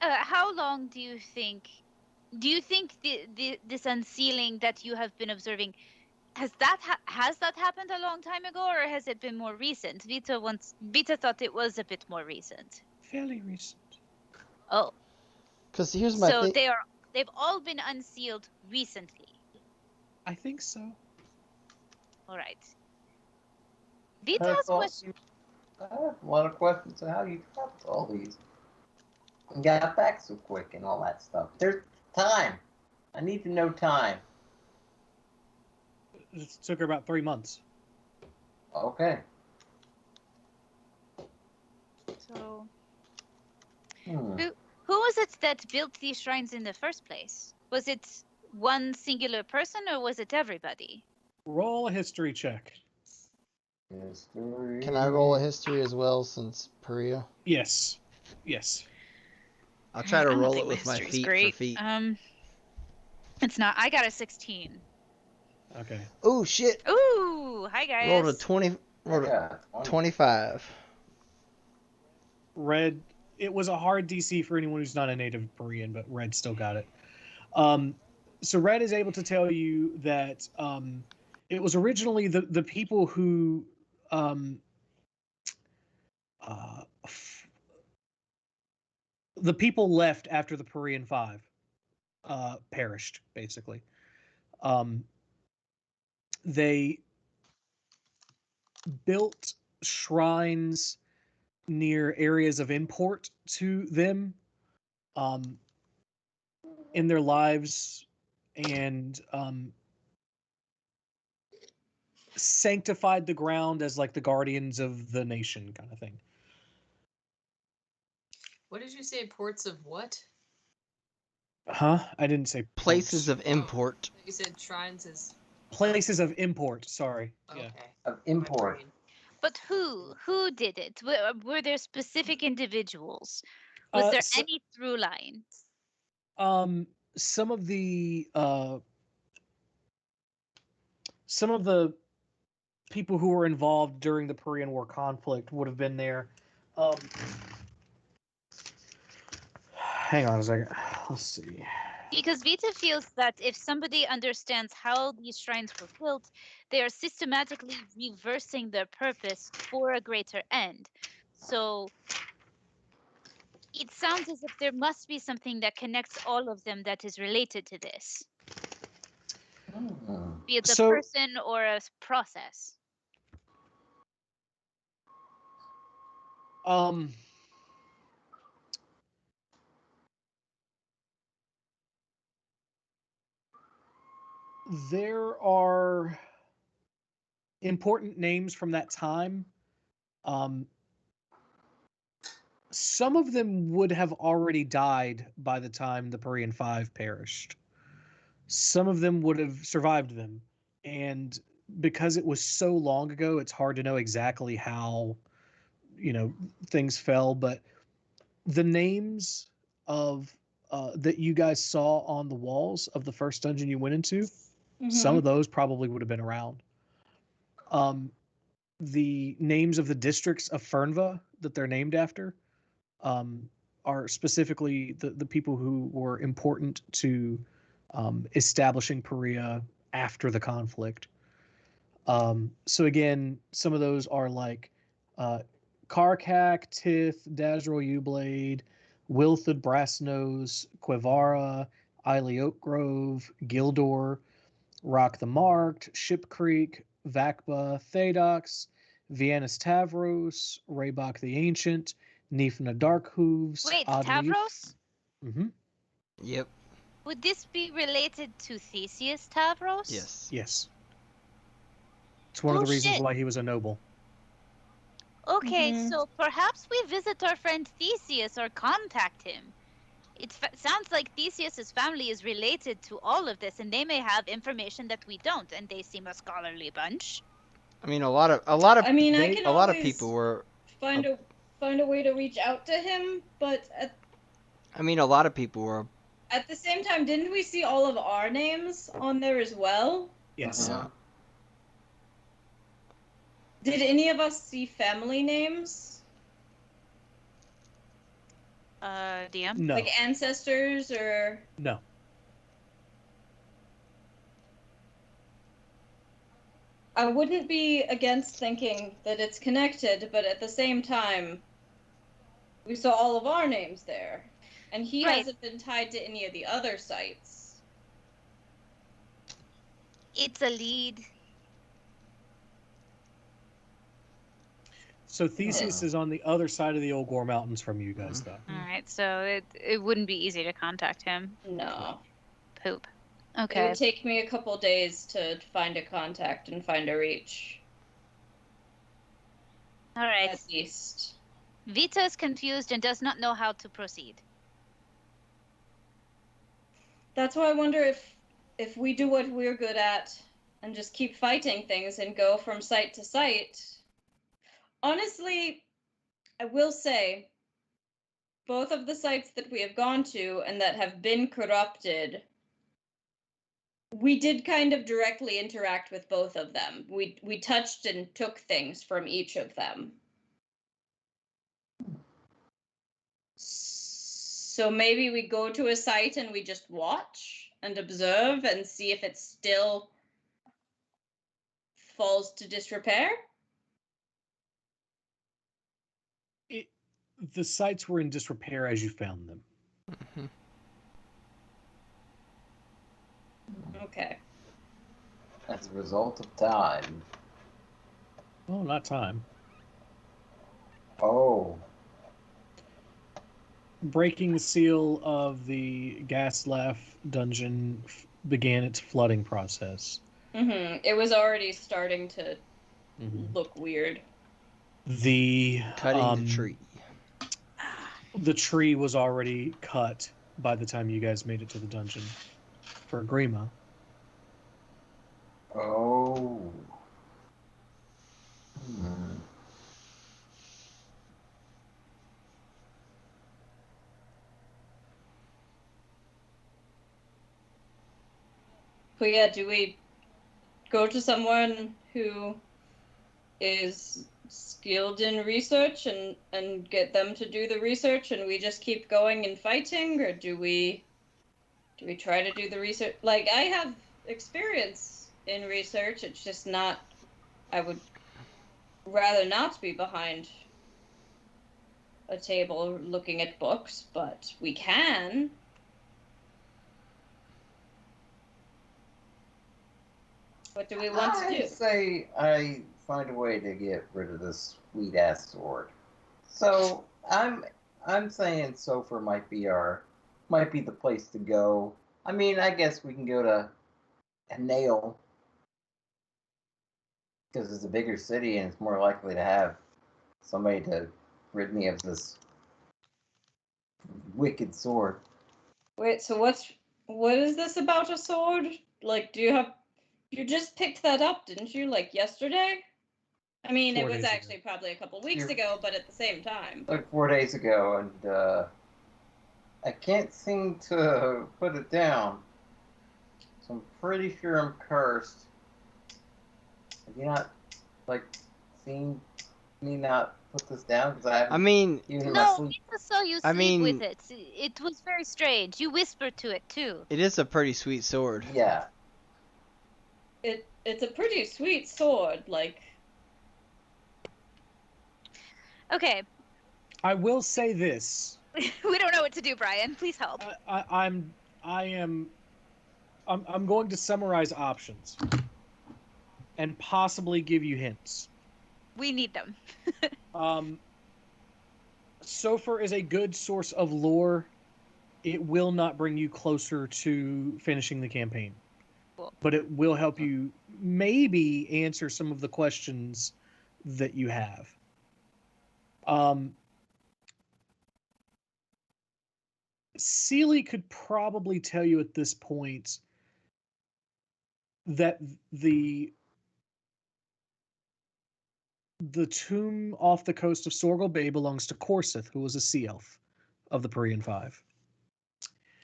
how long do you think this unsealing that you have been observing, has that happened a long time ago, or has it been more recent? Vita thought it was a bit more recent. Fairly recent. Oh. Because here's my So thing. they've all been unsealed recently. I think so. All right. I Vita's thought question. I have a lot of questions on how you got all these and got back so quick and all that stuff. There's time. I need to know time. It took her about 3 months. Okay. So, Hmm. who was it that built these shrines in the first place? Was it one singular person or was it everybody? Roll a history check. History. Can I roll a history as well since Perea? Yes. Yes. I'll try to I don't roll think it my with my history's feet great. for feet. It's not. I got a 16. Okay. Oh shit! Ooh, hi guys. Rolled a 20. Rolled a 25. Red. It was a hard DC for anyone who's not a native Korean, but Red still got it. So Red is able to tell you that it was originally the people who the people left after the Korean 5 perished, basically. They built shrines near areas of import to them in their lives and sanctified the ground as like the guardians of the nation kind of thing. What did you say? Ports of what? Huh? I didn't say Places ports. of import. You said shrines is Places of import. Sorry. okay. Yeah. Of import. But who did it? Were there specific individuals? Was there any through line? Some of the people who were involved during the Korean War conflict would have been there. Hang on a second. Let's see. Because Vita feels that if somebody understands how these shrines were built, they are systematically reversing their purpose for a greater end. So it sounds as if there must be something that connects all of them that is related to this. Be it a person or a process. There are important names from that time. Some of them would have already died by the time the Parian 5 perished. Some of them would have survived them. And because it was so long ago, it's hard to know exactly how, things fell. But the names of that you guys saw on the walls of the first dungeon you went into, some of those probably would have been around. The names of the districts of Fernva that they're named after are specifically the people who were important to establishing Perea after the conflict. So again, some of those are like Karkak, Tith, Dazril Ublade, Wilthid Brassnose, Quivara, Eiley Oak Grove, Gildor, Rock the Marked, Ship Creek, Vakba, Thadox, Vianus Tavros, Raybok the Ancient, Nifna Darkhooves. Wait, Oddleaf. Tavros? Mm-hmm. Yep. Would this be related to Theseus Tavros? Yes. Yes. It's one of the reasons why he was a noble. Okay, so perhaps we visit our friend Theseus or contact him. It sounds like Theseus's family is related to all of this, and they may have information that we don't, and they seem a scholarly bunch. I mean, a lot of I mean, I can a lot of always people were. find a way to reach out to him, but I mean, a lot of people were. at the same time, didn't we see all of our names on there as well? Yes. Yeah. Did any of us see family names? DM? No. Like ancestors or... No. I wouldn't be against thinking that it's connected, but at the same time, we saw all of our names there. And he Right. hasn't been tied to any of the other sites. It's a lead. So Theseus is on the other side of the Old Gore Mountains from you guys, though. All right, so it wouldn't be easy to contact him. No. Poop. It Okay. would take me a couple days to find a contact and find a reach. All right. At least. Vita is confused and does not know how to proceed. That's why I wonder if we do what we're good at and just keep fighting things and go from site to site. Honestly, I will say, both of the sites that we have gone to and that have been corrupted, we did kind of directly interact with both of them. We touched and took things from each of them. So maybe we go to a site and we just watch and observe and see if it still falls to disrepair. The sites were in disrepair as you found them. Okay. As a result of time. Oh, not time. Oh. Breaking the seal of the Gaslaf dungeon began its flooding process. It was already starting to look weird. Cutting the tree. The tree was already cut by the time you guys made it to the dungeon for Grima. Oh. But yeah, do we go to someone who is skilled in research and get them to do the research and we just keep going and fighting, or do we try to do the research? Like, I have experience in research, it's just not, I would rather not be behind a table looking at books, but we can. What do we want to do? I say I find a way to get rid of this sweet ass sword. So I'm saying Sofer might be the place to go. I mean, I guess we can go to a Nail because it's a bigger city and it's more likely to have somebody to rid me of this wicked sword. Wait, so what is this about a sword? Like, you just picked that up, didn't you? Like yesterday? I mean, 4 it was days actually probably a couple weeks ago, but at the same time. Like 4 days ago, and I can't seem to put it down. So I'm pretty sure I'm cursed. Have you not, like, seen me not put this down? Because I haven't. I mean, even in my No, sleep. Vita saw you sleep with it. It was very strange. You whispered to it too. it is a pretty sweet sword. Yeah. It's a pretty sweet sword, like. Okay. I will say this. We don't know what to do, Brian. Please help. I'm going to summarize options and possibly give you hints. We need them. Sofer is a good source of lore. It will not bring you closer to finishing the campaign. Cool. But it will help you maybe answer some of the questions that you have. Sealy could probably tell you at this point that the tomb off the coast of Sorgal Bay belongs to Corsith, who was a sea elf of the Parian Five.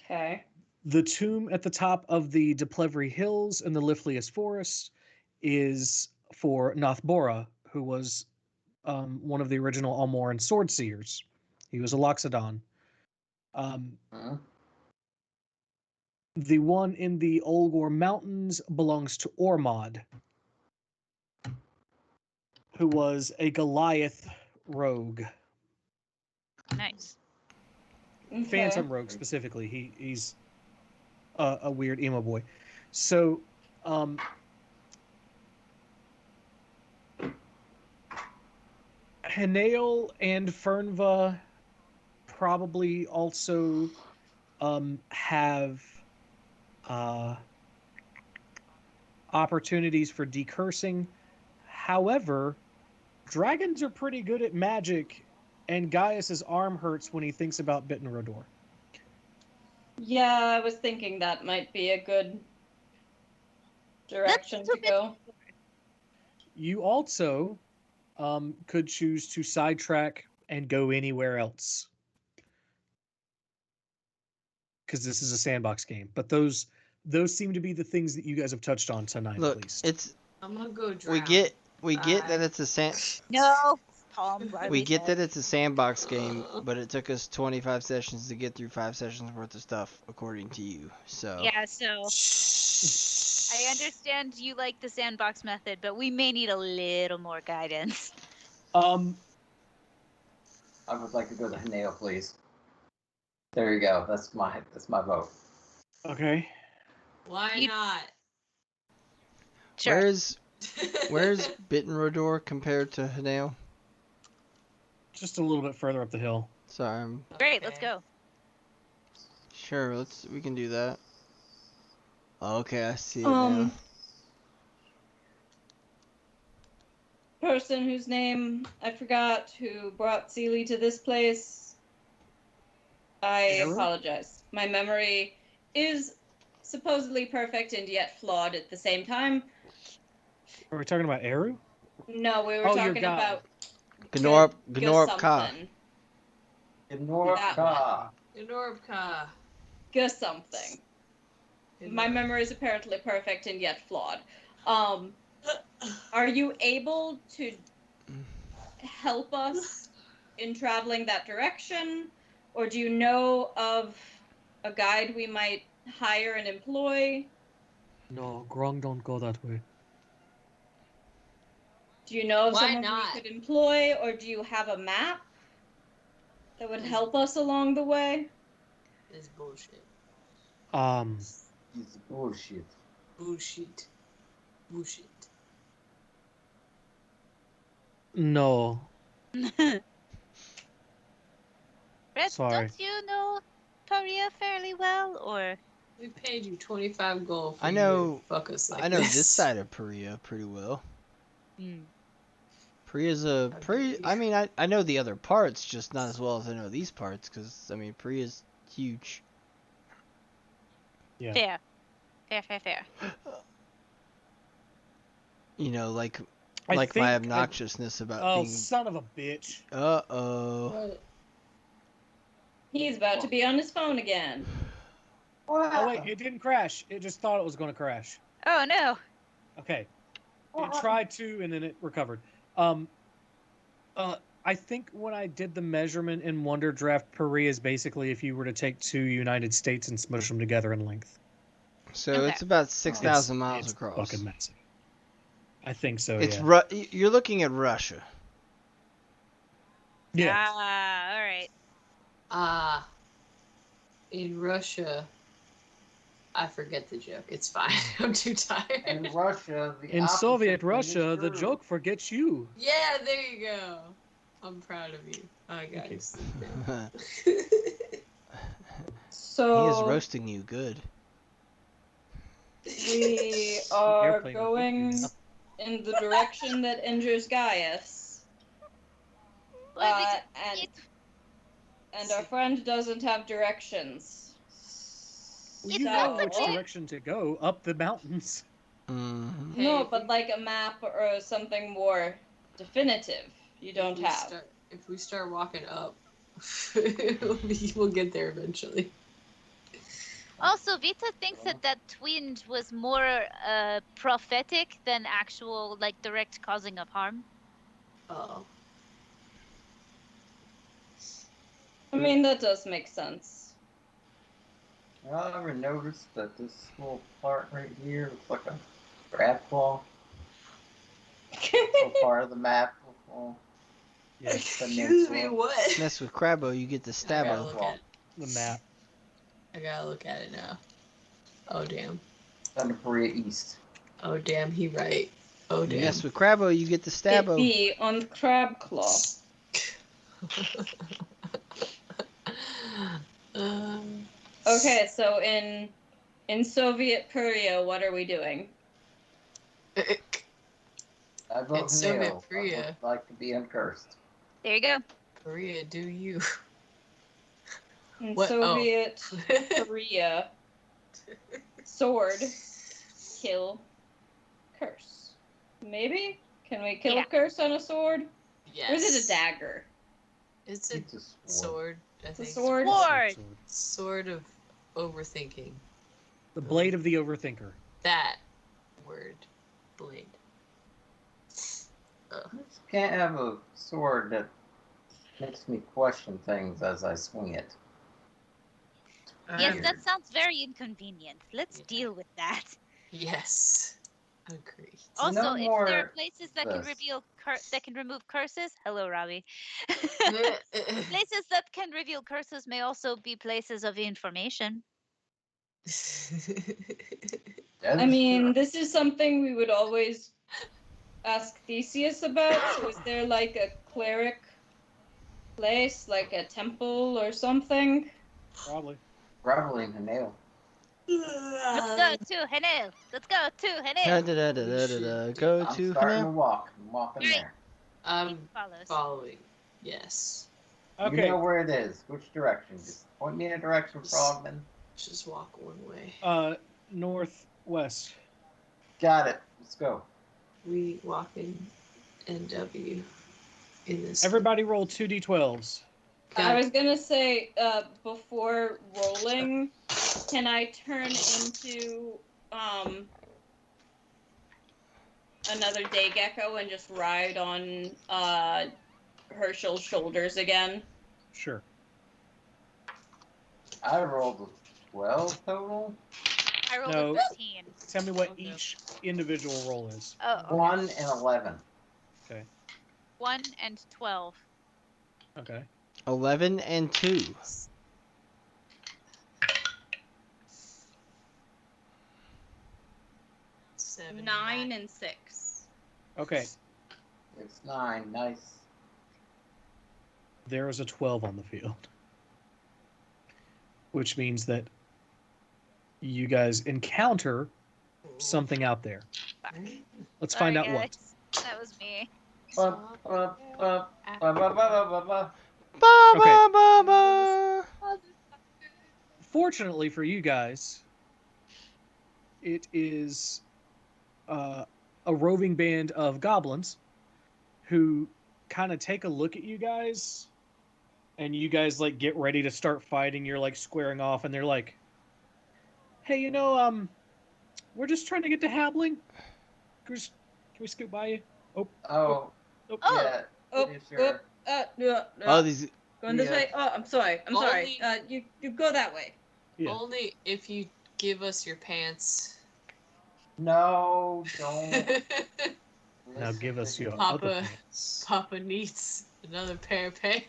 Okay. The tomb at the top of the Deplevry Hills in the Liflius Forest is for Nathbora, who was one of the original Almoran sword seers. He was a Loxodon. The one in the Olgor Mountains belongs to Ormod, who was a Goliath rogue. Nice. Okay. Phantom Rogue specifically. He's a weird emo boy. So, Hanael and Fernva probably also have opportunities for decursing. However, dragons are pretty good at magic, and Gaius's arm hurts when he thinks about Bitten Rodor. Yeah, I was thinking that might be a good direction to go. You also could choose to sidetrack and go anywhere else, because this is a sandbox game. But those seem to be the things that you guys have touched on tonight. Look, at least it's I'm gonna go drown. we get that it's a No, Palm. we get that it's a sandbox game, but it took us 25 sessions to get through 5 sessions worth of stuff, according to you. So Yeah, so I understand you like the sandbox method, but we may need a little more guidance. I would like to go to Hanael, please. There you go. That's my vote. Okay. Why not? Sure. Where's Bitten Rodor compared to Hanael? Just a little bit further up the hill. Sorry. Great, let's go. Sure, we can do that. Okay, I see it now. Person whose name I forgot who brought Seely to this place. I apologize. My memory is supposedly perfect and yet flawed at the same time. Are we talking about Eru? No, we were talking about Gnorp Ka. Gnorp Ka. Gus something. My memory is apparently perfect and yet flawed. Are you able to help us in traveling that direction? Or do you know of a guide we might hire and employ? No, Grong don't go that way. Do you know of Why someone not? we could employ, or do you have a map that would help us along the way? It's bullshit. It's bullshit. Bullshit. Bullshit. No. Red, Sorry. don't you know Paria fairly well, or? We paid you 25 gold for I you know. to fuck us like I know this. this side of Paria pretty well. Hmm. Paria's I mean, I know the other parts, just not as well as I know these parts, because I mean, Paria's huge. Yeah. Fair. You know, like I my think obnoxiousness about being. son of a bitch. Uh-oh. He's about to be on his phone again. Oh wait, it didn't crash. It just thought it was going to crash. Oh no. Okay. It tried to, and then it recovered. I think when I did the measurement in Wonder Draft, Paria is basically if you were to take 2 United States and smush them together in length. So Okay. it's about 6,000 miles it's across. Fucking massive. I think so. It's yeah. You're looking at Russia. Yeah. Ah, all right. In Russia, I forget the joke. It's fine. I'm too tired. In Russia, In Soviet Russia, the joke forgets you. Yeah, there you go. I'm proud of you. I got you. So He is roasting you good. we are Airplane will going beat you in the direction that injures Gaius. Well, And our friend doesn't have directions. You know which direction to go, up the mountains. Mm-hmm. No, but like a map or something more definitive you don't have. If we start walking up, we'll get there eventually. Also, Vita thinks that twinge was more prophetic than actual, like, direct causing of harm. Oh. I mean, that does make sense. I ever noticed that this little part right here looks like a crab claw? So part of the map. Excuse me, what? Mess with Crabbo, you get the I gotta Stabbo. look at the map. I gotta look at it now. Oh damn. Thunder Korea East. Oh damn, he right. Oh You damn. mess with Crabbo, you get the It stabbo. be on Crab Claw. Okay, so in Soviet Korea, what are we doing? I vote In Soviet Hale. I Korea. would like to be uncursed. There you go. Korea, do you? In What? Soviet Korea, sword, kill, curse. Maybe? Can we kill Yeah. curse on a sword? Yes. Or is it a dagger? It's a It's a sword. sword, I It's a think. sword. Sword. Sword of overthinking. The blade of the overthinker. That word. Blade. Can't have a sword that makes me question things as I swing it. Yes, Weird. that sounds very inconvenient. Let's deal with that. Yes. Agreed. Also, No if there more are places that can this. reveal that can remove curses, hello, Robbie. Places that can reveal curses may also be places of information. I mean, this is something we would always ask Theseus about. So is there like a cleric place, like a temple or something? Probably. Probably in the nail. Let's go to Hanel. Let's go to Hanel. Go I'm to starting to Hanel. walk. I'm walking Right. there. I'm Follows. following. Yes. Okay. You know where it is. Which direction? Just point me in a direction, Frogman. Just walk one way. Northwest. Got it. Let's go. We walk in NW in this. Everybody roll 2d12s. I was gonna say, before rolling, can I turn into another day gecko and just ride on Herschel's shoulders again? Sure. I rolled a 12 total. I rolled No. a 13. Tell me what each individual roll is. Oh, okay. 1 and 11. Okay. 1 and 12. Okay. 11 and 2. 7, 9 and 6. Okay. It's 9. Nice. There is a 12 on the field. Which means that you guys encounter something out there. Let's find out what. That was me. Fortunately for you guys, it is a roving band of goblins who kind of take a look at you guys, and you guys like get ready to start fighting. You're like squaring off, and they're like, "Hey, we're just trying to get to Habling. Can we scoot by you?" Oh. Yeah. Sure. These. Going this way. Oh, I'm sorry. Only- You go that way. Yeah. Only if you give us your pants. No, don't. Now give us your other Papa. pants. Papa needs another pair of pants.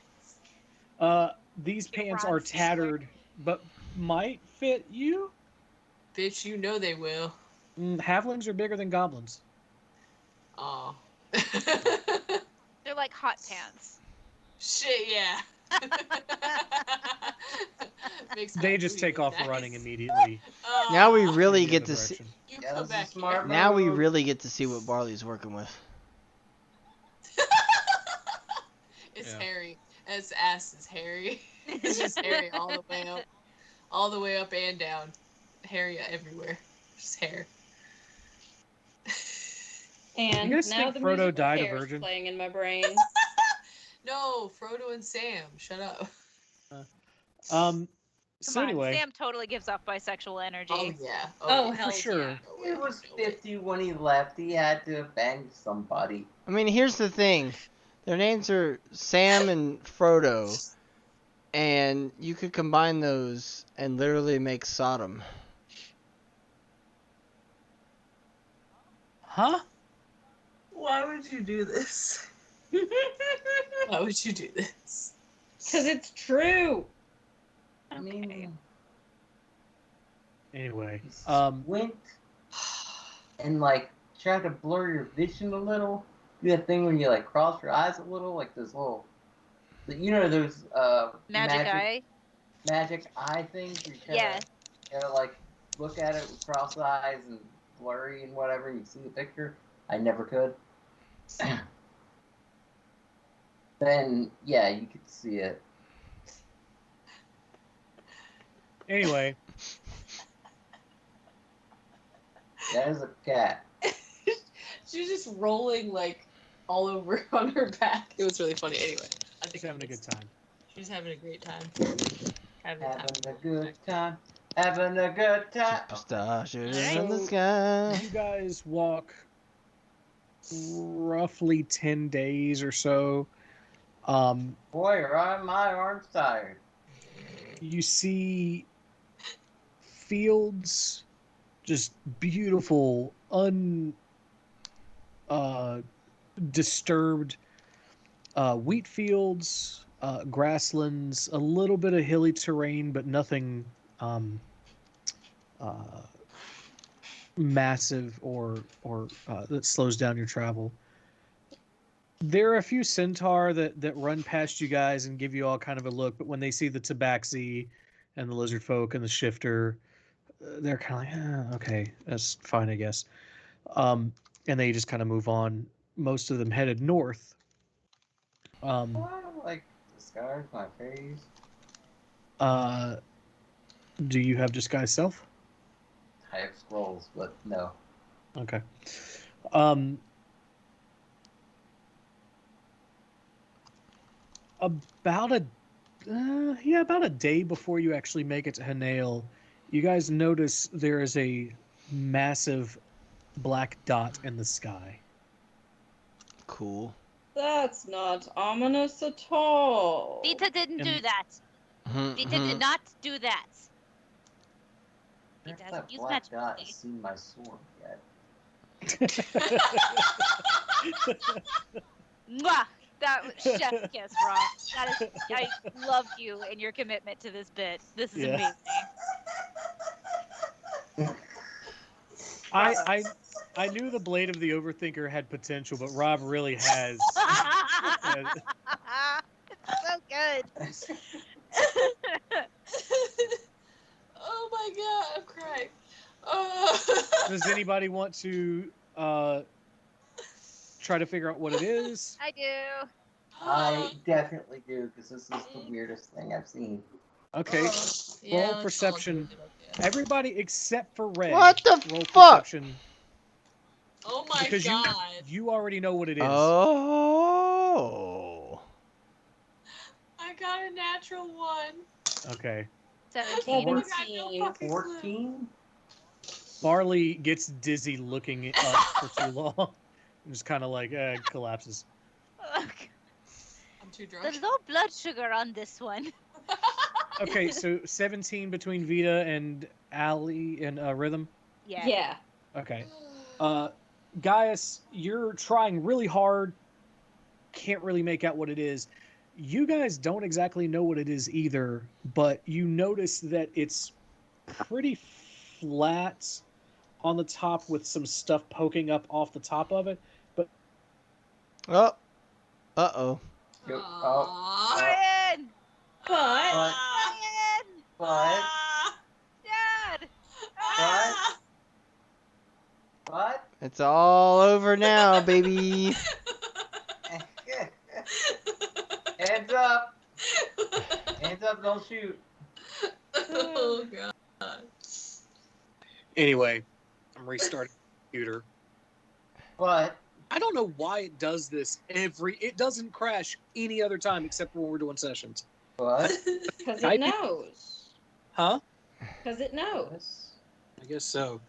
These pants are tattered, but might fit you. Bitch, you know they will. Halflings are bigger than goblins. Oh. They're like hot pants. Shit, yeah. Makes They my just booty take look off nice. running immediately. Oh. Now we really in the get other to see. direction. You Yeah, come this is back smart here. Now we move. really get to see what Barley's working with. It's Yeah. hairy. His ass is hairy. It's just hairy all the way up. All the way up and down. Hairy everywhere. Just hair. And You guys now think the Frodo musical died a chair is virgin? playing in my brain. No, Frodo and Sam. Shut up. Come So on, anyway, Sam totally gives off bisexual energy. Oh, yeah. Oh, yeah. hell for sure. yeah. No He way. was No way. 50 when he left. He had to have banged somebody. I mean, here's the thing. Their names are Sam and Frodo, and you could combine those and literally make Sodom. Huh? Why would you do this? Why would you do this? Because it's true. I Okay. mean, Anyway, you squint and like try to blur your vision a little. Do that thing when you like cross your eyes a little, like those little, you know, those Magic eye. magic eye things. Where you Yeah. gotta like look at it with cross eyes and blurry and whatever, and you see the picture. I never could. Then yeah, you could see it. anyway, That is a cat. She was just rolling like all over on her back. It was really funny. Anyway, I think just having a good time. she's having a great time. Having a good time. Having a good time. Superstar shooting Alright. in the So, sky. you guys walk roughly 10 days or so. Boy, my arm's tired. You see fields, just beautiful, disturbed wheat fields, grasslands, a little bit of hilly terrain, but nothing massive or that slows down your travel. There are a few centaur that run past you guys and give you all kind of a look, but when they see the tabaxi and the lizard folk and the shifter, they're kind of like, okay, that's fine, I guess. And they just kind of move on. Most of them headed north. Like the scars, my face. Do you have disguise self? I have scrolls, but no. Okay. About a day before you actually make it to Hanail, you guys notice there is a massive black dot in the sky. Cool. That's not ominous at all. Vita didn't do And- that. Vita did not do that. If Vita that hasn't used black magic dot lately. has seen my sword yet. Mwah! That was chef kiss, Rob. That is, I love you and your commitment to this bit. This is Yeah. amazing. I knew the Blade of the Overthinker had potential, but Rob really has. It's so good. Oh my god, I'm crying. Oh. Does anybody want to try to figure out what it is? I do. I definitely do, because this is the weirdest thing I've seen. Okay. Yeah, Roll let's all perception. do it. Yeah. Everybody except for Red. What the roll fuck? Perception, Oh my because god. you already know what it is. Oh. I got a natural 1. Okay. 17. I got no fucking clue. 14? Barley gets dizzy looking up for too long. And just kind of like collapses. Ugh. I'm too drunk. The low blood sugar on this one. Okay, so 17 between Vita and Ali and Rhythm. Yeah. Yeah. Okay. Gaius, you're trying really hard. Can't really make out what it is. You guys don't exactly know what it is either, but you notice that it's pretty flat on the top with some stuff poking up off the top of it. But Oh. Uh-oh. Go- Aww. Ryan! But Ryan! But, Dad! but, It's all over now, baby. Hands up! Hands up, don't shoot. Oh god. anyway, I'm restarting the computer. But, I don't know why it does this it doesn't crash any other time except when we're doing sessions. but, because I it did- knows. Huh? Because it knows. I guess so.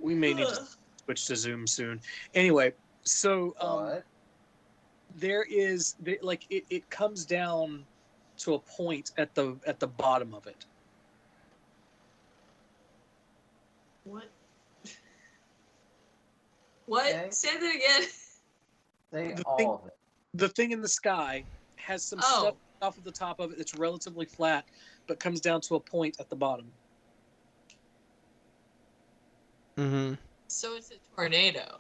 We may need to switch to Zoom soon. Anyway, so but, it comes down to a point at the bottom of it. What? What? Okay. Say that again. say The all thing- of it. The thing in the sky has some Oh. stuff off of the top of it. It's relatively flat, but comes down to a point at the bottom. Mm-hmm. So it's a tornado.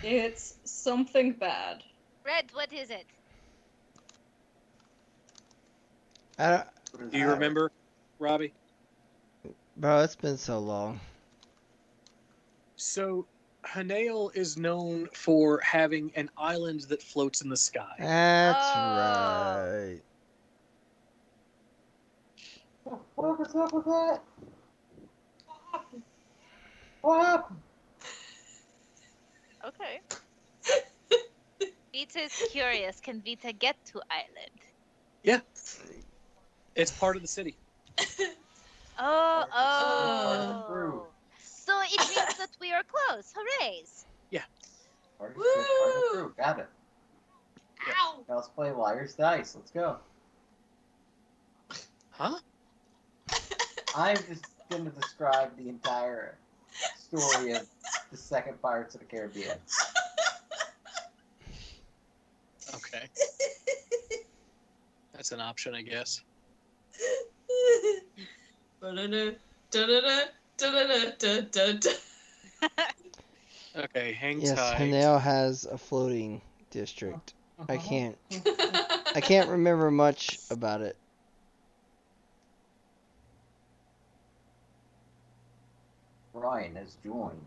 It's something bad. Red, what is it? Do you remember, Robbie? Bro, it's been so long. So, Hanail is known for having an island that floats in the sky. That's Oh. right. What's up with that? What happened? Okay. Vita is curious. Can Vita get to island? Yeah. It's part of the city. Oh. So it means that we are close. Hoorays. Yeah. Part Woo! through. Got it. Ow! Now let's play Liar's Dice. Let's go. Huh? I'm just going to describe the entire story of the second Pirates of the Caribbean. Okay. That's an option, I guess. Okay, hang Yes, tight. Hanail has a floating district. I can't remember much about it. Ryan has joined.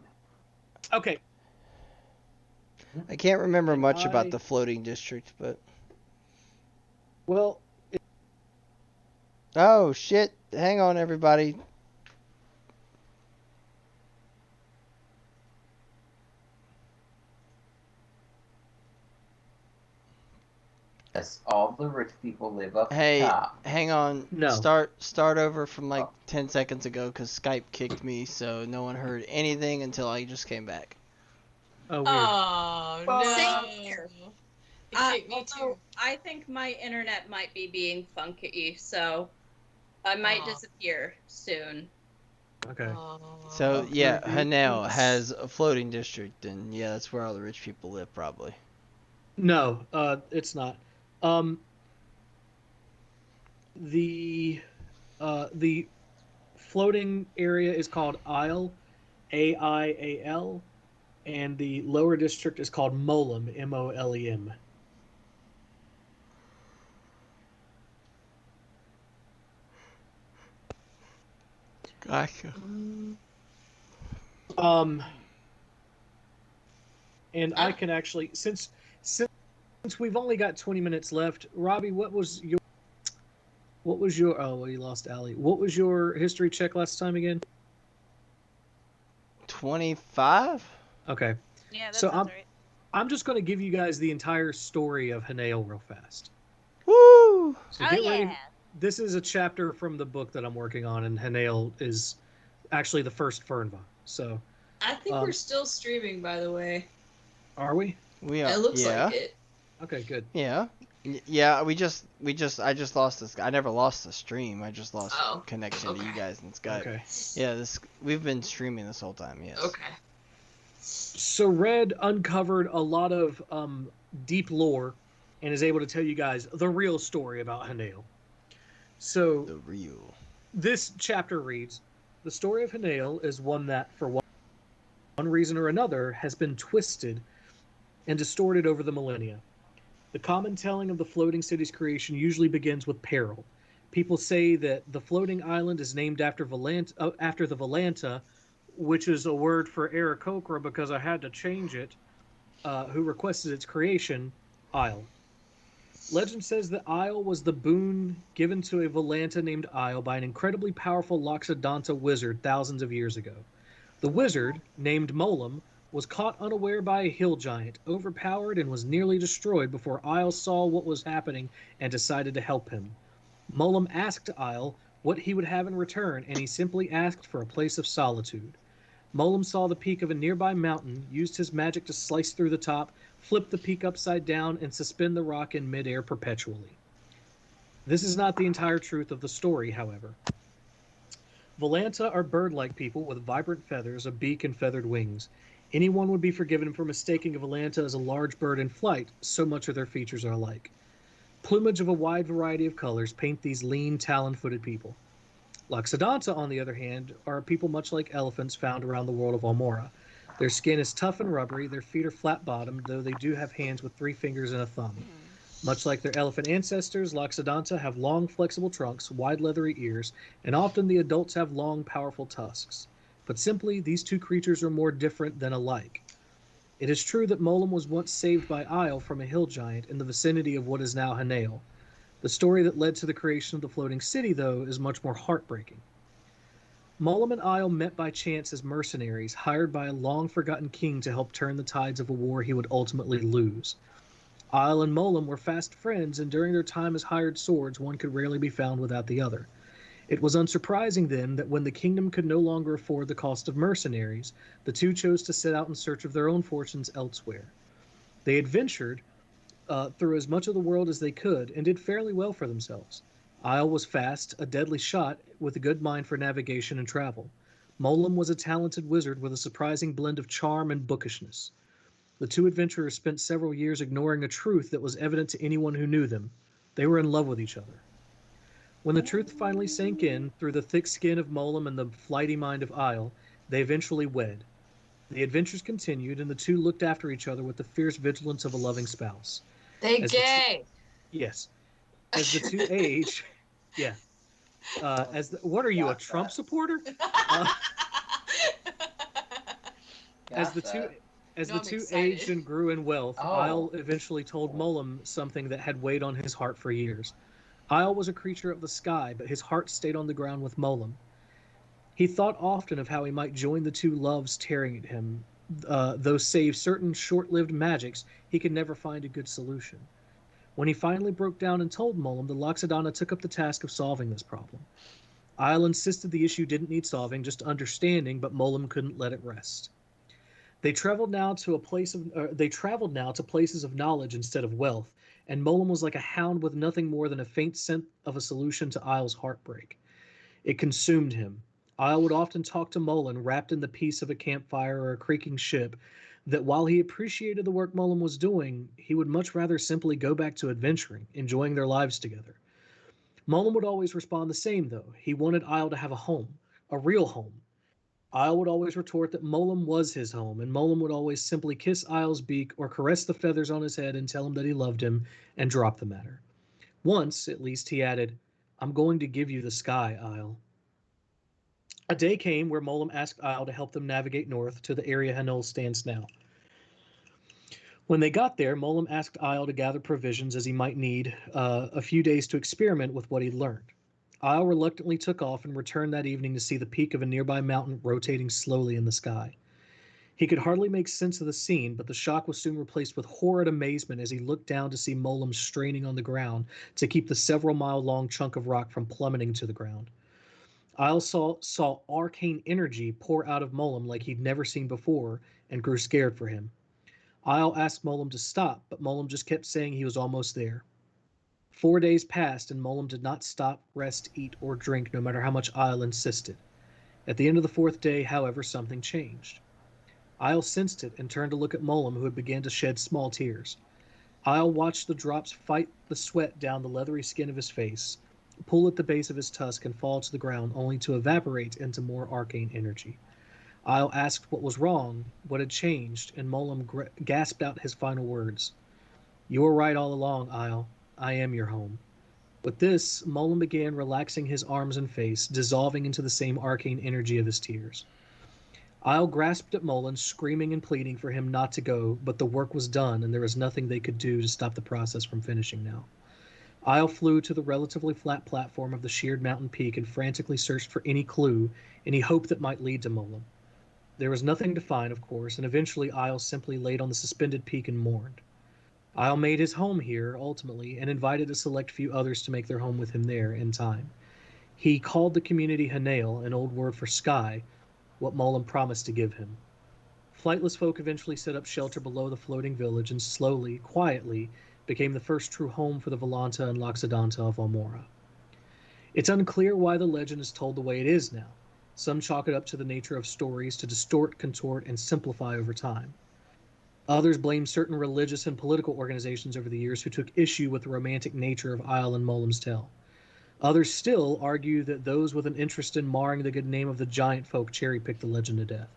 Okay. I can't remember And much about I- the floating district, but Well, oh shit! Hang on, everybody. Yes, all the rich people live up Hey, top. hang on. No. Start over from like 10 seconds ago because Skype kicked me, so no one heard anything until I just came back. oh, weird. Oh, no. Same here. It kicked me Although too. I think my internet might be being funky, so I might Aw. disappear soon. Okay. So Okay. yeah, Hanail has a floating district, and yeah, that's where all the rich people live, probably. No, it's not. The floating area is called Isle, AIAL, and the lower district is called Molem, MOLEM. Gotcha. And I can actually, since we've only got 20 minutes left, Robbie, what was your oh, well, you lost Allie. What was your history check last time again? 25? Okay. Yeah, that So sounds right. I'm just going to give you guys the entire story of Hanail real fast. Woo! So Oh get yeah. ready. This is a chapter from the book that I'm working on, and Hanail is actually the first Fernva. So, I think we're still streaming, by the way. are we? We It looks yeah. like it. Okay, good. Yeah. Yeah, I just lost this. I never lost the stream. I just lost Oh, connection to you okay. guys in Skype. Okay. Yeah, we've been streaming this whole time. Yes. Okay. So Red uncovered a lot of deep lore and is able to tell you guys the real story about Hanail. So The real. this chapter reads, the story of Hanail is one that, for one reason or another, has been twisted and distorted over the millennia. The common telling of the floating city's creation usually begins with peril. People say that the floating island is named after the Volanta, which is a word for Aarakocra because I had to change it, who requested its creation, Isle. Legend says that Isle was the boon given to a Volanta named Isle by an incredibly powerful Loxodonta wizard thousands of years ago. The wizard, named Molem, was caught unaware by a hill giant, overpowered, and was nearly destroyed before Isle saw what was happening and decided to help him. Molem asked Isle what he would have in return, and he simply asked for a place of solitude. Molem saw the peak of a nearby mountain, used his magic to slice through the top, flip the peak upside down, and suspend the rock in midair perpetually. This is not the entire truth of the story, however. Volanta are bird-like people with vibrant feathers, a beak, and feathered wings. Anyone would be forgiven for mistaking a Volanta as a large bird in flight, so much of their features are alike. Plumage of a wide variety of colors paint these lean, talon-footed people. Loxodonta, on the other hand, are people much like elephants found around the world of Almora. Their skin is tough and rubbery, their feet are flat-bottomed, though they do have hands with 3 fingers and a thumb. Much like their elephant ancestors, Loxodonta have long, flexible trunks, wide leathery ears, and often the adults have long, powerful tusks. But simply, these two creatures are more different than alike. It is true that Molam was once saved by Isle from a hill giant in the vicinity of what is now Hanale. The story that led to the creation of the floating city, though, is much more heartbreaking. Molam and Isle met by chance as mercenaries, hired by a long-forgotten king to help turn the tides of a war he would ultimately lose. Isle and Molam were fast friends, and during their time as hired swords, one could rarely be found without the other. It was unsurprising, then, that when the kingdom could no longer afford the cost of mercenaries, the two chose to set out in search of their own fortunes elsewhere. They adventured through as much of the world as they could, and did fairly well for themselves. Isle was fast, a deadly shot, with a good mind for navigation and travel. Molam was a talented wizard with a surprising blend of charm and bookishness. The two adventurers spent several years ignoring a truth that was evident to anyone who knew them. They were in love with each other. When the truth finally sank in, through the thick skin of Molam and the flighty mind of Isle, they eventually wed. The adventures continued, and the two looked after each other with the fierce vigilance of a loving spouse. They As gay. Yes. As the two age, yeah. What are you, a Trump supporter? As the two aged and grew in wealth, Isle eventually told Molam something that had weighed on his heart for years. Isle was a creature of the sky, but his heart stayed on the ground with Molam. He thought often of how he might join the two loves tearing at him, though save certain short-lived magics, he could never find a good solution. When he finally broke down and told Molam, the Loxodonta took up the task of solving this problem. Isle insisted the issue didn't need solving, just understanding, but Molam couldn't let it rest. They traveled now to places of knowledge instead of wealth, and Molam was like a hound with nothing more than a faint scent of a solution to Isle's heartbreak. It consumed him. Isle would often talk to Molam, wrapped in the peace of a campfire or a creaking ship, that while he appreciated the work Molam was doing, he would much rather simply go back to adventuring, enjoying their lives together. Molam would always respond the same, though. He wanted Isle to have a home, a real home. Isle would always retort that Molam was his home, and Molam would always simply kiss Isle's beak or caress the feathers on his head and tell him that he loved him and drop the matter. Once, at least, he added, "I'm going to give you the sky, Isle." A day came where Molam asked Isle to help them navigate north to the area Hanol stands now. When they got there, Molam asked Isle to gather provisions as he might need a few days to experiment with what he'd learned. Isle reluctantly took off and returned that evening to see the peak of a nearby mountain rotating slowly in the sky. He could hardly make sense of the scene, but the shock was soon replaced with horrid amazement as he looked down to see Molam straining on the ground to keep the several-mile-long chunk of rock from plummeting to the ground. Isle saw arcane energy pour out of Molam like he'd never seen before and grew scared for him. Isle asked Molam to stop, but Molam just kept saying he was almost there. 4 days passed, and Molam did not stop, rest, eat, or drink, no matter how much Isle insisted. At the end of the 4th day, however, something changed. Isle sensed it and turned to look at Molam, who had begun to shed small tears. Isle watched the drops fight the sweat down the leathery skin of his face, pull at the base of his tusk, and fall to the ground, only to evaporate into more arcane energy. Isle asked what was wrong, what had changed, and Molam gasped out his final words. "You were right all along, Isle. I am your home." With this, Molam began relaxing his arms and face, dissolving into the same arcane energy of his tears. Isle grasped at Molam, screaming and pleading for him not to go, but the work was done, and there was nothing they could do to stop the process from finishing now. Isle flew to the relatively flat platform of the sheared mountain peak and frantically searched for any clue, any hope that might lead to Molam. There was nothing to find, of course, and eventually Isle simply laid on the suspended peak and mourned. Isle made his home here, ultimately, and invited a select few others to make their home with him there, in time. He called the community Hanale, an old word for sky, what Molam promised to give him. Flightless folk eventually set up shelter below the floating village and slowly, quietly, became the first true home for the Volanta and Loxodonta of Almora. It's unclear why the legend is told the way it is now. Some chalk it up to the nature of stories to distort, contort, and simplify over time. Others blame certain religious and political organizations over the years who took issue with the romantic nature of Isle and Mullum's tale. Others still argue that those with an interest in marring the good name of the giant folk cherry-picked the legend to death.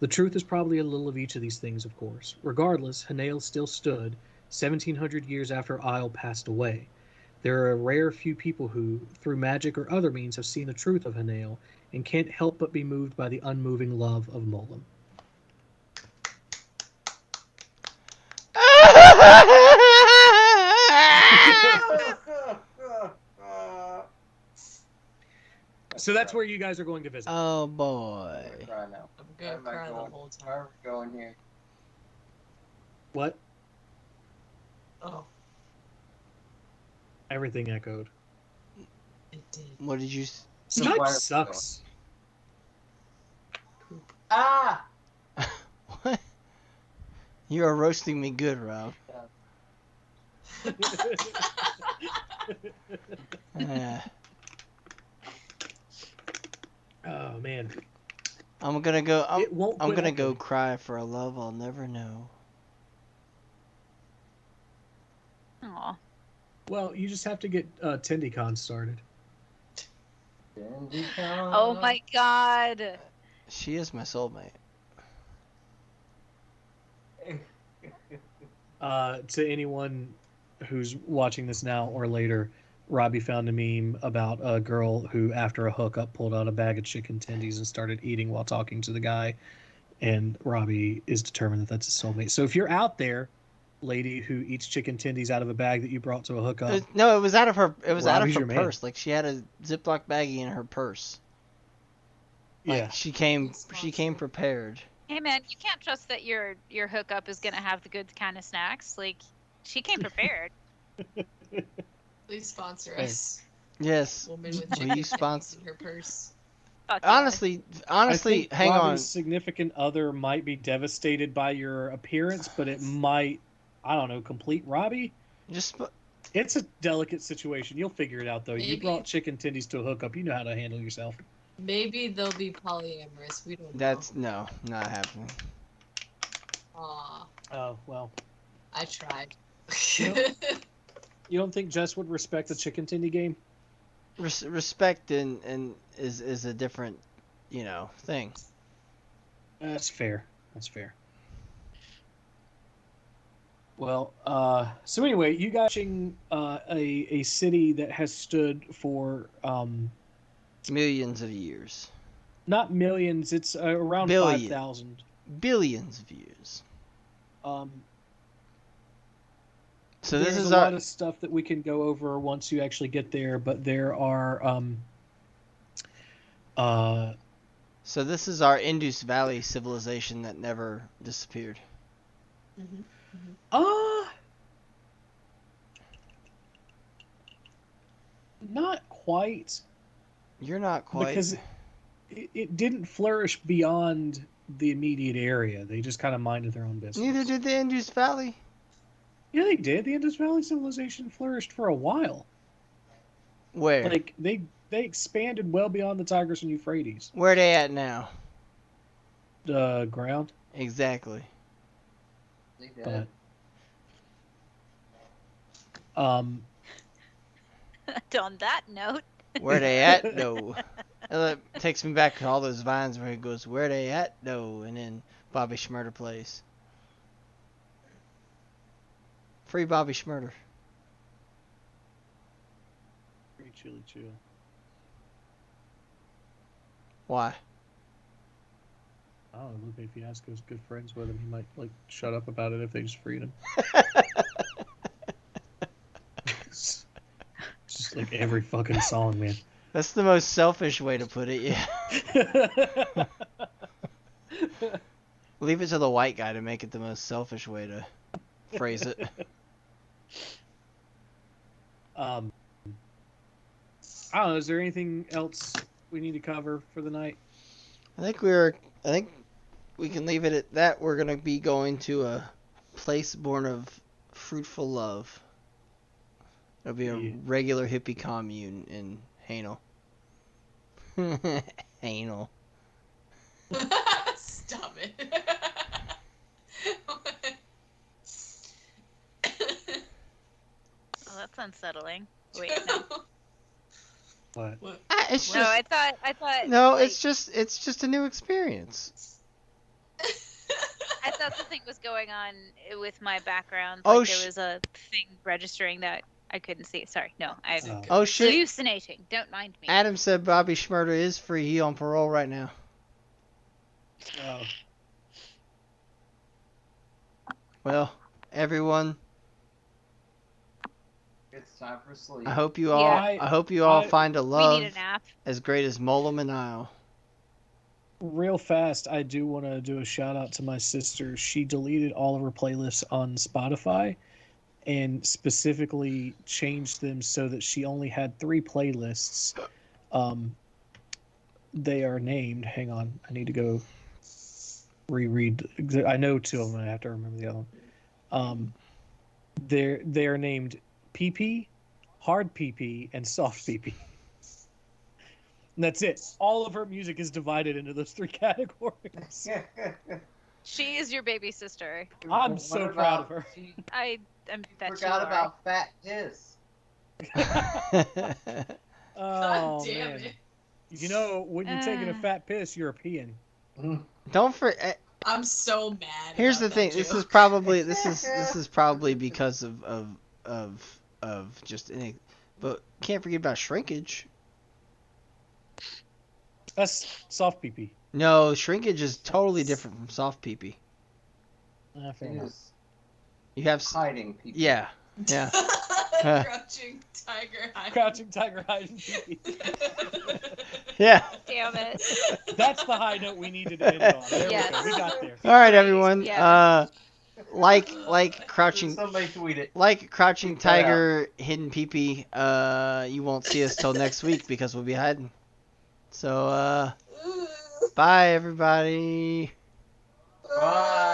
The truth is probably a little of each of these things, of course. Regardless, Hanail still stood 1,700 years after Isle passed away. There are a rare few people who, through magic or other means, have seen the truth of Hanail and can't help but be moved by the unmoving love of Mullum. So that's where you guys are going to visit. Oh boy. I'm gonna cry now. I'm gonna cry the whole time. Where are we going here? What? Oh, Everything echoed. it did. What did you? Skype why- sucks. Ah! What? You are roasting me good, Rob. Yeah. Oh man. I'm gonna go. It won't I'm quit gonna go echoing. cry for a love I'll never know. Aw. Well, you just have to get TindyCon started. Oh my god. She is my soulmate. To anyone who's watching this now or later, Robbie found a meme about a girl who, after a hookup, pulled out a bag of chicken tendies and started eating while talking to the guy. And Robbie is determined that that's his soulmate. So if you're out there, lady who eats chicken tendies out of a bag that you brought to a hookup, No, it was out of her. It was out of Robbie's her your man. purse. Like she had a Ziploc baggie in her purse. Like yeah, she came prepared. Hey man, you can't trust that your hookup is gonna have the good kind of snacks. Like, she came prepared. Please sponsor Hey. us. Yes. Woman with Will chicken you sponsor? in her purse. Fuck yeah. Honestly, I think hang on. Robbie's significant other might be devastated by your appearance, but it might, I don't know, complete Robbie. Just It's a delicate situation. You'll figure it out though. You Maybe. brought chicken tendies to a hookup. You know how to handle yourself. Maybe they'll be polyamorous. We don't know. that's no, not happening. Aw, Oh well. I tried. You don't think Jess would respect the chicken tendy game? Respect and is a different, thing. That's fair. That's fair. Well, so anyway, you guys watching a city that has stood for Millions of years. not millions. It's around Billion. 5,000. Billions of years. So There's this is a our lot of stuff that we can go over once you actually get there, but there are so this is our Indus Valley civilization that never disappeared. not quite, You're not quite. because it didn't flourish beyond the immediate area. They just kind of minded their own business. Neither did the Indus Valley. Yeah, they did. The Indus Valley civilization flourished for a while. Where? Like they expanded well beyond the Tigris and Euphrates. Where they at now? The ground, Exactly. but On that note. Where they at? No. It takes me back to all those vines where he goes, "Where they at? No," and then Bobby Schmurder plays. Free Bobby Schmurder. pretty chilly chill. Why? I don't know. Lupe Fiasco's good friends with him. He might like shut up about it if they just freed him. It's just like every fucking song, man. That's the most selfish way to put it, yeah. Leave it to the white guy to make it the most selfish way to phrase it. I don't know. Is there anything else we need to cover for the night? I think we can leave it at that. We're gonna be going to a place born of fruitful love. It'll be a Yeah. regular hippie commune in Hanel. Anal. Stop it. Oh, that's unsettling. Wait, no. What? It's No, just I thought. no. Like, It's just a new experience. I thought something was going on with my background. Oh, Like there was a thing registering that I couldn't see. Sorry, no, I'm Oh shit! hallucinating. Don't mind me. Adam said Bobby Schmurder is free. He on parole right now. Oh. Well, everyone, It's time for sleep. I hope you all. Yeah. I hope you all I- find a We love need a nap. as great as Molam and Isle. Real fast, I do want to do a shout out to my sister. She deleted all of her playlists on Spotify and specifically changed them so that she only had 3 playlists. They are named. Hang on, I need to go reread. I know 2 of them. I have to remember the other one. They are named PP, Hard PP, and Soft PP. And that's it. All of her music is divided into those 3 categories. She is your baby sister. I'm so proud of her. I bet you Forgot are. about Fat Piss. Oh damn man! it. You know, when you're taking a fat piss, you're peeing. Don't forget. I'm so mad. Here's the about thing. that This is joke. probably because of just. But can't forget about shrinkage. That's soft pee. No, shrinkage is totally different from soft pee. Fair enough. He You have hiding people. Yeah. Crouching tiger hiding. Crouching tiger hiding pee. Yeah. Damn it. That's the high note we needed to end on. There we go. We got there. All right, everyone. Yeah. Like crouching. Somebody tweet it. Like crouching Tweet that tiger, hidden pee-pee. You won't see us till next week because we'll be hiding. So bye everybody. Bye.